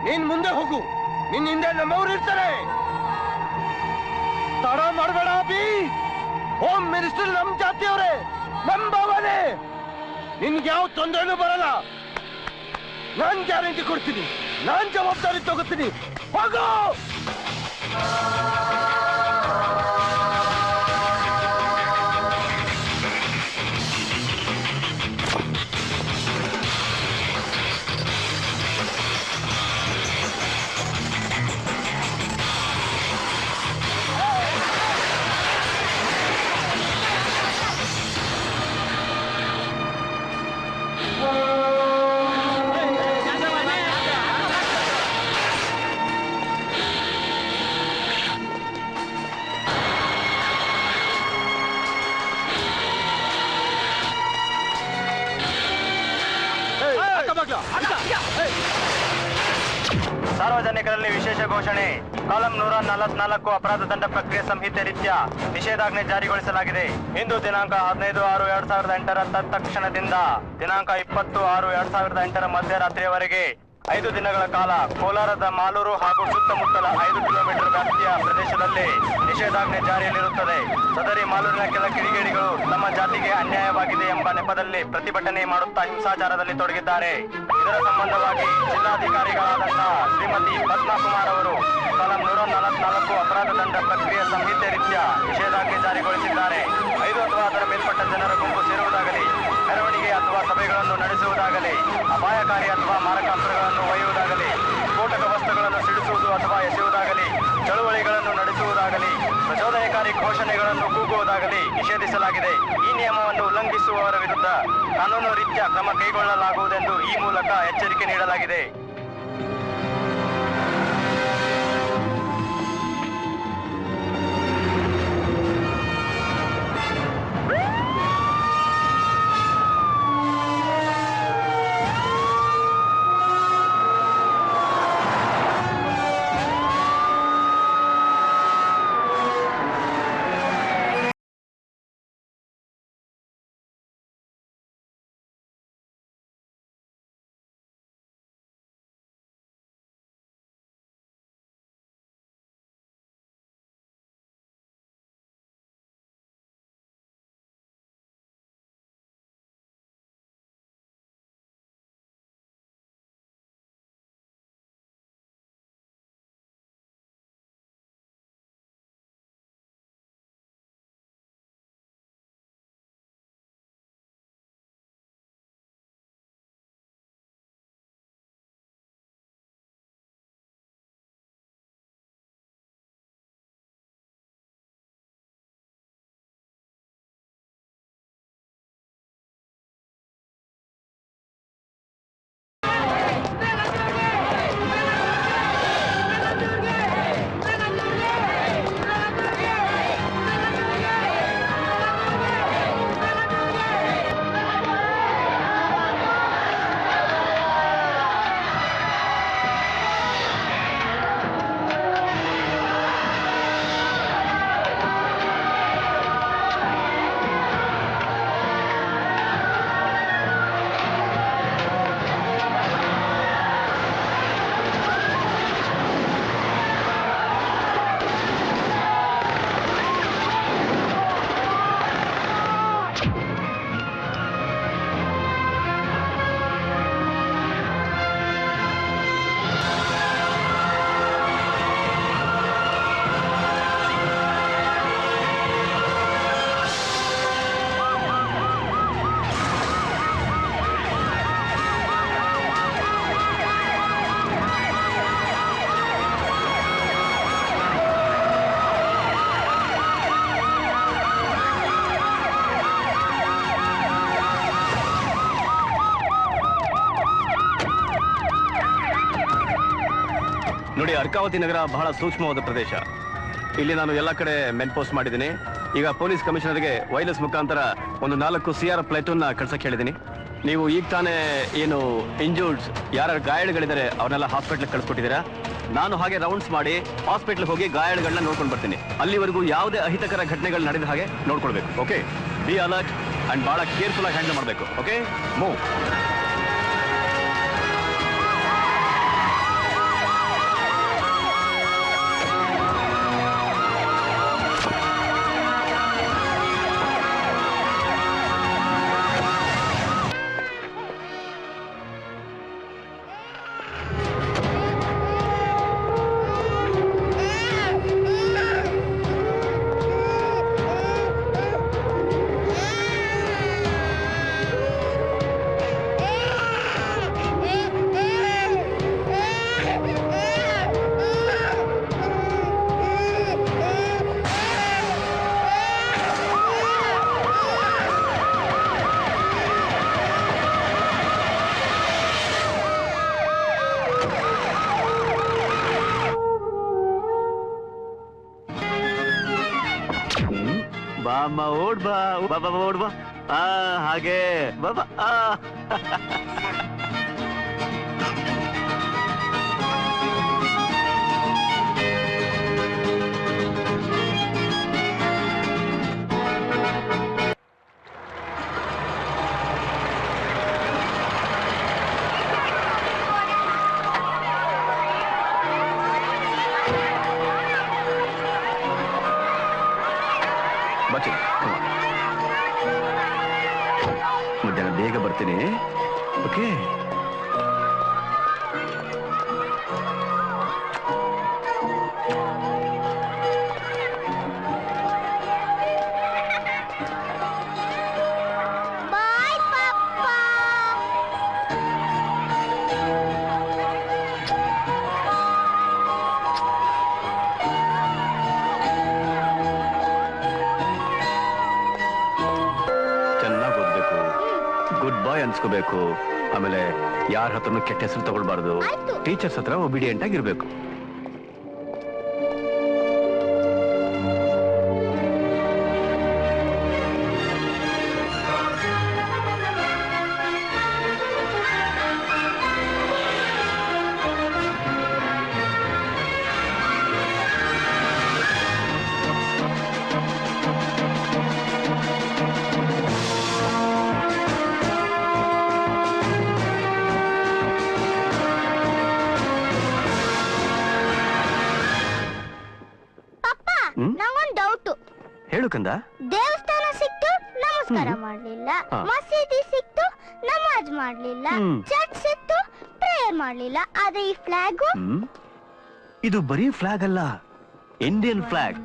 ನೀನ್ ಮುಂದೆ ಹೋಗು, ನಿನ್ ಹಿಂದೆ ನಮ್ಮವ್ರು ಇರ್ತಾರೆ. ತಡ ಮಾಡಬೇಡ ಅಭಿ. ಹೋಮ್ ಮಿನಿಸ್ಟರ್ ನಮ್ ಜಾತಿಯವರೇ, ನಮ್ ಭಾವನೆ. ನಿನ್ಗೆ ಯಾವ ತೊಂದರೆನೂ ಬರಲ್ಲ. ನಾನ್ ಗ್ಯಾರಂಟಿ ಕೊಡ್ತೀನಿ, ನಾನ್ ಜವಾಬ್ದಾರಿ ತಗೋತೀನಿ. ಹೋಗು. ಸಾರ್ವಜನಿಕರಲ್ಲಿ ವಿಶೇಷ ಘೋಷಣೆ. ಕಾಲಂ 144 ಅಪರಾಧ ದಂಡ ಪ್ರಕ್ರಿಯೆ ಸಂಹಿತೆ ರೀತ್ಯ ನಿಷೇಧಾಜ್ಞೆ ಜಾರಿಗೊಳಿಸಲಾಗಿದೆ. ಇಂದು ದಿನಾಂಕ 15/6/2008 ತತ್ಕ್ಷಣದಿಂದ ದಿನಾಂಕ 20/6/2008 ಮಧ್ಯರಾತ್ರಿಯವರೆಗೆ 5 ದಿನಗಳ ಕಾಲ ಕೋಲಾರದ ಮಾಲೂರು ಹಾಗೂ ಸುತ್ತಮುತ್ತಲ 5 ಕಿಲೋಮೀಟರ್ ವ್ಯಾಪ್ತಿಯ ಪ್ರದೇಶದಲ್ಲಿ ನಿಷೇಧಾಜ್ಞೆ ಜಾರಿಯಲ್ಲಿರುತ್ತದೆ. ಸದರಿ ಮಾಲೂರಿನ ಕೆಲ ಕಿಡಿಗೇಡಿಗಳು ತಮ್ಮ ಜಾತಿಗೆ ಅನ್ಯಾಯವಾಗಿದೆ ಎಂಬ ನೆಪದಲ್ಲಿ ಪ್ರತಿಭಟನೆ ಮಾಡುತ್ತಾ ಹಿಂಸಾಚಾರದಲ್ಲಿ ತೊಡಗಿದ್ದಾರೆ. ಇದರ ಸಂಬಂಧವಾಗಿ ಜಿಲ್ಲಾಧಿಕಾರಿಗಳಾದಂತಹ ಶ್ರೀಮತಿ ಪದ್ಮಕುಮಾರ್ ಅವರು ಕಾಲಂ 144 ಅಪರಾಧ ದಂಡ ಪ್ರಕ್ರಿಯೆ ಸಂಹಿತೆ ರೀತ್ಯ ನಿಷೇಧಾಜ್ಞೆ ಜಾರಿಗೊಳಿಸಿದ್ದಾರೆ. 5 ಅಥವಾ ಅದರ ಮೇಲ್ಪಟ್ಟ ಜನರ ಗುಂಪು ಸೇರುವುದಾಗಲಿ, ಮೆರವಣಿಗೆ ಅಥವಾ ಸಭೆಗಳನ್ನು ನಡೆಸುವುದಾಗಲಿ, ಅಪಾಯಕಾರಿ ಅಥವಾ ಮಾರಕಾಸ್ತ್ರಗಳನ್ನು ಒಯ್ಯುವುದಾಗಲಿ, ಸ್ಫೋಟಕ ವಸ್ತುಗಳನ್ನು ಸಿಡಿಸುವುದು ಅಥವಾ ಎಸೆಯುವುದಾಗಲಿ, ಚಳುವಳಿಗಳನ್ನು ನಡೆಸುವುದಾಗಲಿ, ಪ್ರಚೋದನಕಾರಿ ಘೋಷಣೆಗಳನ್ನು ಕೂಗುವುದಾಗಲಿ ನಿಷೇಧಿಸಲಾಗಿದೆ. ಈ ನಿಯಮವನ್ನು ಉಲ್ಲಂಘಿಸುವವರ ವಿರುದ್ಧ ಕಾನೂನು ರೀತ್ಯ ಕ್ರಮ ಕೈಗೊಳ್ಳಲಾಗುವುದೆಂದು ಈ ಮೂಲಕ ಎಚ್ಚರಿಕೆ ನೀಡಲಾಗಿದೆ. ನೋಡಿ, ಅರ್ಕಾವತಿ ನಗರ ಬಹಳ ಸೂಕ್ಷ್ಮವಾದ ಪ್ರದೇಶ. ಇಲ್ಲಿ ನಾನು ಎಲ್ಲ ಕಡೆ ಮೆನ್ ಪೋಸ್ಟ್ ಮಾಡಿದ್ದೀನಿ. ಈಗ ಪೊಲೀಸ್ ಕಮಿಷನರ್ಗೆ ವೈರ್ಲೆಸ್ ಮುಖಾಂತರ ಒಂದು 4 CR ಪ್ಲೇಟೂನ್ ಕಳ್ಸಕ್ಕೆ ಹೇಳಿದ್ದೀನಿ. ನೀವು ಈಗ ತಾನೇ ಏನು ಇಂಜೂರ್ಡ್ಸ್ ಯಾರ ಗಾಯಾಳುಗಳಿದ್ದಾರೆ ಅವ್ರನ್ನೆಲ್ಲ ಹಾಸ್ಪಿಟ್ಲ್ ಕಳ್ಸಿಕೊಟ್ಟಿದ್ದೀರಾ. ನಾನು ಹಾಗೆ ರೌಂಡ್ಸ್ ಮಾಡಿ ಹಾಸ್ಪಿಟ್ಲ್ ಹೋಗಿ ಗಾಯಾಳುಗಳನ್ನ ನೋಡ್ಕೊಂಡು ಬರ್ತೀನಿ. ಅಲ್ಲಿವರೆಗೂ ಯಾವುದೇ ಅಹಿತಕರ ಘಟನೆಗಳು ನಡೆದ ಹಾಗೆ ನೋಡ್ಕೊಳ್ಬೇಕು. ಓಕೆ, ಬಿ ಅಲರ್ಟ್ ಅಂಡ್ ಬಹಳ ಕೇರ್ಫುಲ್ ಆಗಿ ಹ್ಯಾಂಡಲ್ ಮಾಡಬೇಕು. Okay, move. ಬಾಮ್ಮ, ಓಡ್ ಬಾ ಬಾಬಾ, ಓಡ್ ಬಾ. ಹಾಗೆ ಬಾಬಾ. ಮಧ್ಯಾಹ್ನ ಬೇಗ ಬರ್ತೀನಿ. ಓಕೆ, ಗುಡ್ ಬಾಯ್ ಅನ್ಸ್ಕೋಬೇಕು. ಆಮೇಲೆ ಯಾರ ಹತ್ರನು ಕೆಟ್ಟ ಹೆಸರು ತಗೊಳ್ಬಾರ್ದು. ಟೀಚರ್ಸ್ ಹತ್ರ ಒಬಿಡಿಯಂಟ್ ಆಗಿರ್ಬೇಕು. ನಂಗೊಂದು ಡೌಟ್. ಹೇಳು ಕಂದ. ದೇವಸ್ಥಾನ ಸಿಕ್ತು, ನಮಸ್ಕಾರ ಮಾಡ್ಲಿಲ್ಲ. ಮಸೀದಿ ಸಿಕ್ತು, ನಮಾಜ್ ಮಾಡ್ಲಿಲ್ಲ. ಚರ್ಚ್ ಸಿಕ್ತು, ಪ್ರೇಯರ್ ಮಾಡ್ಲಿಲ್ಲ. ಆದ್ರೆ ಈ ಫ್ಲಾಗ್, ಇದು ಬರೀ ಫ್ಲಾಗ್ ಅಲ್ಲ, ಇಂಡಿಯನ್ ಫ್ಲಾಗ್.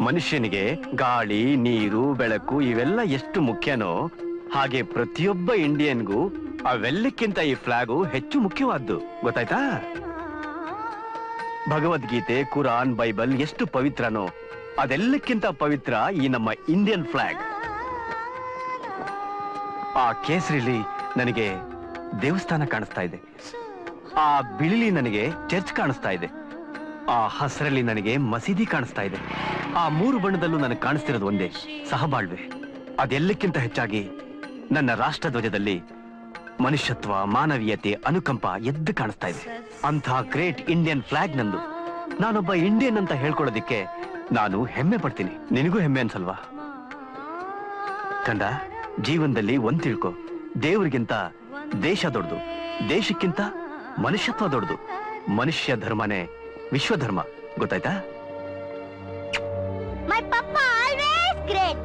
ಮನುಷ್ಯನಿಗೆ ಗಾಳಿ, ನೀರು, ಬೆಳಕು ಇವೆಲ್ಲ ಎಷ್ಟು ಮುಖ್ಯನೋ ಹಾಗೆ ಪ್ರತಿಯೊಬ್ಬ ಇಂಡಿಯನ್ಗೂ ಅವೆಲ್ಲಕ್ಕಿಂತ ಈ ಫ್ಲಾಗು ಹೆಚ್ಚು ಮುಖ್ಯವಾದ್ದು. ಗೊತ್ತಾಯ್ತಾ? ಭಗವದ್ಗೀತೆ, ಕುರಾನ್, ಬೈಬಲ್ ಎಷ್ಟು ಪವಿತ್ರನೋ ಅದೆಲ್ಲಕ್ಕಿಂತ ಪವಿತ್ರ ಈ ನಮ್ಮ ಇಂಡಿಯನ್ ಫ್ಲಾಗ್. ಆ ಕೇಸರಿಲಿ ನನಗೆ ದೇವಸ್ಥಾನ ಕಾಣಿಸ್ತಾ ಇದೆ, ಆ ಬಿಳಿಲಿ ನನಗೆ ಚರ್ಚ್ ಕಾಣಿಸ್ತಾ ಇದೆ, ಆ ಹಸರಲ್ಲಿ ನನಗೆ ಮಸೀದಿ ಕಾಣಿಸ್ತಾ ಇದೆ. ಆ 3 ಬಣ್ಣದಲ್ಲೂ ನನಗೆ ಕಾಣಿಸ್ತಿರೋದು ಒಂದೇ, ಸಹಬಾಳ್ವೆ. ಅದೆಲ್ಲಕ್ಕಿಂತ ಹೆಚ್ಚಾಗಿ ನನ್ನ ರಾಷ್ಟ್ರ ಧ್ವಜದಲ್ಲಿ ಮನುಷ್ಯತ್ವ, ಮಾನವೀಯತೆ, ಅನುಕಂಪ ಎದ್ದು ಕಾಣಿಸ್ತಾ ಇದೆ. ಅಂಥ ಗ್ರೇಟ್ ಇಂಡಿಯನ್ ಫ್ಲಾಗ್ ನಂದು. ನಾನೊಬ್ಬ ಇಂಡಿಯನ್ ಅಂತ ಹೇಳ್ಕೊಳ್ಳೋದಿಕ್ಕೆ ನಾನು ಹೆಮ್ಮೆ ಪಡ್ತೀನಿ. ನಿನಗೂ ಹೆಮ್ಮೆ ಅನ್ಸಲ್ವಾ ಕಂದ? ಜೀವನದಲ್ಲಿ ಒಂದ್ ತಿಳ್ಕೊ, ದೇವ್ರಿಗಿಂತ ದೇಶ ದೊಡ್ಡದು, ದೇಶಕ್ಕಿಂತ ಮನುಷ್ಯತ್ವ ದೊಡ್ಡದು. ಮನುಷ್ಯ ಧರ್ಮನೇ ವಿಶ್ವಧರ್ಮ. ಗೊತ್ತಾಯ್ತಾ? ಮೈ ಪಪ್ಪ ಆಲ್ವೇಸ್ ಗ್ರೇಟ್.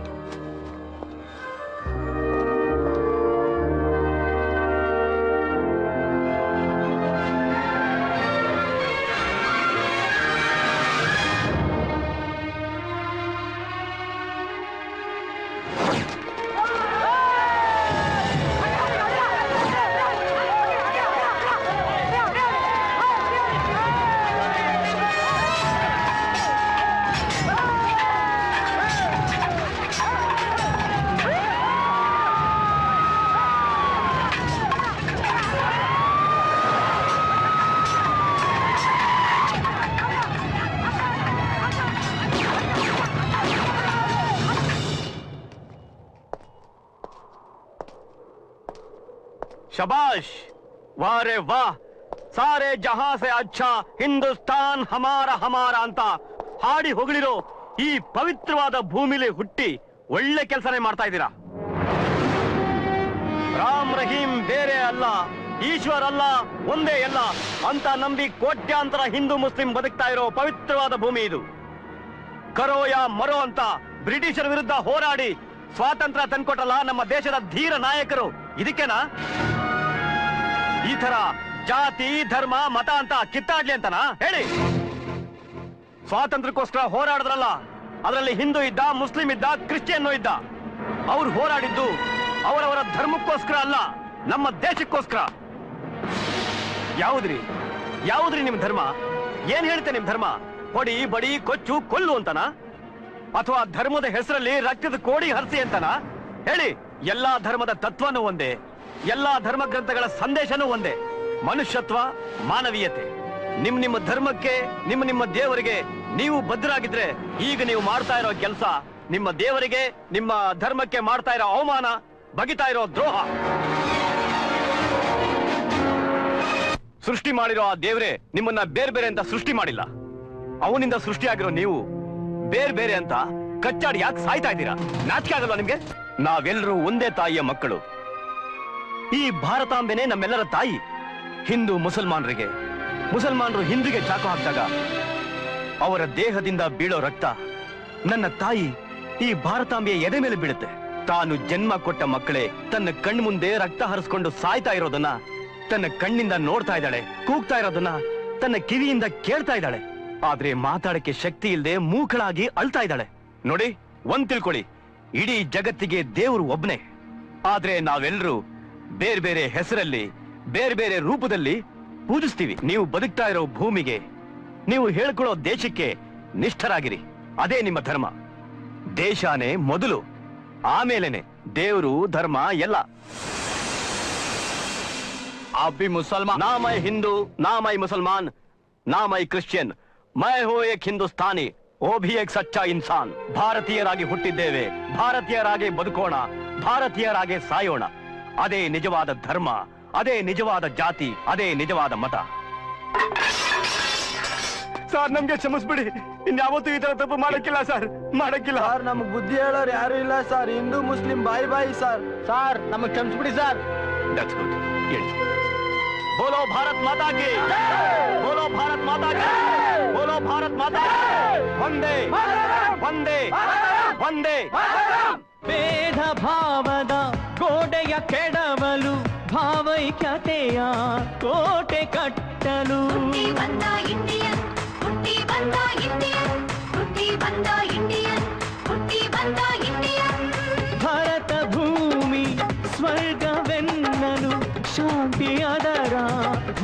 ಶಬಾಷ್, ವಾರೆ ವಾ, ಸಾರೆ ಜಹಾಂ ಸೆ ಅಚ್ಚಾ ಹಿಂದೂಸ್ತಾನ್ ಹಮಾರ ಹಮಾರ ಅಂತ ಹಾಡಿ ಹೊಗಳಿರೋ ಈ ಪವಿತ್ರವಾದ ಭೂಮಿಲಿ ಹುಟ್ಟಿ ಒಳ್ಳೆ ಕೆಲಸನೇ ಮಾಡ್ತಾ ಇದ್ದೀರಾ. ರಾಮ್ ರಹೀಂ ಬೇರೆ ಅಲ್ಲ, ಈಶ್ವರ್ ಅಲ್ಲ, ಒಂದೇ ಅಲ್ಲ ಅಂತ ನಂಬಿ ಕೋಟ್ಯಾಂತರ ಹಿಂದೂ ಮುಸ್ಲಿಂ ಬದುಕ್ತಾ ಇರೋ ಪವಿತ್ರವಾದ ಭೂಮಿ ಇದು. ಕರೋ ಯಾ ಮರೋ ಅಂತ ಬ್ರಿಟಿಷರ ವಿರುದ್ಧ ಹೋರಾಡಿ ಸ್ವಾತಂತ್ರ್ಯ ತಂದ್ಕೊಟ್ರಲ್ಲ ನಮ್ಮ ದೇಶದ ಧೀರ ನಾಯಕರು, ಇದಕ್ಕೆನಾ ಈ ತರ ಜಾತಿ ಧರ್ಮ ಮತ ಅಂತ ಕಿತ್ತಾಡ್ಲಿ ಅಂತನಾ ಹೇಳಿ? ಸ್ವಾತಂತ್ರ್ಯಕ್ಕೋಸ್ಕರ ಹೋರಾಡಿದ್ರಲ್ಲ, ಅದರಲ್ಲಿ ಹಿಂದೂ ಇದ್ದ, ಮುಸ್ಲಿಂ ಇದ್ದ, ಕ್ರಿಶ್ಚಿಯನ್ ಇದ್ದ. ಅವ್ರು ಹೋರಾಡಿದ್ದು ಅವರವರ ಧರ್ಮಕ್ಕೋಸ್ಕರ ಅಲ್ಲ, ನಮ್ಮ ದೇಶಕ್ಕೋಸ್ಕರ. ಯಾವುದ್ರಿ ನಿಮ್ ಧರ್ಮ? ಏನ್ ಹೇಳುತ್ತೆ ನಿಮ್ ಧರ್ಮ? ಹೊಡಿ ಬಡಿ ಕೊಚ್ಚು ಕೊಲ್ಲು ಅಂತನಾ? ಅಥವಾ ಧರ್ಮದ ಹೆಸರಲ್ಲಿ ರಕ್ತದ ಕೋಡಿ ಹರಿಸಿ ಅಂತನಾ? ಹೇಳಿ. ಎಲ್ಲಾ ಧರ್ಮದ ತತ್ವನೂ ಒಂದೇ, ಎಲ್ಲಾ ಧರ್ಮ ಗ್ರಂಥಗಳ ಸಂದೇಶನೂ ಒಂದೇ, ಮನುಷ್ಯತ್ವ, ಮಾನವೀಯತೆ. ನಿಮ್ಮ ಧರ್ಮಕ್ಕೆ, ನಿಮ್ಮ ದೇವರಿಗೆ ನೀವು ಬದ್ಧರಾಗಿದ್ರೆ ಈಗ ನೀವು ಮಾಡ್ತಾ ಇರೋ ಕೆಲಸ ನಿಮ್ಮ ದೇವರಿಗೆ, ನಿಮ್ಮ ಧರ್ಮಕ್ಕೆ ಮಾಡ್ತಾ ಇರೋ ಅವಮಾನ, ಬಗಿತಾ ಇರೋ ದ್ರೋಹ. ಸೃಷ್ಟಿ ಮಾಡಿರೋ ಆ ದೇವರೇ ನಿಮ್ಮನ್ನ ಬೇರೆ ಬೇರೆ ಅಂತ ಸೃಷ್ಟಿ ಮಾಡಿಲ್ಲ. ಅವನಿಂದ ಸೃಷ್ಟಿಯಾಗಿರೋ ನೀವು ಬೇರೆ ಬೇರೆ ಅಂತ ಕಚ್ಚಾಡಿ ಯಾಕೆ ಸಾಯ್ತಾ ಇದ್ದೀರಾ? ನಾಚಿಕೆ ಆಗಲ್ವಾ ನಿಮ್ಗೆ? ನಾವೆಲ್ಲರೂ ಒಂದೇ ತಾಯಿಯ ಮಕ್ಕಳು. ಈ ಭಾರತಾಂಬೆನೇ ನಮ್ಮೆಲ್ಲರ ತಾಯಿ. ಹಿಂದೂ ಮುಸಲ್ಮಾನರು ಹಿಂದೂಗೆ ಚಾಕು ಹಾಕಿದಾಗ ಅವರ ದೇಹದಿಂದ ಬೀಳೋ ರಕ್ತ ನನ್ನ ತಾಯಿ ಈ ಭಾರತಾಂಬೆಯ ಎದೆ ಮೇಲೆ ಬೀಳುತ್ತೆ. ತಾನು ಜನ್ಮ ಕೊಟ್ಟ ಮಕ್ಕಳೇ ತನ್ನ ಕಣ್ಣು ಮುಂದೆ ರಕ್ತ ಹರಿಸ್ಕೊಂಡು ಸಾಯ್ತಾ ಇರೋದನ್ನ ತನ್ನ ಕಣ್ಣಿಂದ ನೋಡ್ತಾ ಇದ್ದಾಳೆ, ಕೂಗ್ತಾ ಇರೋದನ್ನ ತನ್ನ ಕಿವಿಯಿಂದ ಕೇಳ್ತಾ ಇದ್ದಾಳೆ. ಆದ್ರೆ ಮಾತಾಡಕ್ಕೆ ಶಕ್ತಿ ಇಲ್ಲದೆ ಮೂಕಳಾಗಿ ಅಳ್ತಾ ಇದ್ದಾಳೆ. ನೋಡಿ, ಒಂದ್ ತಿಳ್ಕೊಳ್ಳಿ, ಇಡೀ ಜಗತ್ತಿಗೆ ದೇವರು ಒಬ್ನೇ. ಆದ್ರೆ ನಾವೆಲ್ಲರೂ ಬೇರೆ ಬೇರೆ ಹೆಸರಲ್ಲಿ, ಬೇರೆ ಬೇರೆ ರೂಪದಲ್ಲಿ ಪೂಜಿಸ್ತೀವಿ. ನೀವು ಬದುಕ್ತಾ ಇರೋ ಭೂಮಿಗೆ, ನೀವು ಹೇಳ್ಕೊಳ್ಳೋ ದೇಶಕ್ಕೆ ನಿಷ್ಠರಾಗಿರಿ. ಅದೇ ನಿಮ್ಮ ಧರ್ಮ. ದೇಶಾನೇ ಮೊದಲು, ಆಮೇಲೆನೆ ದೇವರು ಧರ್ಮ ಎಲ್ಲ. आप भी मुसलमान, ना मैं हिंदू, ना मैं मुसलमान, ना मैं क्रिश्चियन, मैं हूँ एक हिंदुस्तानी, वो भी एक सच्चा इंसान. ಭಾರತೀಯರಾಗಿ ಹುಟ್ಟಿದ್ದೇವೆ, ಭಾರತೀಯರಾಗಿ ಬದುಕೋಣ, ಭಾರತೀಯರಾಗಿ ಸಾಯೋಣ. ಅದೇ ನಿಜವಾದ ಧರ್ಮ, ಅದೇ ನಿಜವಾದ ಜಾತಿ, ಅದೇ ನಿಜವಾದ ಮತ. ಸರ್, ನಮ್ಗೆ ಕ್ಷಮಿಸ್ಬಿಡಿ, ಇನ್ಯಾವತ್ತೂ ಈ ತರ ತಪ್ಪು ಮಾಡಕ್ಕಿಲ್ಲ ಸರ್, ಮಾಡಕ್ಕಿಲ್ಲ. ಸರ್, ನಮಗ್ ಬುದ್ಧಿ ಹೇಳೋರು ಯಾರು ಇಲ್ಲ ಸರ್. ಹಿಂದೂ ಮುಸ್ಲಿಂ ಬಾಯಿ ಸರ್. ಸರ್, ನಮಗ್ ಕ್ಷಮಿಸ್ಬಿಡಿ ಸರ್. That's good. ಹೇಳಿ. बोलो भारत माता की, बोलो भारत माता की, बोलो भारत माता की. वंदे वंदे वंदे. ಭೇದ ಭಾವದ ಗೋಡೆಯ ಕೆಡವಲು, ಭಾವೈಕ್ಯತೆಯ ಕೋಟೆ ಕಟ್ಟಲು. ಬಂದ ಇಂಡಿಯನ್, ಹುಟ್ಟಿ ಬಂದ ಇಂಡಿಯನ್, ಹುಟ್ಟಿ ಬಂದ ಇಂಡಿಯನ್, ಹುಟ್ಟಿ ಬಂದ ಇಂಡಿಯನ್. ಭಾರತ ಭೂಮಿ ಸ್ವರ್ಗವೆನ್ನಲು, ಶಾಂತಿ ಅದರ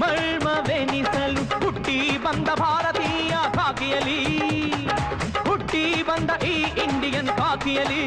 ಮರ್ಮವೆನಿಸಲು. ಹುಟ್ಟಿ ಬಂದ ಭಾರತೀಯ ಖಾಕಿಯಲಿ, ಹುಟ್ಟಿ ಬಂದ ಈ ಇಂಡಿಯನ್ ಖಾಕಿಯಲಿ.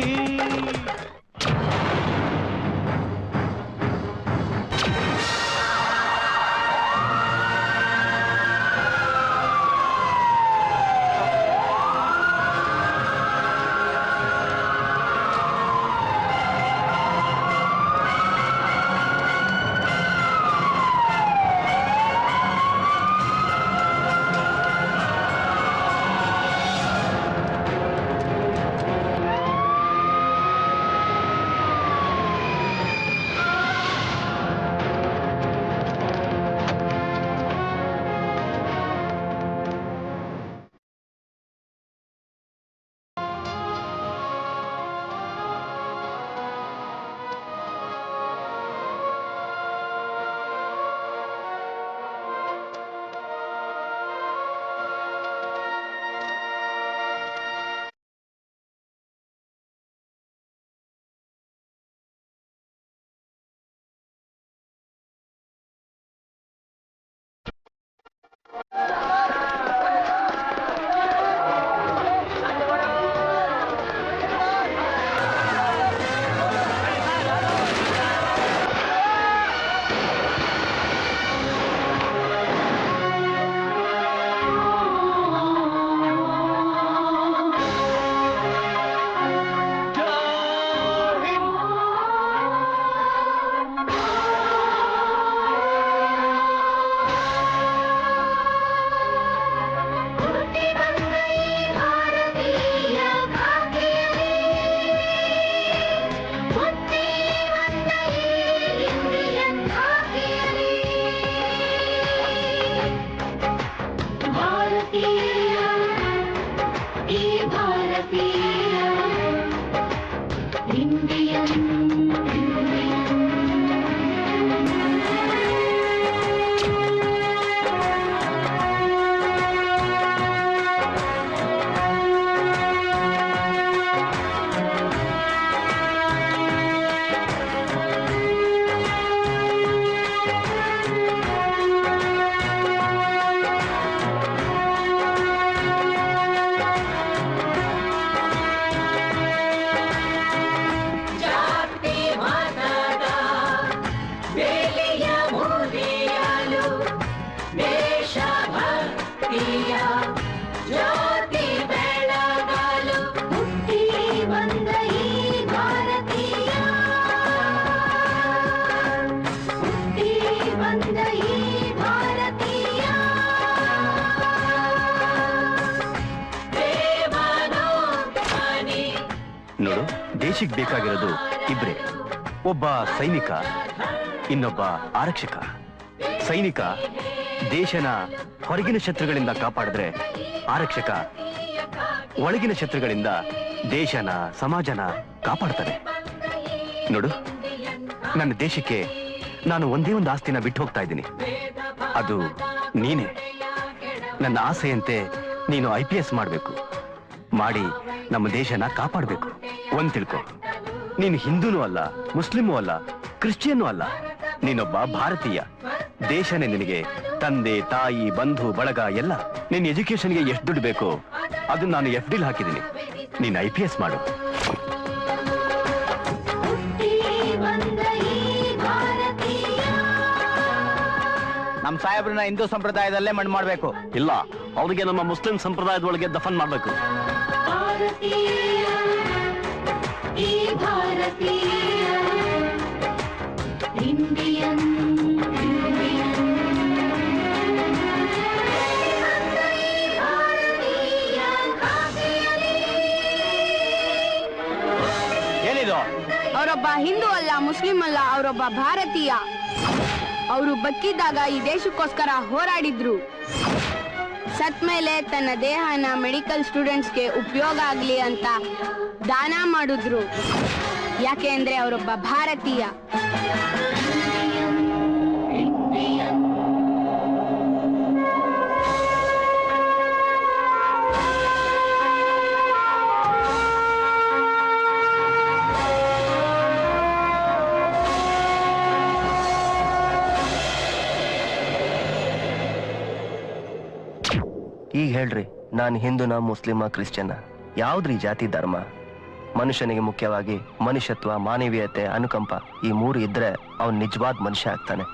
ನೋಡು, ದೇಶಕ್ಕೆ ಬೇಕಾಗಿರೋದು ಇಬ್ರೇ, ಒಬ್ಬ ಸೈನಿಕ, ಇನ್ನೊಬ್ಬ ಆರಕ್ಷಕ. ಸೈನಿಕ ದೇಶನ ಹೊರಗಿನ ಶತ್ರುಗಳಿಂದ ಕಾಪಾಡಿದ್ರೆ, ಆರಕ್ಷಕ ಒಳಗಿನ ಶತ್ರುಗಳಿಂದ ದೇಶನ ಸಮಾಜನ ಕಾಪಾಡ್ತಾರೆ. ನೋಡು, ನನ್ನ ದೇಶಕ್ಕೆ ನಾನು ಒಂದೇ ಒಂದು ಆಸ್ತಿನ ಬಿಟ್ಟು ಹೋಗ್ತಾ ಇದ್ದೀನಿ, ಅದು ನೀನೇ. ನನ್ನ ಆಸೆಯಂತೆ ನೀನು IPS ಮಾಡಬೇಕು, ಮಾಡಿ ನಮ್ಮ ದೇಶನ ಕಾಪಾಡಬೇಕು. ಒಂದ್ ತಿಳ್ಕೊ, ನೀನು ಹಿಂದೂನೂ ಅಲ್ಲ, ಮುಸ್ಲಿಮೂ ಅಲ್ಲ, ಕ್ರಿಶ್ಚಿಯನ್ನೂ ಅಲ್ಲ, ನೀನೊಬ್ಬ ಭಾರತೀಯ. ದೇಶನೇ ನಿನಗೆ ತಂದೆ, ತಾಯಿ, ಬಂಧು ಬಳಗ ಎಲ್ಲ. ನಿನ್ನ ಎಜುಕೇಶನ್ಗೆ ಎಷ್ಟು ದುಡ್ಡು ಬೇಕೋ ಅದನ್ನ ನಾನು FDಲ್ ಹಾಕಿದ್ದೀನಿ. ನೀನು IPS ಮಾಡು. ನಮ್ ಸಾಹೇಬ್ರನ್ನ ಹಿಂದೂ ಸಂಪ್ರದಾಯದಲ್ಲೇ ಮಣ್ಣು ಮಾಡ್ಬೇಕು. ಇಲ್ಲ, ಅವ್ರಿಗೆ ನಮ್ಮ ಮುಸ್ಲಿಂ ಸಂಪ್ರದಾಯದೊಳಗೆ ದಫನ್ ಮಾಡ್ಬೇಕು. ಏನಿದು? ಅವರೊಬ್ಬ ಹಿಂದೂ ಅಲ್ಲ, ಮುಸ್ಲಿಂ ಅಲ್ಲ, ಅವರೊಬ್ಬ ಭಾರತೀಯ. ಅವರು ಬದುಕಿದ್ದಾಗ ಈ ದೇಶಕ್ಕೋಸ್ಕರ ಹೋರಾಡಿದ್ರು. ಸತ್ ಮೇಲೆ ತನ್ನ ದೇಹನ ಮೆಡಿಕಲ್ ಸ್ಟೂಡೆಂಟ್ಸ್ಗೆ ಉಪಯೋಗ ಆಗ್ಲಿ ಅಂತ ದಾನ ಮಾಡಿದ್ರು. ಯಾಕೆ ಅಂದ್ರೆ ಅವರೊಬ್ಬ ಭಾರತೀಯ. ಈಗ ಹೇಳ್ರಿ, ನಾನು ಹಿಂದೂನ, ಮುಸ್ಲಿಮ, ಕ್ರಿಶ್ಚಿಯನ್ನ? ಯಾವ್ದ್ರಿ ಜಾತಿ, ಧರ್ಮ? ಮನುಷ್ಯನಿಗೆ ಮುಖ್ಯವಾಗಿ ಮನುಷ್ಯತ್ವ, ಮಾನವೀಯತೆ, ಅನುಕಂಪ ಈ ಮೂರು ಇದ್ರೆ ಅವನು ನಿಜವಾದ ಮನುಷ್ಯ ಆಗ್ತಾನೆ.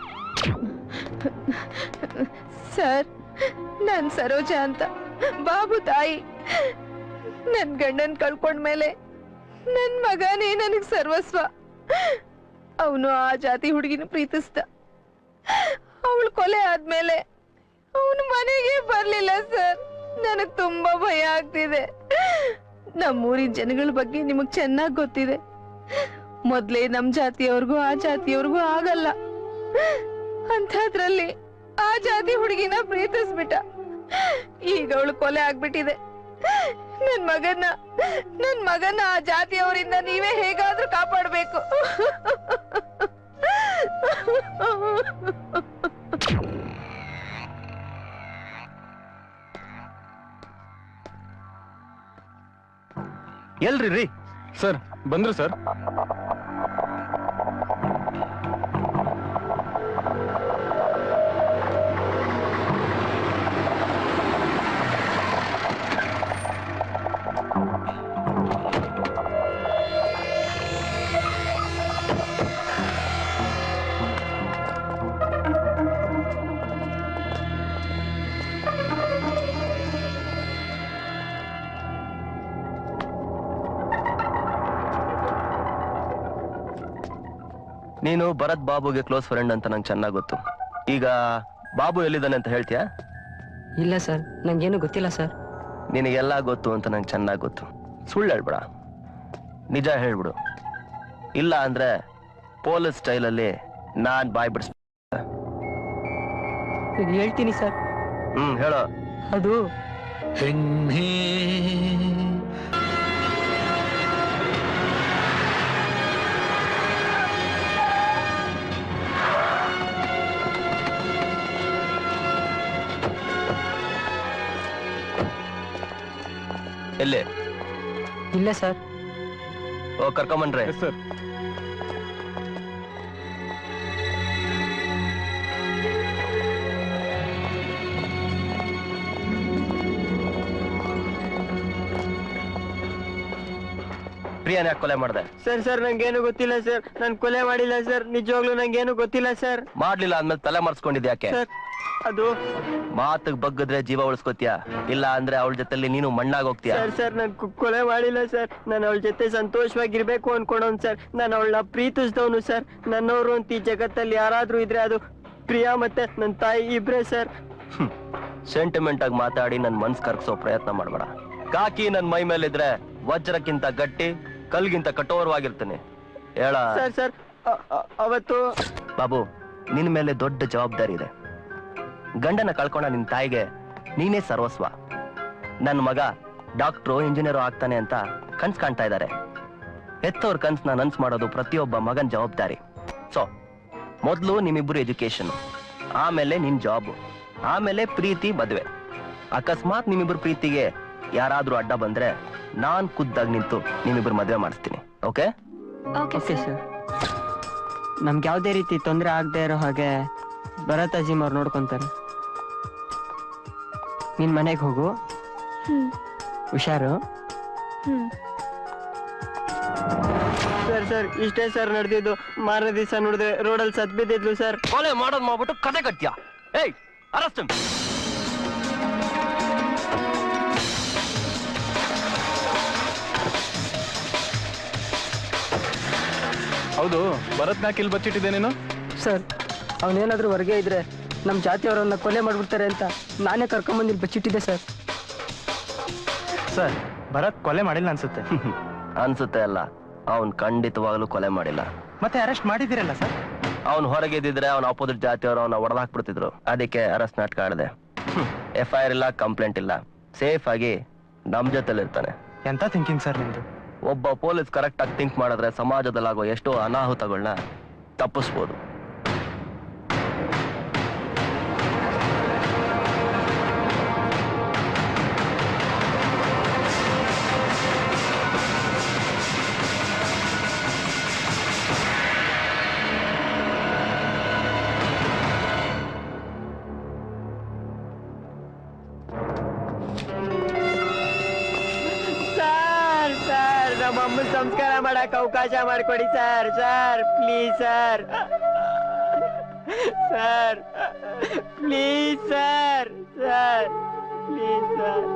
ಸರ್, ನಾನ್ ಸರೋಜ ಅಂತ, ಬಾಬು ತಾಯಿ. ನನ್ ಗಂಡನ್ ಕಳ್ಕೊಂಡ್ಮೇಲೆ ನನ್ ಮಗನೇ ನನಗ್ ಸರ್ವಸ್ವ. ಅವನು ಆ ಜಾತಿ ಹುಡುಗಿನ ಪ್ರೀತಿಸ್ದ. ಅವಳು ಕೊಲೆ ಆದ್ಮೇಲೆ ಅವನು ಮನೆಗೆ ಬರ್ಲಿಲ್ಲ ಸರ್. ನನಗ್ ತುಂಬಾ ಭಯ ಆಗ್ತಿದೆ. ನಮ್ಮೂರಿನ ಜನಗಳ ಬಗ್ಗೆ ನಿಮಗ್ ಚೆನ್ನಾಗ್ ಗೊತ್ತಿದೆ. ಮೊದ್ಲೇ ನಮ್ ಜಾತಿಯವ್ರಿಗೂ ಆ ಜಾತಿಯವ್ರಿಗೂ ಆಗಲ್ಲ. ಅಂಥದ್ರಲ್ಲಿ ಆ ಜಾತಿ ಹುಡುಗಿನ ಪ್ರೀತಿಸ್ಬಿಟ್ಟ. ಈಗ ಅವಳು ಕೊಲೆ ಆಗ್ಬಿಟ್ಟಿದೆ. ನನ್ ಮಗನ್ನ ಆ ಜಾತಿಯವರಿಂದ ನೀವೇ ಹೇಗಾದ್ರೂ ಕಾಪಾಡ್ಬೇಕು. ಎಲ್ರಿ ರೀ? ಸರ್ ಬಂದ್ರು ಸರ್. ನೀನು ಭರತ್ ಬಾಬುಗೆ ಕ್ಲೋಸ್ ಫ್ರೆಂಡ್ ಅಂತ ನಂಗೆ ಚೆನ್ನಾಗಿ ಗೊತ್ತು. ಈಗ ಬಾಬು ಎಲ್ಲಿದ್ದಾನೆ ಅಂತ ಹೇಳ್ತೀಯಾ? ಇಲ್ಲ ಸರ್, ನಂಗೇನು ಗೊತ್ತಿಲ್ಲ ಸರ್. ನಿನಗೆಲ್ಲ ಗೊತ್ತು ಅಂತ ನಂಗೆ ಚೆನ್ನಾಗಿ ಗೊತ್ತು. ಸುಳ್ಳು ಹೇಳ್ಬೇಡ, ನಿಜ ಹೇಳ್ಬಿಡು. ಇಲ್ಲ ಅಂದ್ರೆ ಪೊಲೀಸ್ ಸ್ಟೈಲಲ್ಲಿ ನಾನ್ ಬಾಯ್ ಬಿಡಿಸ್. ಹೇಳ್ತೀನಿ ಸರ್. ಹೇಳೋ. ಅದು ಎಲ್ಲಿ? ಇಲ್ಲ ಸರ್. ಓ, ಕರ್ಕೊಂಬನ್ರಿ. ಸರ್. ಪ್ರಿಯಾನ ಯಾಕೆ ಕೊಲೆ ಮಾಡಿದೆ? ಸರ್ ನಂಗೇನು ಗೊತ್ತಿಲ್ಲ ಸರ್. ನಾನು ಕೊಲೆ ಮಾಡಿಲ್ಲ ಸರ್. ನಿಜವಾಗ್ಲೂ ನಂಗೇನು ಗೊತ್ತಿಲ್ಲ ಸರ್. ಮಾಡ್ಲಿಲ್ಲ ಅಂದ್ಮೇಲೆ ತಲೆ ಮರ್ಸ್ಕೊಂಡಿದ್ಯಾಕೆ? ಅದು ಮಾತಿಗೆ ಬಗ್ಗದ್ರೆ ಜೀವ ಉಳಿಸ್ಕೋತೀಯ, ಇಲ್ಲ ಅಂದ್ರೆ ಅವಳ ಜೊತೆಲಿ ನೀನು ಮಣ್ಣಾಗ್ ಹೋಗ್ತೀಯ. ಸರ್ ನಾನು ಕೊಲೆ ಮಾಡಿಲ್ಲ ಸರ್. ನಾನು ಅವಳ ಜೊತೆ ಸಂತೋಷವಾಗಿರ್ಬೇಕು ಅನ್ಕೊಂಡವನು ಸರ್. ನಾನು ಅವಳನ್ನ ಪ್ರೀತಿಸಿದವನು ಸರ್. ನನ್ನವರು ಅಂತ ಈ ಜಗತ್ತಲ್ಲಿ ಯಾರಾದ್ರೂ ಇದ್ರೆ ಅದು ಪ್ರಿಯಾ ಮತ್ತೆ ನನ್ನ ತಾಯಿ ಇಬ್ರೇ ಸರ್. ಸೆಂಟಿಮೆಂಟ್ ಆಗಿ ಮಾತಾಡಿ ನನ್ ಮನ್ಸ್ ಕರ್ಗಿಸೋ ಪ್ರಯತ್ನ ಮಾಡ್ಬೇಡ. ಕಾಕಿ ನನ್ ಮೈ ಮೇಲಿದ್ರೆ ವಜ್ರಕ್ಕಿಂತ ಗಟ್ಟಿ, ಕಲ್ಗಿಂತ ಕಠೋರವಾಗಿರ್ತೀನಿ. ಹೇಳ ಸರ್ ಅವತ್ತು ಬಾಬು, ನಿನ್ ಮೇಲೆ ದೊಡ್ಡ ಜವಾಬ್ದಾರಿ ಇದೆ. ಗಂಡನ ಕಳ್ಕೊಂಡ ನಿನ್ ತಾಯಿಗೆ ನೀನೇ ಸರ್ವಸ್ವ. ನನ್ ಮಗ ಡಾಕ್ಟ್ರು ಇಂಜಿನಿಯರು ಆಗ್ತಾನೆ ಅಂತ ಕನ್ಸ್ ಕಾಣ್ತಾ ಇದ್ದಾರೆ. ಹೆತ್ತವ್ರ ಕನ್ಸ್ನ ನನ್ಸ್ ಮಾಡೋದು ಪ್ರತಿಯೊಬ್ಬ ಮಗನ್ ಜವಾಬ್ದಾರಿ. ಸೊ ಮೊದ್ಲು ನಿಮ್ಮಿಬ್ರು ಎಜುಕೇಶನ್, ಆಮೇಲೆ ನಿನ್ ಜಾಬ್, ಆಮೇಲೆ ಪ್ರೀತಿ ಮದ್ವೆ. ಅಕಸ್ಮಾತ್ ನಿಮ್ಮಿಬ್ರು ಪ್ರೀತಿಗೆ ಯಾರಾದ್ರೂ ಅಡ್ಡ ಬಂದ್ರೆ ನಾನ್ ಖುದ್ದಾಗಿ ನಿಂತು ನಿಮ್ಮಿಬ್ರು ಮದ್ವೆ ಮಾಡಿಸ್ತೀನಿ. ಓಕೆ? Okay sir. ನಮ್ಗೆ ಯಾವ್ದೇ ರೀತಿ ತೊಂದರೆ ಆಗದೆ ಇರೋ ಹಾಗೆ ಭರತ್ ಅಜೀಮ್ ಅವ್ರು ನೋಡ್ಕೊಂತಾರೆ. ನಿನ್ ಮನೆಗೆ ಹೋಗು. ಹುಷಾರು. ಸರ್ ಇಷ್ಟೇ ಸರ್ ನಡೆದಿದ್ದು. ಮಾರನೇ ದಿವಸ ನೋಡಿದ್ರೆ ರೋಡಲ್ಲಿ ಸತ್ ಬಿದ್ದಿದ್ಲು ಸರ್. ಕೊಲೆ ಮಾಡೋದ್ ಮಾಡ್ಬಿಟ್ಟು ಕತೆ ಕಟ್ಟ್ಯಾ? ಏಯ್, ಅರೆಸ್ಟ್ ಹಿಮ್. ಹೌದು, ಭರತ್ನ ಕಿಲ್ ಬಚ್ಚಿಟ್ಟಿದ್ದೆ ನೀನು? ಸರ್ ಅವನೇನಾದ್ರೂ ಹೊರಗೆ ಇದ್ರೆ ನಮ್ಮ ಜಾತಿಯವರನ್ನ ಕೊಲೆ ಮಾಡ್ಬಿಡ್ತಾರೆ ಅಂತ ನಾನೇ ಕರ್ಕೊಂಬಂದಿಲ್ಲಿ ಬಚ್ಚಿಟ್ಟಿದ್ದೆ ಸರ್. ಸರ್ ಭರತ್ ಕೊಲೆ ಮಾಡಿಲ್ಲ ಅನ್ಸುತ್ತೆ. ಅನ್ಸುತ್ತೆ ಅಲ್ಲ, ಅವನ್ ಖಂಡಿತವಾಗ್ಲೂ ಕೊಲೆ ಮಾಡಿಲ್ಲ. ಮತ್ತೆ ಅರೆಸ್ಟ್ ಮಾಡಿದಿರಲ್ಲ ಸರ್? ಅವ್ನ್ ಹೊರಗೆ ಇದ್ದಿದ್ರೆ ಅವ್ನ ಅಪೋಸಿಟ್ ಜಾತಿಯವರು ಅವನ್ನ ಹೊಡೆದಾಕ್ಬಿಡ್ತಿದ್ರು. ಅದಕ್ಕೆ ಅರೆಸ್ಟ್ ನಾಟಕ ಆಡಿದೆ. FIR ಇಲ್ಲ, ಕಂಪ್ಲೇಂಟ್ ಇಲ್ಲ, ಸೇಫ್ ಆಗಿ ನಮ್ ಜೊತೆಲಿ ಇರ್ತಾನೆ. ಎಂತ ಥಿಂಕಿಂಗ್ ಸರ್ ನಿಮ್ದು? ಒಬ್ಬ ಪೊಲೀಸ್ ಕರೆಕ್ಟ್ ಆಗಿ ಥಿಂಕ್ ಮಾಡಿದ್ರೆ ಸಮಾಜದಲ್ಲಾಗೋ ಎಷ್ಟೋ ಅನಾಹುತಗಳನ್ನ ತಪ್ಪಿಸ್ಬೋದು. ನಮ್ಮ ಅಮ್ಮ ಸಂಸ್ಕಾರ ಮಾಡಕ್ ಅವಕಾಶ ಮಾಡಿಕೊಡಿ sir. Sir please sir. Sir please sir. Sir please sir.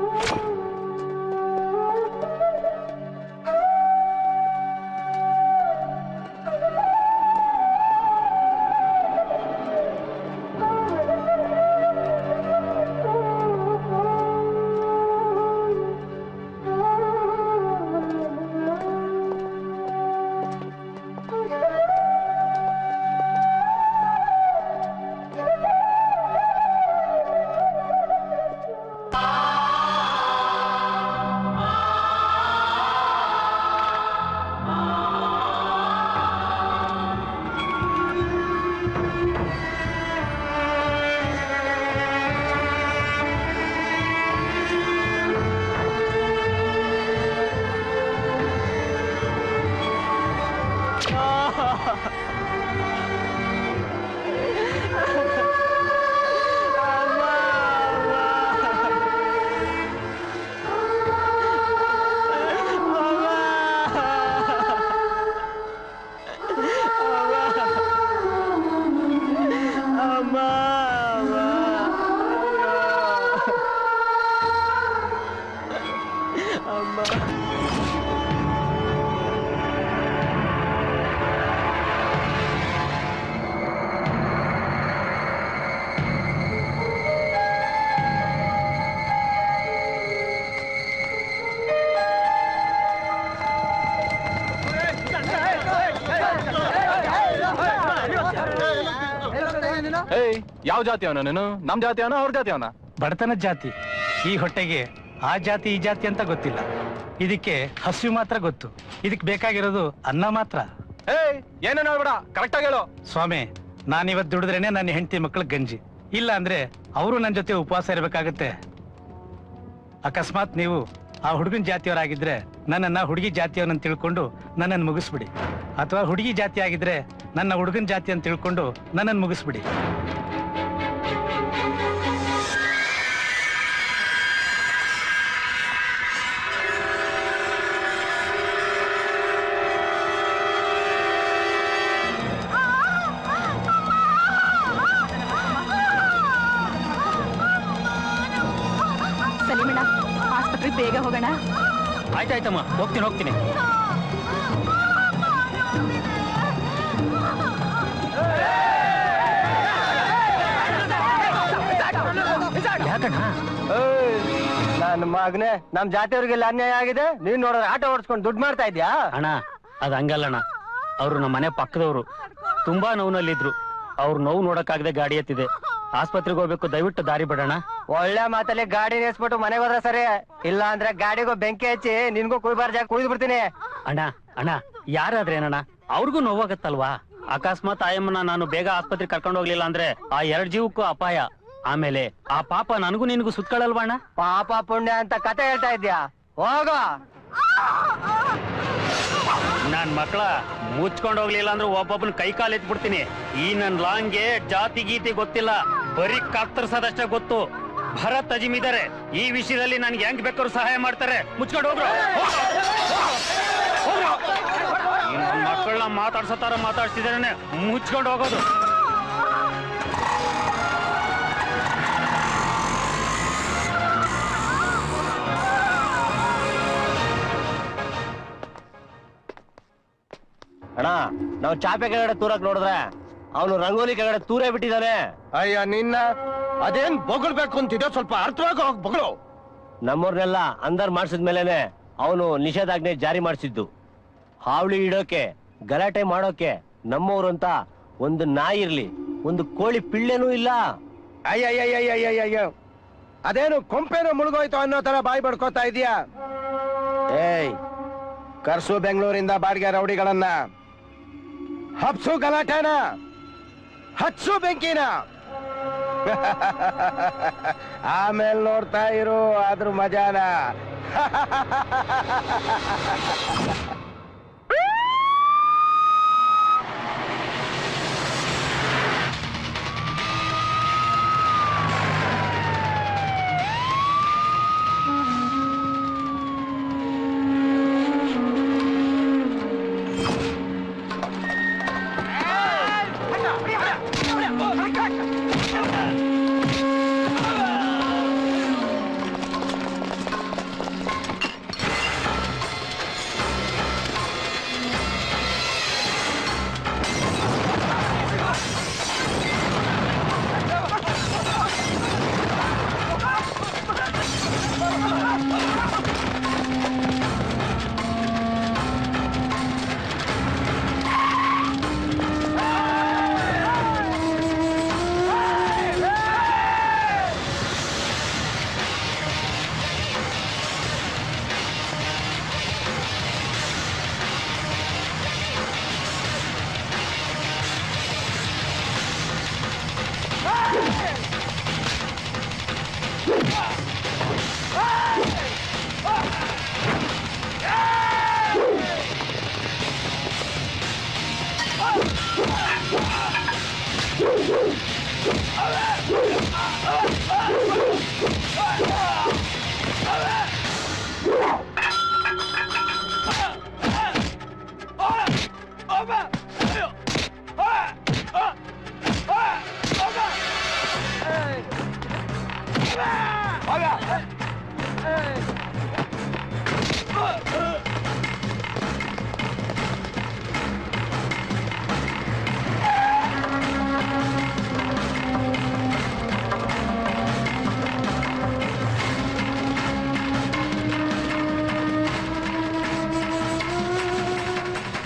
ಯಾವ ಜಾತಿ ಅವನ ನೀನು? ನಮ್ ಜಾತಿ ಅವನ, ಅವ್ರ ಜಾತಿ ಅವನ? ಬಡತನದ ಜಾತಿ. ಈ ಹೊಟ್ಟೆಗೆ ಆ ಜಾತಿ ಈ ಜಾತಿ ಅಂತ ಗೊತ್ತಿಲ್ಲ. ಇದಕ್ಕೆ ಹಸಿವು ಮಾತ್ರ ಗೊತ್ತು. ಇದಕ್ಕೆ ಬೇಕಾಗಿರೋದು ಅನ್ನ ಮಾತ್ರ. ಏನೇನು ಹೇಳ್ಬೇಡ, ಕರೆಕ್ಟ್ ಆಗಿ ಹೇಳು. ಸ್ವಾಮಿ, ನಾನಿವತ್ತು ದುಡಿದ್ರೇನೆ ನನ್ನ ಹೆಂಡತಿ ಮಕ್ಕಳ ಗಂಜಿ. ಇಲ್ಲ ಅಂದ್ರೆ ಅವರು ನನ್ನ ಜೊತೆ ಉಪವಾಸ ಇರ್ಬೇಕಾಗತ್ತೆ. ಅಕಸ್ಮಾತ್ ನೀವು ಆ ಹುಡುಗನ ಜಾತಿಯವರಾಗಿದ್ರೆ ನನ್ನನ್ನ ಹುಡುಗಿ ಜಾತಿಯವನಂತ ತಿಳ್ಕೊಂಡು ನನ್ನನ್ನು ಮುಗಿಸ್ಬಿಡಿ, ಅಥವಾ ಹುಡುಗಿ ಜಾತಿ ಆಗಿದ್ರೆ ನನ್ನ ಹುಡುಗನ ಜಾತಿ ಅಂತ ತಿಳ್ಕೊಂಡು ನನ್ನನ್ನು ಮುಗಿಸ್ಬಿಡಿ. ಸಲೀಮಣ್ಣ, ಆಸ್ಪತ್ರೆಗೆ ಬೇಗ ಹೋಗೋಣ. ಆಯ್ತಾಯ್ತಮ್ಮ, ಹೋಗ್ತೀನಿ. ನನ್ನ ಮಗನೇ, ನಮ್ ಜಾತಿಯವ್ರಿಗೆಲ್ಲ ಅನ್ಯಾಯ ಆಗಿದೆ. ನೀನ್ ನೋಡಿದ್ರೆ ಆಟೋ ಓಡಿಸ್ಕೊಂಡು ದುಡ್ಡು ಮಾಡ್ತಾ ಇದ್ಯಾ? ಅಣ್ಣ ಅದ್ ಹಂಗಲ್ಲಣ್ಣ, ಅವ್ರು ನಮ್ಮ ಮನೆ ಪಕ್ಕದವ್ರು, ತುಂಬಾ ನೋವಿನಲ್ಲಿದ್ರು. ಅವ್ರು ನೋವು ನೋಡಕ್ಕಾಗದೆ ಗಾಡಿ ಎತ್ತಿದೆ. ಆಸ್ಪತ್ರೆಗೆ ಹೋಗ್ಬೇಕು, ದಯವಿಟ್ಟು ದಾರಿ ಬಿಡೋಣ. ಒಳ್ಳೆ ಮಾತಲ್ಲಿ ಗಾಡಿ ನಿಲ್ಸ್ಬಿಟ್ಟು ಮನೆಗೆ ಹೋದ್ರೆ ಸರಿ, ಇಲ್ಲ ಅಂದ್ರೆ ಗಾಡಿಗೂ ಬೆಂಕಿ ಹಚ್ಚಿ ನಿನ್ಗೂ ಕುಯ್ಬಾರ ಜಾಗ ಕುಯ್ದು ಬಿಡ್ತೀನಿ. ಅಣ್ಣ ಯಾರಾದ್ರೇನಣ್ಣ, ಅವ್ರಿಗೂ ನೋವಾಗತ್ತಲ್ವಾ? ಅಕಸ್ಮಾತ್ ಆಯಮ್ಮನ ನಾನು ಬೇಗ ಆಸ್ಪತ್ರೆಗೆ ಕರ್ಕೊಂಡು ಹೋಗ್ಲಿಲ್ಲ ಅಂದ್ರೆ ಆ 2 ಜೀವಕ್ಕೂ ಅಪಾಯ. ಆಮೇಲೆ ಆ ಪಾಪ ನನಗೂ ನಿನ್ಗೂ ಸುತ್ಕೊಳ್ಳಲ್ವಾ ಅಣ್ಣ? ಪಾಪ ಪುಣ್ಯ ಅಂತ ಕತೆ ಹೇಳ್ತಾ ಇದ್ಯಾ? ಹೋಗ. ನಾನ್ ಮಕ್ಕಳ ಮುಚ್ಕೊಂಡು ಹೋಗ್ಲಿಲ್ಲ ಅಂದ್ರೆ ಒಬ್ಬೊಬ್ಬನ ಕೈ ಕಾಲು ಎತ್ಬಿಡ್ತೀನಿ. ಈ ನನ್ ಲಾಂಗ್ಗೆ ಜಾತಿ ಗೀತಿ ಗೊತ್ತಿಲ್ಲ, ಬರೀ ಕತ್ತರಿಸೋದಷ್ಟೇ ಗೊತ್ತು. ಭರತ್ ಅಜಿಮ್ ಇದಾರೆ, ಈ ವಿಷಯದಲ್ಲಿ ನನ್ಗೆ ಹೆಂಗ್ ಬೇಕಾದ್ರು ಸಹಾಯ ಮಾಡ್ತಾರೆ. ಮುಚ್ಕೊಂಡು ಹೋಗ್ರು. ಮಕ್ಕಳನ್ನ ಮಾತಾಡ್ಸೋತಾರ ಮಾತಾಡ್ಸಿದಾರೆ, ಮುಚ್ಕೊಂಡು ಹೋಗೋದು. ಅಣ್ಣ, ನಾವು ಚಾಪೆ ಕೆಳಗಡೆ ತೂರಕ್ ನೋಡಿದ್ರೆ ಅವನು ರಂಗೋಲಿ ಕೆಳಗಡೆ ತೂರೇ ಬಿಟ್ಟಿದ್ದಾನೆ. ಅಯ್ಯ ನಿನ್ನ, ಅದೇನ್ ಬೊಗಳ್ಬೇಕು ಅಂತಿದೆ, ಸ್ವಲ್ಪ ಅರ್ಥವಾಗಿ ಹೋಗಿ ಬೊಗಳು. ನಮ್ಮವ್ರನ್ನೆಲ್ಲ ಅಂದರ್ ಮಾಡಿಸಿದ್ಮೇಲೆನೆ ಅವನು ನಿಷೇಧಾಜ್ಞೆ ಜಾರಿ ಮಾಡಿಸಿದ್ದು. ಹಾವಳಿ ಇಡೋಕೆ, ಗಲಾಟೆ ಮಾಡೋಕೆ ನಮ್ಮವ್ರು ಅಂತ ಒಂದು ನಾಯಿ ಇರ್ಲಿ, ಒಂದು ಕೋಳಿ ಪಿಳ್ಳೆನೂ ಇಲ್ಲ. ಅಯ್ಯಯ್ಯಯ್ಯಯ್ಯಯ್ಯಯ್ಯ, ಅದೇನು ಕೊಂಪೇನು ಮುಳುಗೋಯ್ತು ಅನ್ನೋ ತರ ಬಾಯಿ ಬಡ್ಕೋತಾ ಇದೀಯಾ? ಏಯ್, ಕರ್ಸು ಬೆಂಗಳೂರಿಂದ ಬಾಡಿಗೆ ರೌಡಿಗಳನ್ನ, ಹಬ್ಸು ಗಲಾಟೆನ, ಹಚ್ಚು ಬೆಂಕಿನ. ಆಮೇಲೆ ನೋಡ್ತಾ ಇರು ಅದ್ರ ಮಜಾನ.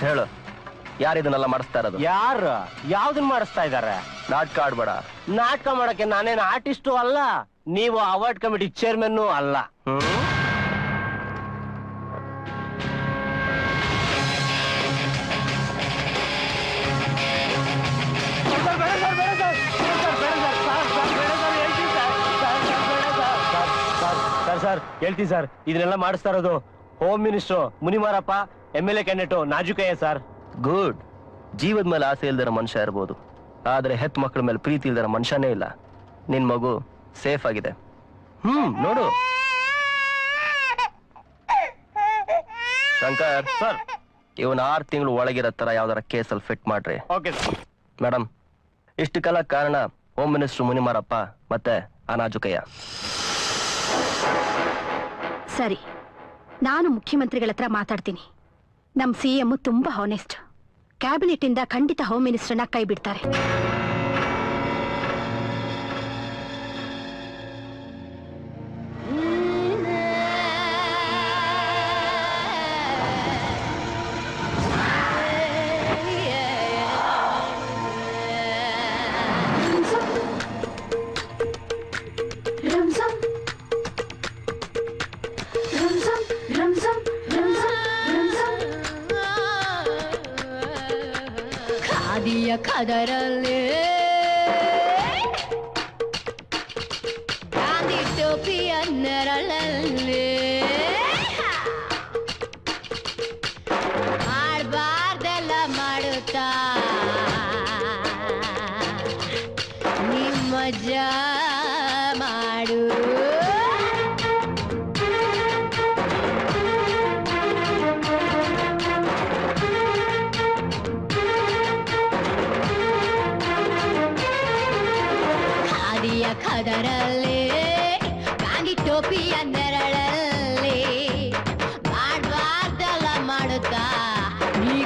ಹೇಳು, ಯಾರಿದನ್ನೆಲ್ಲ ಮಾಡಿಸ್ತಾ ಇರೋದು? ಯಾರು ಯಾವ್ದನ್ ಮಾಡಿಸ್ತಾ ಇದಾರೆ? ನಾಟಕ ಆಡ್ಬೇಡ. ನಾಟಕ ಮಾಡಕ್ಕೆ ನಾನೇನು ಆರ್ಟಿಸ್ಟು ಅಲ್ಲ, ನೀವು ಅವಾರ್ಡ್ ಕಮಿಟಿ ಚೇರ್ಮನ್ ಅಲ್ಲ. ಸರ್ ಹೇಳ್ತೀನಿ ಸರ್, ಇದನ್ನೆಲ್ಲ ಮಾಡಿಸ್ತಾ ಇರೋದು home minister Munimarappa, MLA candidate Najukayya sir. Good. ಜೀವದ ಮೇಲೆ ಆಸೆ ಇಲ್ದಿರೋ ಮನುಷ್ಯ ಇರ್ಬೋದು, ಆದ್ರೆ ಹೆತ್ ಮಕ್ಕಳ ಮೇಲೆ ಪ್ರೀತಿ ಇಲ್ದಿರೋ ಮನುಷ್ಯನೇ ಇಲ್ಲ. ನಿನ್ ಮಗು ಸೇಫ್ ಆಗಿದೆ. ನೋಡು ಶಂಕರ್ ಸರ್, ಇವನ್ 6 ತಿಂಗಳು ಒಳಗಿರೋ ತರ ಯಾವ್ದಾರ ಕೇಸಲ್ಲಿ ಫಿಟ್ ಮಾಡ್ರಿ. ಮೇಡಮ್, ಇಷ್ಟು ಕಾಲ ಕಾರಣ ಹೋಮ್ ಮಿನಿಸ್ಟರ್ ಮುನಿಮಾರಪ್ಪ ಮತ್ತೆ ಅನಾಜುಕಯ್ಯ. ಸರಿ, ನಾನು ಮುಖ್ಯಮಂತ್ರಿಗಳ ಹತ್ರ ಮಾತಾಡ್ತೀನಿ. ನಮ್ CM ತುಂಬಾ ಹಾನೆಸ್ಟ್. ಕ್ಯಾಬಿನೆಟ್ ಇಂದ ಖಂಡಿತ ಹೋಮ್ ಮಿನಿಸ್ಟರ್ನ ಕೈ ಬಿಡ್ತಾರೆ. ಖಾದಿಯ ಖದರಲ್ಲಿ ಗಾಂಧಿ ಟೋಪಿಯ ನೆರಳಲ್ಲಿ ಮಾಡ್ಬಾರ್ದೆಲ್ಲ ಮಾಡುತ್ತಾ ನಿಮ್ಮ ಮಜಾ ಮಾಡು. ಖದರಲ್ಲಿ ಗಾಂಧಿ ಟೋಪಿಯ ನೆರಳಲ್ಲಿ ಮಾಡ್ಬಾರ್ದೆಲ್ಲ ಮಾಡುತ್ತಾ ನೀ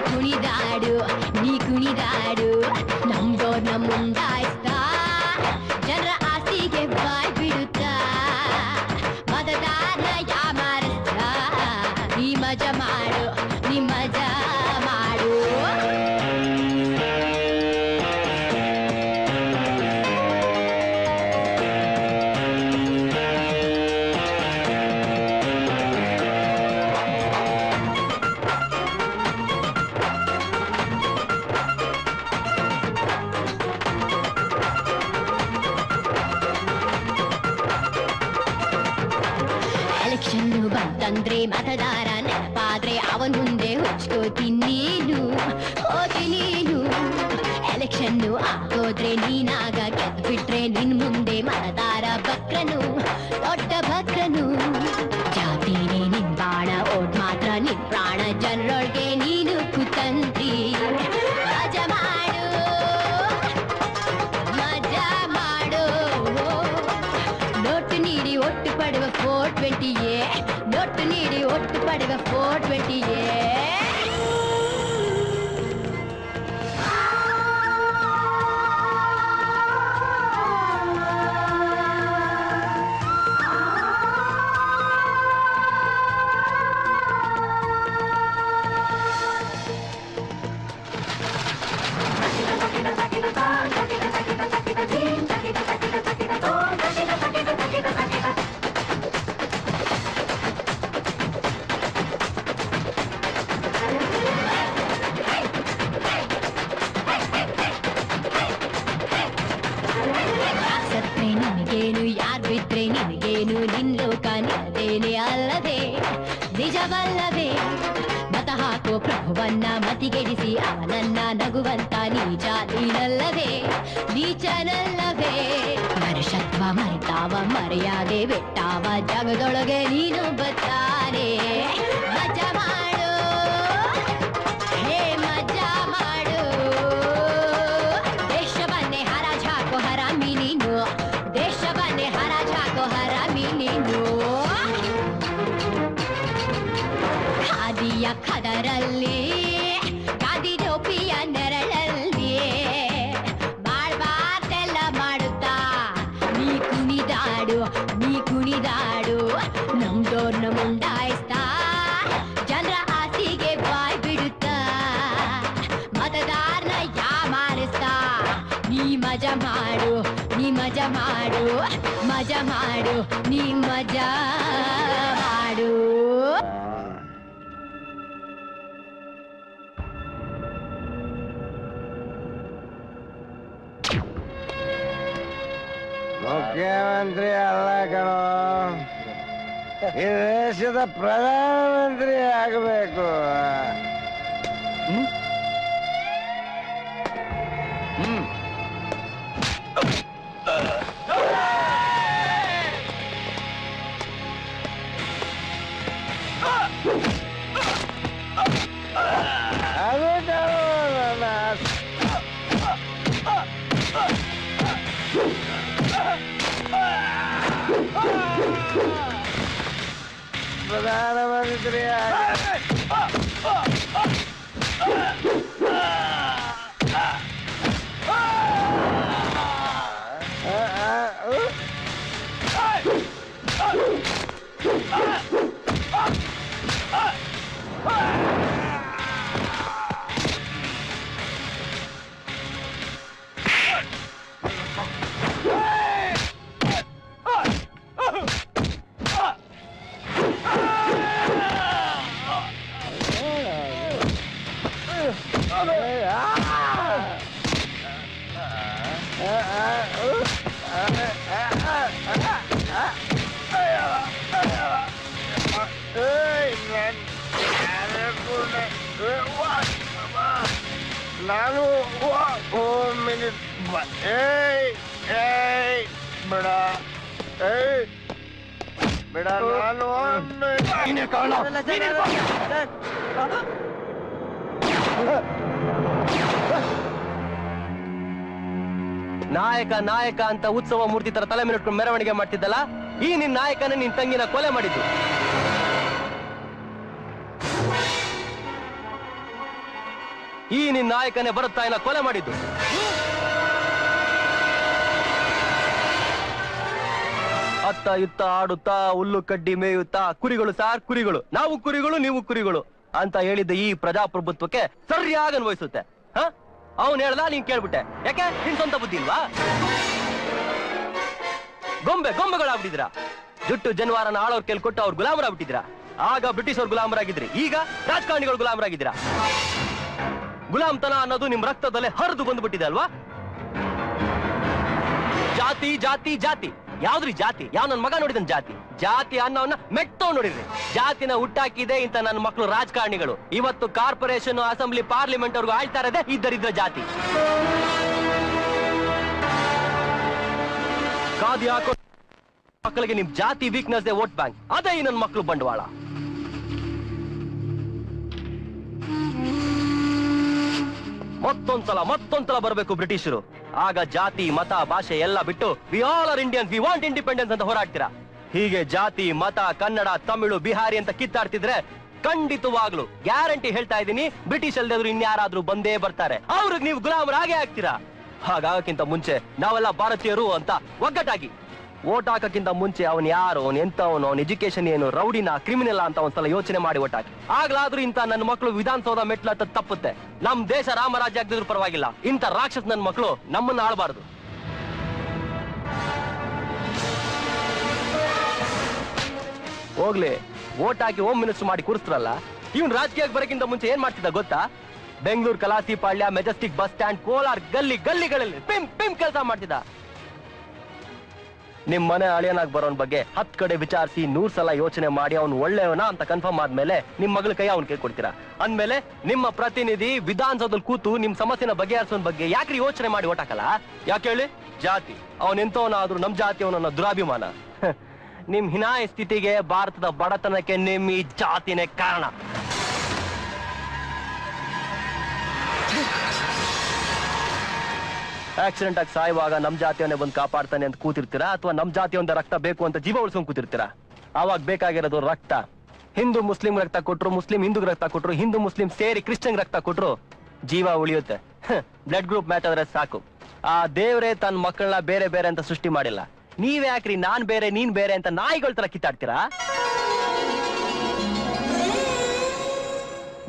ಕುಣಿದಾಡು ನಮ್ದೋರ್ನ ಮುಂದಾಯ್ತಾ ಜನರ ಆಸ್ತಿಗೆ ಬಾಯ್ ಬಿಡುತ್ತಾ ಮತದಾನ ಯಾಮಾರಿಸ್ತಾ ನೀ ಮಜಾ ಮಾಡು. ಬಂತಂದ್ರೆ ಮತದಾರ ನೆನಪಾದ್ರೆ ಅವನ್ ಮುಂದೆ ಹೊಚ್ಕೋತೀನಿ ನೀನು. ಎಲೆಕ್ಷನ್ ಆಗೋದ್ರೆ ನೀನಾಗ ಗೆದ್ಬಿಟ್ರೆ ನಿನ್ ಮುಂದೆ ಮತದಾರ ಬಕ್ರನು, ದೊಡ್ಡ ಬಕ್ರನು. ಜಾತಿನೇ ನಿನ್ ಬಾಣ, ಓಟ್ ಮಾತ್ರ ನಿನ್ ಪ್ರಾಣ, ಜನರೊಳಗೆ ನೀನು ಕುತಂತ್ರಿ. ಮಜಾ ಮಾಡು. ನೋಟು ನೀಡಿ ಒಟ್ಟು ಪಡುವ 420 ನೋಟು ನೀಡಿ ಒಟ್ಟು ಪಡೆವ 420. ನಿಜವಲ್ಲವೇ ಮತ ಹಾಕೋ ಪ್ರಭುವನ್ನ ಮತಿಗೆಡಿಸಿ ಅವನನ್ನ ನಗುವಂತ ನೀಚನಲ್ಲವೇ ಮನುಷ್ಯತ್ವ ಮರಿತಾವ ಮರ್ಯಾದೆ ಬೆಟ್ಟಾವ ಜಗದೊಳಗೆ ನೀನು ಬತ್ತಾನೆ. ಮಜಾ ಮಾಡು, ಹೇ ಮಜಾ ಮಾಡು. ದೇಶವನ್ನೇ ಹರಾಜ್ ಹಾಕೋ ಹರಾಮಿ ನೀನು, ದೇಶವನ್ನೇ ಹರಾಜ್ ಹಾಕೋ ಹರಾಮಿ ನೀನು. ಖಾದಿಯ ಖದರಲ್ಲಿ ಗಾಂಧಿ ಟೋಪಿಯ ನೆರಳಲ್ಲಿ ಮಾಡ್ಬಾರ್ದೆಲ್ಲ ಮಾಡುತ್ತಾ ನೀ ಕುಣಿದಾಡು ನಮ್ದೋರ್ನ ಮುಂದಾಯಿಸ್ತಾ ಜನರ ಆಸೆಗೆ ಬಾಯ್ ಬಿಡುತ್ತಾ ಮತದಾರನ ಯಾಮಾರಿಸ್ತಾ ನೀ ಮಜಾ ಮಾಡು ನೀ ಮಜಾ ಮಾಡು ಮುಖ್ಯಮಂತ್ರಿ ಅಲ್ಲ ಕಣೋ, ಈ ದೇಶದ ಪ್ರಧಾನಮಂತ್ರಿ ಆಗಬೇಕು. ಅದು ನನ್ನ ಆಸೆ. ಪ್ರಧಾನಮಂತ್ರಿ ನಾನು ಮಿನಿಟ್ ಬಿಡ ಬಿಡ ನಾನು ನಾಯಕ ನಾಯಕ ಅಂತ ಉತ್ಸವ ಮೂರ್ತಿ ತರ ತಲೆ ಮೇಲೆ ಇಟ್ಕೊಂಡು ಮೆರವಣಿಗೆ ಮಾಡ್ತಿದ್ದಲ್ಲ, ಈ ನಿನ್ ನಾಯಕನೇ ನಿನ್ ತಂಗಿನ ಕೊಲೆ ಮಾಡಿದ್ದು. ಈ ನಿನ್ ನಾಯಕನೇ ಭರತ್ ತಾಯಿನ ಕೊಲೆ ಮಾಡಿದ್ದು. ಅತ್ತ ಇತ್ತ ಆಡುತ್ತಾ ಹುಲ್ಲು ಕಡ್ಡಿ ಮೇಯುತ್ತಾ ಕುರಿಗಳು ಸಾರ್ ಕುರಿಗಳು, ನಾವು ಕುರಿಗಳು ನೀವು ಕುರಿಗಳು ಅಂತ ಹೇಳಿದ್ದ ಈ ಪ್ರಜಾಪ್ರಭುತ್ವಕ್ಕೆ ಸರಿಯಾಗಿ ಅನ್ವಯಿಸುತ್ತೆ. ಅವನ್ ಹೇಳ್ದ ನೀನ್ ಕೇಳ್ಬಿಟ್ಟೆ, ಯಾಕೆ ನಿನ್ ಸ್ವಂತ ಬುದ್ಧಿ ಇಲ್ವಾ? ಗೊಂಬೆಗಳಾಗ್ಬಿಟ್ಟಿದ್ರ. ಜುಟ್ಟು ಜನವಾರನ ಆಳವ್ರ ಕೇಳಿ ಕೊಟ್ಟು ಅವ್ರು ಗುಲಾಮರಾಗ್ಬಿಟ್ಟಿದ್ರ. ಆಗ ಬ್ರಿಟಿಷ್ ಅವ್ರು ಗುಲಾಮರಾಗಿದ್ರಿ, ಈಗ ರಾಜಕಾರಣಿಗಳು ಗುಲಾಮರಾಗಿದ್ರ. ಗುಲಾಮ್ತನ ಅನ್ನೋದು ನಿಮ್ ರಕ್ತದಲ್ಲೇ ಹರಿದು ಬಂದ್ಬಿಟ್ಟಿದೆ ಅಲ್ವಾ? ಜಾತಿ ಜಾತಿ ಜಾತಿ, ಯಾವ್ದ್ರಿ ಜಾತಿ? ಯಾವ ನನ್ ಮಗ ನೋಡಿದನ್ ಜಾತಿ? ಜಾತಿ ಅನ್ನೋನ್ನ ಮೆಟ್ಟವ್ ನೋಡಿದ್ರಿ. ಜಾತಿನ ಹುಟ್ಟಾಕಿದೆ ಇಂತ ನನ್ನ ಮಕ್ಕಳು ರಾಜಕಾರಣಿಗಳು. ಇವತ್ತು ಕಾರ್ಪೊರೇಷನ್, ಅಸೆಂಬ್ಲಿ, ಪಾರ್ಲಿಮೆಂಟ್ ಅವ್ರಿಗೂ ಆಳ್ತಾ ಇರೋದೇ ಇದ್ದರಿದ್ರ ಜಾತಿ. ಕಾದಿ ಹಾಕೋ ಮಕ್ಕಳಿಗೆ ನಿಮ್ ಜಾತಿ ವೀಕ್ನೆಸ್ ವೋಟ್ ಬ್ಯಾಂಕ್, ಅದೇ ಈ ನನ್ನ ಮಕ್ಕಳು ಬಂಡವಾಳ. ಮತ್ತೊಂದ್ಸಲ ಬರ್ಬೇಕು ಬ್ರಿಟಿಷರು. ಆಗ ಜಾತಿ ಮತ ಭಾಷೆ ಎಲ್ಲ ಬಿಟ್ಟು we all are Indians, we want independence ಅಂತ ಹೋರಾಡ್ತೀರಾ. ಹೀಗೆ ಜಾತಿ ಮತ ಕನ್ನಡ ತಮಿಳು ಬಿಹಾರಿ ಅಂತ ಕಿತ್ತಾಡ್ತಿದ್ರೆ ಖಂಡಿತವಾಗ್ಲು ಗ್ಯಾರಂಟಿ ಹೇಳ್ತಾ ಇದ್ದೀನಿ, ಬ್ರಿಟಿಷ್ ಅಲ್ದೇವ್ರು ಇನ್ಯಾರಾದ್ರೂ ಬಂದೇ ಬರ್ತಾರೆ. ಅವ್ರಿಗೆ ನೀವು ಗುಲಾಮರಾಗೇ ಆಗ್ತೀರಾ. ಹಾಗಾಗಕ್ಕಿಂತ ಮುಂಚೆ ನಾವೆಲ್ಲ ಭಾರತೀಯರು ಅಂತ ಒಗ್ಗಟ್ಟಾಗಿ ಓಟ್ ಹಾಕಕ್ಕಿಂತ ಮುಂಚೆ ಅವನ್ ಯಾರು, ಅವನ್ ಎಂತವನು, ಅವನ್ ಎಜುಕೇಶನ್ ಏನು, ರೌಡಿನ ಕ್ರಿಮಿನಲ್ ಅಂತ ಒಂದ್ಸಲ ಯೋಚನೆ ಮಾಡಿ ಓಟ್ ಹಾಕಿ. ಆಗ್ಲಾದ್ರೂ ಇಂತ ನನ್ನ ಮಕ್ಕಳು ವಿಧಾನಸೌಧ ಮೆಟ್ಲ ತಪ್ಪುತ್ತೆ. ನಮ್ ದೇಶ ರಾಮರಾಜ್ಯ ಆಗದಿದ್ರು ಪರವಾಗಿಲ್ಲ, ಇಂತ ರಾಕ್ಷಸ ನನ್ನ ಮಕ್ಕಳು ನಮ್ಮನ್ನ ಆಳ್ಬಾರ್ದು. ಹೋಗ್ಲಿ, ಓಟ್ ಹಾಕಿ ಹೋಮ್ ಮಿನಿಸ್ಟರ್ ಮಾಡಿ ಕೂರಿಸ್ತಾರಲ್ಲ, ಇವ್ನ್ ರಾಜಕೀಯಕ್ಕೆ ಬರಕ್ಕಿಂತ ಮುಂಚೆ ಏನ್ ಮಾಡ್ತಿದ್ದ ಗೊತ್ತಾ? ಬೆಂಗಳೂರು ಕಲಾಸಿ ಪಾಳ್ಯ, ಮೆಜೆಸ್ಟಿಕ್ ಬಸ್ ಸ್ಟ್ಯಾಂಡ್, ಕೋಲಾರ್ ಗಲ್ಲಿಗಳಲ್ಲಿ ಪಿಂ ಕೆಲಸ ಮಾಡ್ತಿದ್ದ. ನಿಮ್ ಮನೆ ಅಳಿಯನಾಗ್ ಬರೋನ್ ಬಗ್ಗೆ 10 ಕಡೆ ವಿಚಾರಿಸಿ 100 ಸಲ ಯೋಚನೆ ಮಾಡಿ ಅವ್ನು ಒಳ್ಳೆಯವನ ಅಂತ ಕನ್ಫರ್ಮ್ ಆದ್ಮೇಲೆ ನಿಮ್ ಮಗಳ ಕೈ ಅವ್ನ ಕೈ ಕೊಡ್ತೀರಾ. ಅಂದ್ಮೇಲೆ ನಿಮ್ಮ ಪ್ರತಿನಿಧಿ ವಿಧಾನಸೌಧದಲ್ಲಿ ಕೂತು ನಿಮ್ ಸಮಸ್ಯೆನ ಬಗೆಹರಿಸೋನ್ ಬಗ್ಗೆ ಯಾಕ್ರಿ ಯೋಚನೆ ಮಾಡಿ ಓಟ್ ಹಾಕಲ್ಲ? ಯಾಕೆ ಹೇಳಿ? ಜಾತಿ. ಅವನ್ ಎಂತವನಾದ್ರೂ ನಮ್ ಜಾತಿಯವನ ದುರಾಭಿಮಾನ. ನಿಮ್ ಹಿನಾಯ ಸ್ಥಿತಿಗೆ, ಭಾರತದ ಬಡತನಕ್ಕೆ ನಿಮ್ ಈ ಜಾತಿನೇ ಕಾರಣ. ಆಕ್ಸಿಡೆಂಟ್ ಆಗಿ ಸಾಯುವಾಗ ನಮ್ ಜಾತಿಯವನ್ನೇ ಬಂದು ಕಾಪಾಡ್ತಾನೆ ಅಂತ ಕೂತಿರ್ತೀರಾ, ಅಥವಾ ನಮ್ ಜಾತಿಯೊಂದ ರಕ್ತ ಬೇಕು ಅಂತ ಜೀವ ಉಳಿಸ್ಕೊಂಡ್ ಕೂತಿರ್ತೀರಾ? ಅವಾಗ ಬೇಕಾಗಿರೋದು ರಕ್ತ. ಹಿಂದೂ ಮುಸ್ಲಿಂ ರಕ್ತ ಕೊಟ್ರು, ಮುಸ್ಲಿಂ ಹಿಂದೂಗ್ ರಕ್ತ ಕೊಟ್ರು, ಹಿಂದೂ ಮುಸ್ಲಿಂ ಸೇರಿ ಕ್ರಿಶ್ಚಿಯನ್ ರಕ್ತ ಕೊಟ್ರು, ಜೀವ ಉಳಿಯುತ್ತೆ. ಬ್ಲಡ್ ಗ್ರೂಪ್ ಮ್ಯಾಚ್ ಆದ್ರೆ ಸಾಕು. ಆ ದೇವ್ರೆ ತನ್ನ ಮಕ್ಕಳನ್ನ ಬೇರೆ ಬೇರೆ ಅಂತ ಸೃಷ್ಟಿ ಮಾಡಿಲ್ಲ. ನೀವ್ ಯಾಕ್ರಿ ನಾನ್ ಬೇರೆ ನೀನ್ ಬೇರೆ ಅಂತ ನಾಯಿಗಳ ತರ ಕಿತ್ತಾಡ್ತೀರಾ?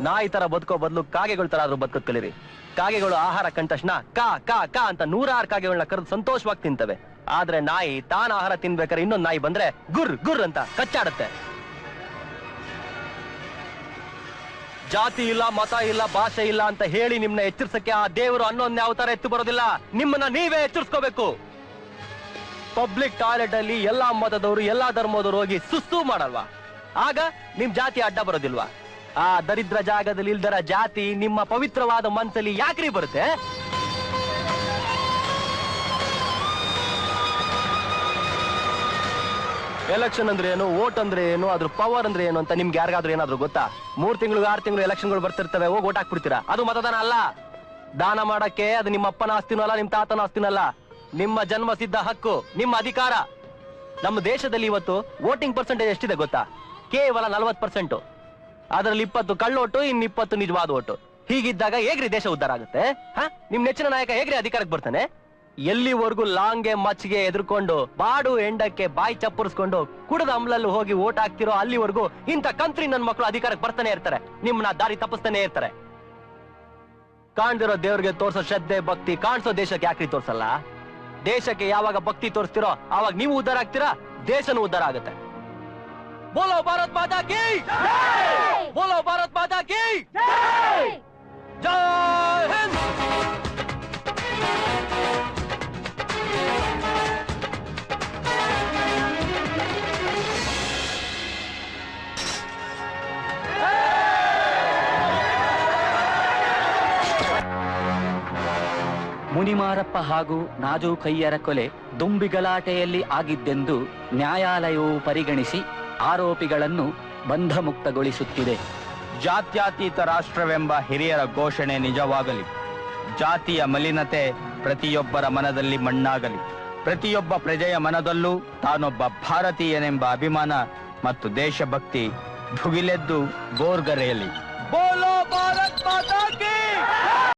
ನಾಯಿ ತರ ಬದುಕೋ ಬದಲು ಕಾಗೆಗಳ ತರ ಆದ್ರೂ ಬದುಕೋದ್ ಕಲೀರಿ. ಕಾಗೆಗಳು ಆಹಾರ ಕಂಡ ತಕ್ಷಣ ಕಾ ಕಾ ಕಾ ಅಂತ 106 ಕಾಗೆಗಳನ್ನ ಕರೆದು ಸಂತೋಷವಾಗಿ ತಿಂತವೆ. ಆದ್ರೆ ನಾಯಿ ತಾನ ಆಹಾರ ತಿನ್ಬೇಕಾದ್ರೆ ಇನ್ನೊಂದು ನಾಯಿ ಬಂದ್ರೆ ಗುರ್ ಗುರ್ ಅಂತ ಕಚ್ಚಾಡುತ್ತೆ. ಜಾತಿ ಇಲ್ಲ, ಮತ ಇಲ್ಲ, ಭಾಷೆ ಇಲ್ಲ ಅಂತ ಹೇಳಿ ನಿಮ್ನ ಎಚ್ಚರಿಸಕ್ಕೆ ಆ ದೇವರು ಅನ್ನೊಂದು ಯಾವ ತರ ಎತ್ತು ಬರೋದಿಲ್ಲ. ನಿಮ್ಮನ್ನ ನೀವೇ ಎಚ್ಚರಿಸ್ಕೋಬೇಕು. ಪಬ್ಲಿಕ್ ಟಾಯ್ಲೆಟ್ ಅಲ್ಲಿ ಎಲ್ಲಾ ಮತದವರು ಎಲ್ಲಾ ಧರ್ಮದವರು ಹೋಗಿ ಸುಸ್ತು ಮಾಡಲ್ವಾ? ಆಗ ನಿಮ್ ಜಾತಿ ಅಡ್ಡ ಬರೋದಿಲ್ವಾ? ಆ ದರಿದ್ರ ಜಾಗದಲ್ಲಿ ಇಲ್ದರ ಜಾತಿ ನಿಮ್ಮ ಪವಿತ್ರವಾದ ಮನ್ಸಲ್ಲಿ ಯಾಕ್ರಿ ಬರುತ್ತೆ? ಎಲೆಕ್ಷನ್ ಅಂದ್ರೆ ಏನು, ವೋಟ್ ಅಂದ್ರೆ ಏನು, ಅದ್ರ ಪವರ್ ಅಂದ್ರೆ ಏನು ಅಂತ ನಿಮ್ಗೆ ಯಾರಿಗಾದ್ರೂ ಏನಾದ್ರು ಗೊತ್ತಾ? 3 ತಿಂಗಳು 6 ತಿಂಗಳು ಎಲೆಕ್ಷನ್ಗಳು ಬರ್ತಿರ್ತವೆ, ಹೋಗಿ ವೋಟ್ ಹಾಕ್ಬಿಡ್ತೀರಾ. ಅದು ಮತದಾನ ಅಲ್ಲ. ದಾನ ಮಾಡಕ್ಕೆ ಅದು ನಿಮ್ಮ ಅಪ್ಪನ ಆಸ್ತಿನೂ ಅಲ್ಲ, ನಿಮ್ಮ ತಾತನ ಆಸ್ತಿನೂ ಅಲ್ಲ, ನಿಮ್ಮ ಜನ್ಮ ಸಿದ್ಧ ಹಕ್ಕು, ನಿಮ್ಮ ಅಧಿಕಾರ. ನಮ್ಮ ದೇಶದಲ್ಲಿ ಇವತ್ತು ವೋಟಿಂಗ್ ಪರ್ಸೆಂಟೇಜ್ ಎಷ್ಟಿದೆ ಗೊತ್ತಾ? ಕೇವಲ 40%. ಅದರಲ್ಲಿ 20 ಕಳ್ಳೋಟು, ಇನ್ನು 20 ನಿಜವಾದ ಓಟು. ಹೀಗಿದ್ದಾಗ ಹೇಗ್ರಿ ದೇಶ ಉದ್ಧಾರ ಆಗುತ್ತೆ? ನಿಮ್ ನೆಚ್ಚಿನ ನಾಯಕ ಹೇಗ್ರಿ ಅಧಿಕಾರಕ್ಕೆ ಬರ್ತಾನೆ? ಎಲ್ಲಿವರೆಗೂ ಲಾಂಗೆ ಮಚ್ಚಿಗೆ ಎದುರ್ಕೊಂಡು ಬಾಡು ಎಂಡಕ್ಕೆ ಬಾಯಿ ಚಪ್ಪರಿಸ್ಕೊಂಡು ಕುಡದ ಅಮ್ಲಲ್ಲಿ ಹೋಗಿ ಓಟ್ ಹಾಕ್ತಿರೋ ಅಲ್ಲಿವರೆಗೂ ಇಂಥ ಕಂತ್ರಿ ನನ್ನ ಮಕ್ಕಳು ಅಧಿಕಾರಕ್ಕೆ ಬರ್ತಾನೆ ಇರ್ತಾರೆ, ನಿಮ್ಮನ್ನ ದಾರಿ ತಪ್ಪಿಸ್ತಾನೆ ಇರ್ತಾರೆ. ಕಾಣ್ದಿರೋ ದೇವ್ರಿಗೆ ತೋರ್ಸೋ ಶ್ರದ್ಧೆ ಭಕ್ತಿ ಕಾಣಿಸೋ ದೇಶಕ್ಕೆ ಯಾಕ್ರಿ ತೋರ್ಸಲ್ಲ? ದೇಶಕ್ಕೆ ಯಾವಾಗ ಭಕ್ತಿ ತೋರಿಸ್ತಿರೋ ಆವಾಗ ನೀವು ಉದ್ಧಾರ ಆಗ್ತೀರಾ, ದೇಶನೂ ಉದ್ಧಾರ ಆಗುತ್ತೆ. ಬೋಲೋ ಭಾರತ್ ಮಾತಾ ಕಿ ಜೈ! ಬೋಲೋ ಭಾರತ್ ಮಾತಾ ಕಿ ಜೈ! ಜೈ ಹಿಂದ್! ಮುನಿಮಾರಪ್ಪ ಹಾಗೂ ನಾಜು ಕೈಯರ ಕೊಲೆ ದುಂಬಿ ಗಲಾಟೆಯಲ್ಲಿ ಆಗಿದ್ದೆಂದು ನ್ಯಾಯಾಲಯವು ಪರಿಗಣಿಸಿ ಆರೋಪಿಗಳನ್ನು ಬಂಧಮುಕ್ತಗೊಳಿಸುತ್ತಿದೆ. ಜಾತ್ಯತೀತ ರಾಷ್ಟ್ರವೆಂಬ ಹಿರಿಯರ ಘೋಷಣೆ ನಿಜವಾಗಲಿ. ಜಾತಿಯ ಮಲಿನತೆ ಪ್ರತಿಯೊಬ್ಬರ ಮನದಲ್ಲಿ ಮಣ್ಣಾಗಲಿ. ಪ್ರತಿಯೊಬ್ಬ ಪ್ರಜೆಯ ಮನದಲ್ಲೂ ತಾನೊಬ್ಬ ಭಾರತೀಯನೆಂಬ ಅಭಿಮಾನ ಮತ್ತು ದೇಶಭಕ್ತಿ ಭುಗಿಲೆದ್ದು ಗೋರ್ಗರೆಯಲಿ. ಬೋಲೋ ಭಾರತ್ ಮಾತಾ ಕಿ